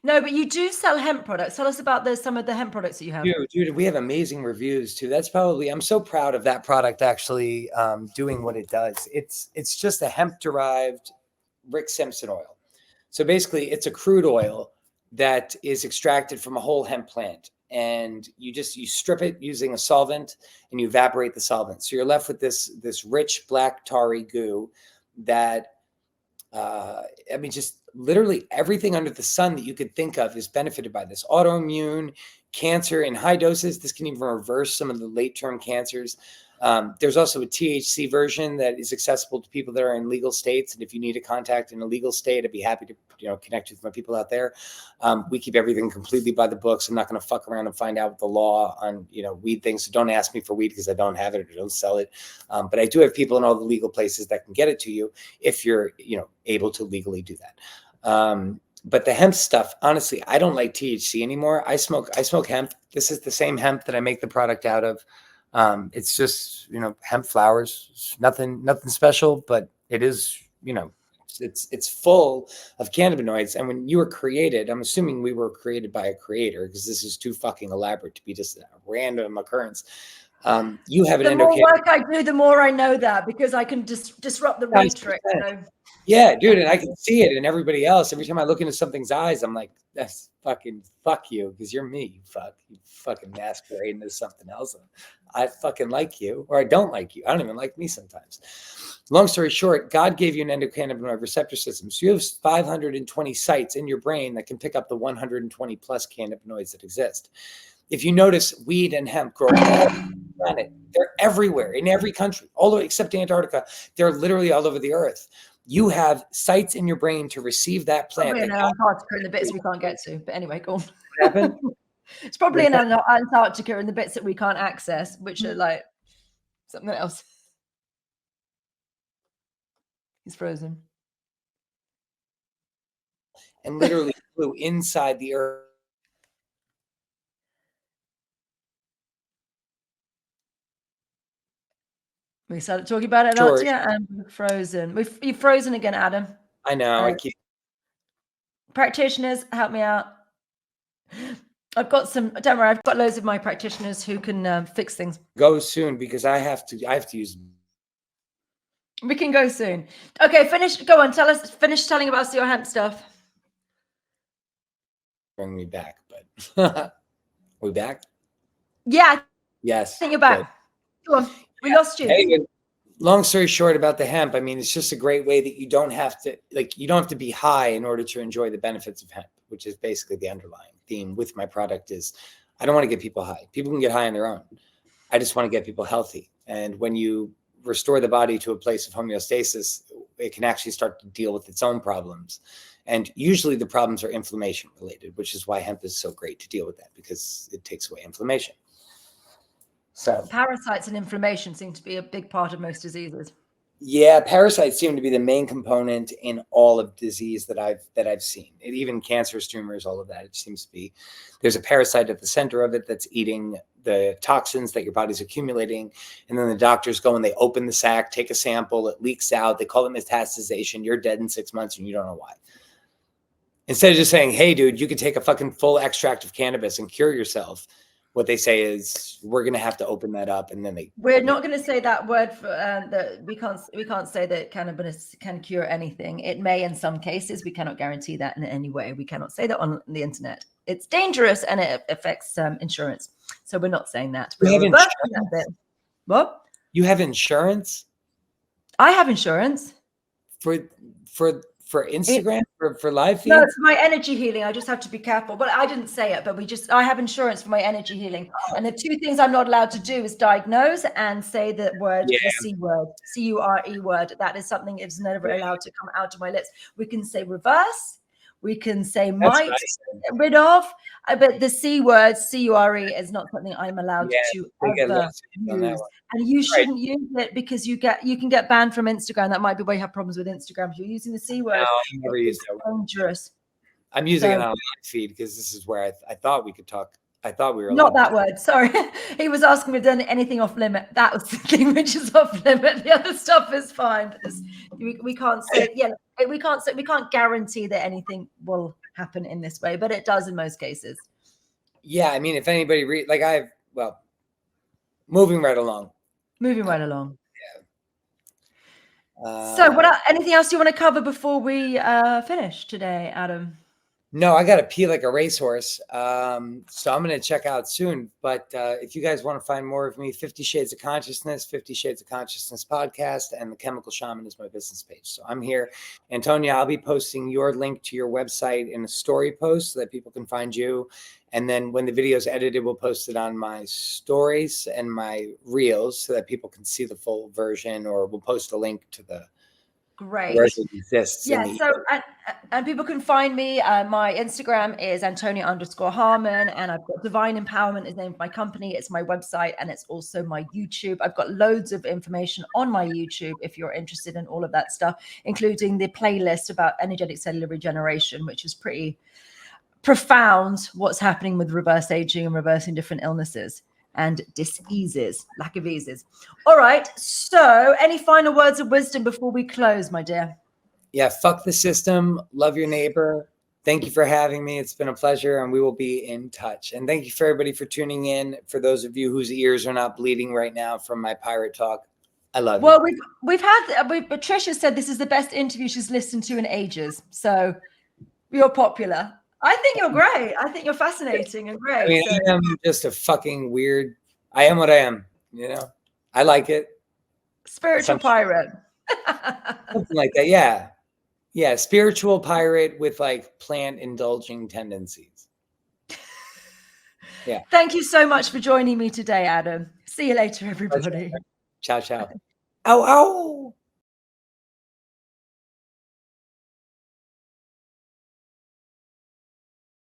[SPEAKER 1] No, but you do sell hemp products. Tell us about some of the hemp products that you have.
[SPEAKER 2] Dude, we have amazing reviews too. That's probably, I'm so proud of that product actually doing what it does. It's just a hemp-derived Rick Simpson oil. So basically, it's a crude oil that is extracted from a whole hemp plant. And you strip it using a solvent and you evaporate the solvent. So you're left with this rich black tarry goo that, just literally everything under the sun that you could think of is benefited by this. Autoimmune, cancer in high doses. This can even reverse some of the late-term cancers. There's also a THC version that is accessible to people that are in legal states. And if you need a contact in a legal state, I'd be happy to connect with my people out there. We keep everything completely by the books. I'm not going to fuck around and find out the law on weed things. So don't ask me for weed because I don't have it or don't sell it. But I do have people in all the legal places that can get it to you if you're able to legally do that. But the hemp stuff, honestly, I don't like THC anymore. I smoke hemp. This is the same hemp that I make the product out of. It's just, hemp flowers, it's nothing special, but it is, it's full of cannabinoids. And when you were created, I'm assuming we were created by a creator because this is too fucking elaborate to be just a random occurrence. You have an
[SPEAKER 1] The more
[SPEAKER 2] endocannabinoid.
[SPEAKER 1] work I do, the more I know that, because I can disrupt the matrix.
[SPEAKER 2] Yeah, dude, and I can see it in everybody else. Every time I look into something's eyes, I'm like, that's fucking fuck you, because you're me. You fucking masquerading as something else. I fucking like you, or I don't like you. I don't even like me sometimes. Long story short, God gave you an endocannabinoid receptor system. So you have 520 sites in your brain that can pick up the 120 plus cannabinoids that exist. If you notice, weed and hemp grow all over the planet. They're everywhere, in every country, all the way except Antarctica. They're literally all over the earth. You have sites in your brain to receive that plant.
[SPEAKER 1] Probably in Antarctica in the bits we can't get to. But anyway, go on.
[SPEAKER 2] What happened?
[SPEAKER 1] It's probably in Antarctica in the bits that we can't access, which are like something else. He's frozen.
[SPEAKER 2] And literally flew inside the earth.
[SPEAKER 1] We started talking about Antarctica and we're frozen. You've frozen again, Adam.
[SPEAKER 2] I know. I keep
[SPEAKER 1] practitioners, help me out. I've got some. Don't worry, I've got loads of my practitioners who can fix things.
[SPEAKER 2] Go soon, because I have to use.
[SPEAKER 1] We can go soon. Okay, finish. Go on. Finish telling about your hemp stuff.
[SPEAKER 2] Bring me back, but we back?
[SPEAKER 1] Yeah.
[SPEAKER 2] Yes.
[SPEAKER 1] I think you're back. Go on. We lost you.
[SPEAKER 2] Anyway, long story short about the hemp, I mean, it's just a great way that you don't have to be high in order to enjoy the benefits of hemp, which is basically the underlying theme with my product. Is I don't want to get people high. People can get high on their own. I just want to get people healthy. And when you restore the body to a place of homeostasis, it can actually start to deal with its own problems. And usually the problems are inflammation related, which is why hemp is so great to deal with that, because it takes away inflammation. So
[SPEAKER 1] parasites and inflammation seem to be a big part of most diseases.
[SPEAKER 2] Yeah, parasites seem to be the main component in all of disease that I've seen. Even cancerous tumors, all of that. It seems to be there's a parasite at the center of it that's eating the toxins that your body's accumulating, and then the doctors go and they open the sac, take a sample, it leaks out. They call it metastasization. You're dead in 6 months, and you don't know why. Instead of just saying, "Hey, dude, you could take a fucking full extract of cannabis and cure yourself," what they say is, "We're going to have to open that up," and then
[SPEAKER 1] we're not going to say that word for that. We can't say that cannabis can cure anything. It may in some cases. We cannot guarantee that in any way. We cannot say that on the internet. It's dangerous and it affects insurance. So we're not saying that. We're reversing that bit. What?
[SPEAKER 2] You have insurance?
[SPEAKER 1] I have insurance
[SPEAKER 2] for Instagram, for live feeds?
[SPEAKER 1] No, it's my energy healing. I just have to be careful. But I didn't say it, but I have insurance for my energy healing. And the two things I'm not allowed to do is diagnose and say the word, the C word, C-U-R-E word. That is something that's never allowed to come out of my lips. We can say reverse. We can say might, get rid of. But the C word, C-U-R-E, is not something I'm allowed to ever use. And you shouldn't use it because you can get banned from Instagram. That might be why you have problems with Instagram. If you're using the C word,
[SPEAKER 2] I never used that.
[SPEAKER 1] Dangerous.
[SPEAKER 2] I'm using it on a live feed because this is where I thought we could talk. I thought we were
[SPEAKER 1] not that word. Sorry, he was asking me if done anything off limit. That was the thing which is off limit. The other stuff is fine. But we can't say we can't guarantee that anything will happen in this way, but it does in most cases.
[SPEAKER 2] Yeah, I mean, if anybody moving right along.
[SPEAKER 1] Yeah. So, anything else you want to cover before we finish today, Adam?
[SPEAKER 2] No, I got to pee like a racehorse. So I'm going to check out soon. But if you guys want to find more of me, 50 Shades of Consciousness, 50 Shades of Consciousness podcast, and The Chemical Shaman is my business page. So I'm here. Antonia, I'll be posting your link to your website in a story post so that people can find you. And then when the video is edited, we'll post it on my stories and my reels so that people can see the full version, or we'll post a link to the
[SPEAKER 1] Great.
[SPEAKER 2] where it exists.
[SPEAKER 1] Yeah. So, and people can find me. My Instagram is Antonia_Harmon, and I've got Divine Empowerment is the name of my company. It's my website, and it's also my YouTube. I've got loads of information on my YouTube if you're interested in all of that stuff, including the playlist about energetic cellular regeneration, which is pretty profound. What's happening with reverse aging and reversing different illnesses and diseases, lack of eases. All right. So any final words of wisdom before we close, my dear?
[SPEAKER 2] Yeah. Fuck the system. Love your neighbor. Thank you for having me. It's been a pleasure, and we will be in touch. And thank you for everybody for tuning in. For those of you whose ears are not bleeding right now from my pirate talk, I love you.
[SPEAKER 1] Well, Patricia said this is the best interview she's listened to in ages. So you're popular. I think you're great. I think you're fascinating and great.
[SPEAKER 2] I mean, I am just a fucking weird. I am what I am. You know, I like it.
[SPEAKER 1] Spiritual pirate.
[SPEAKER 2] Something like that. Yeah. Yeah. Spiritual pirate with like plant indulging tendencies. Yeah.
[SPEAKER 1] Thank you so much for joining me today, Adam. See you later, everybody.
[SPEAKER 2] Ciao, ciao. Ow, ow.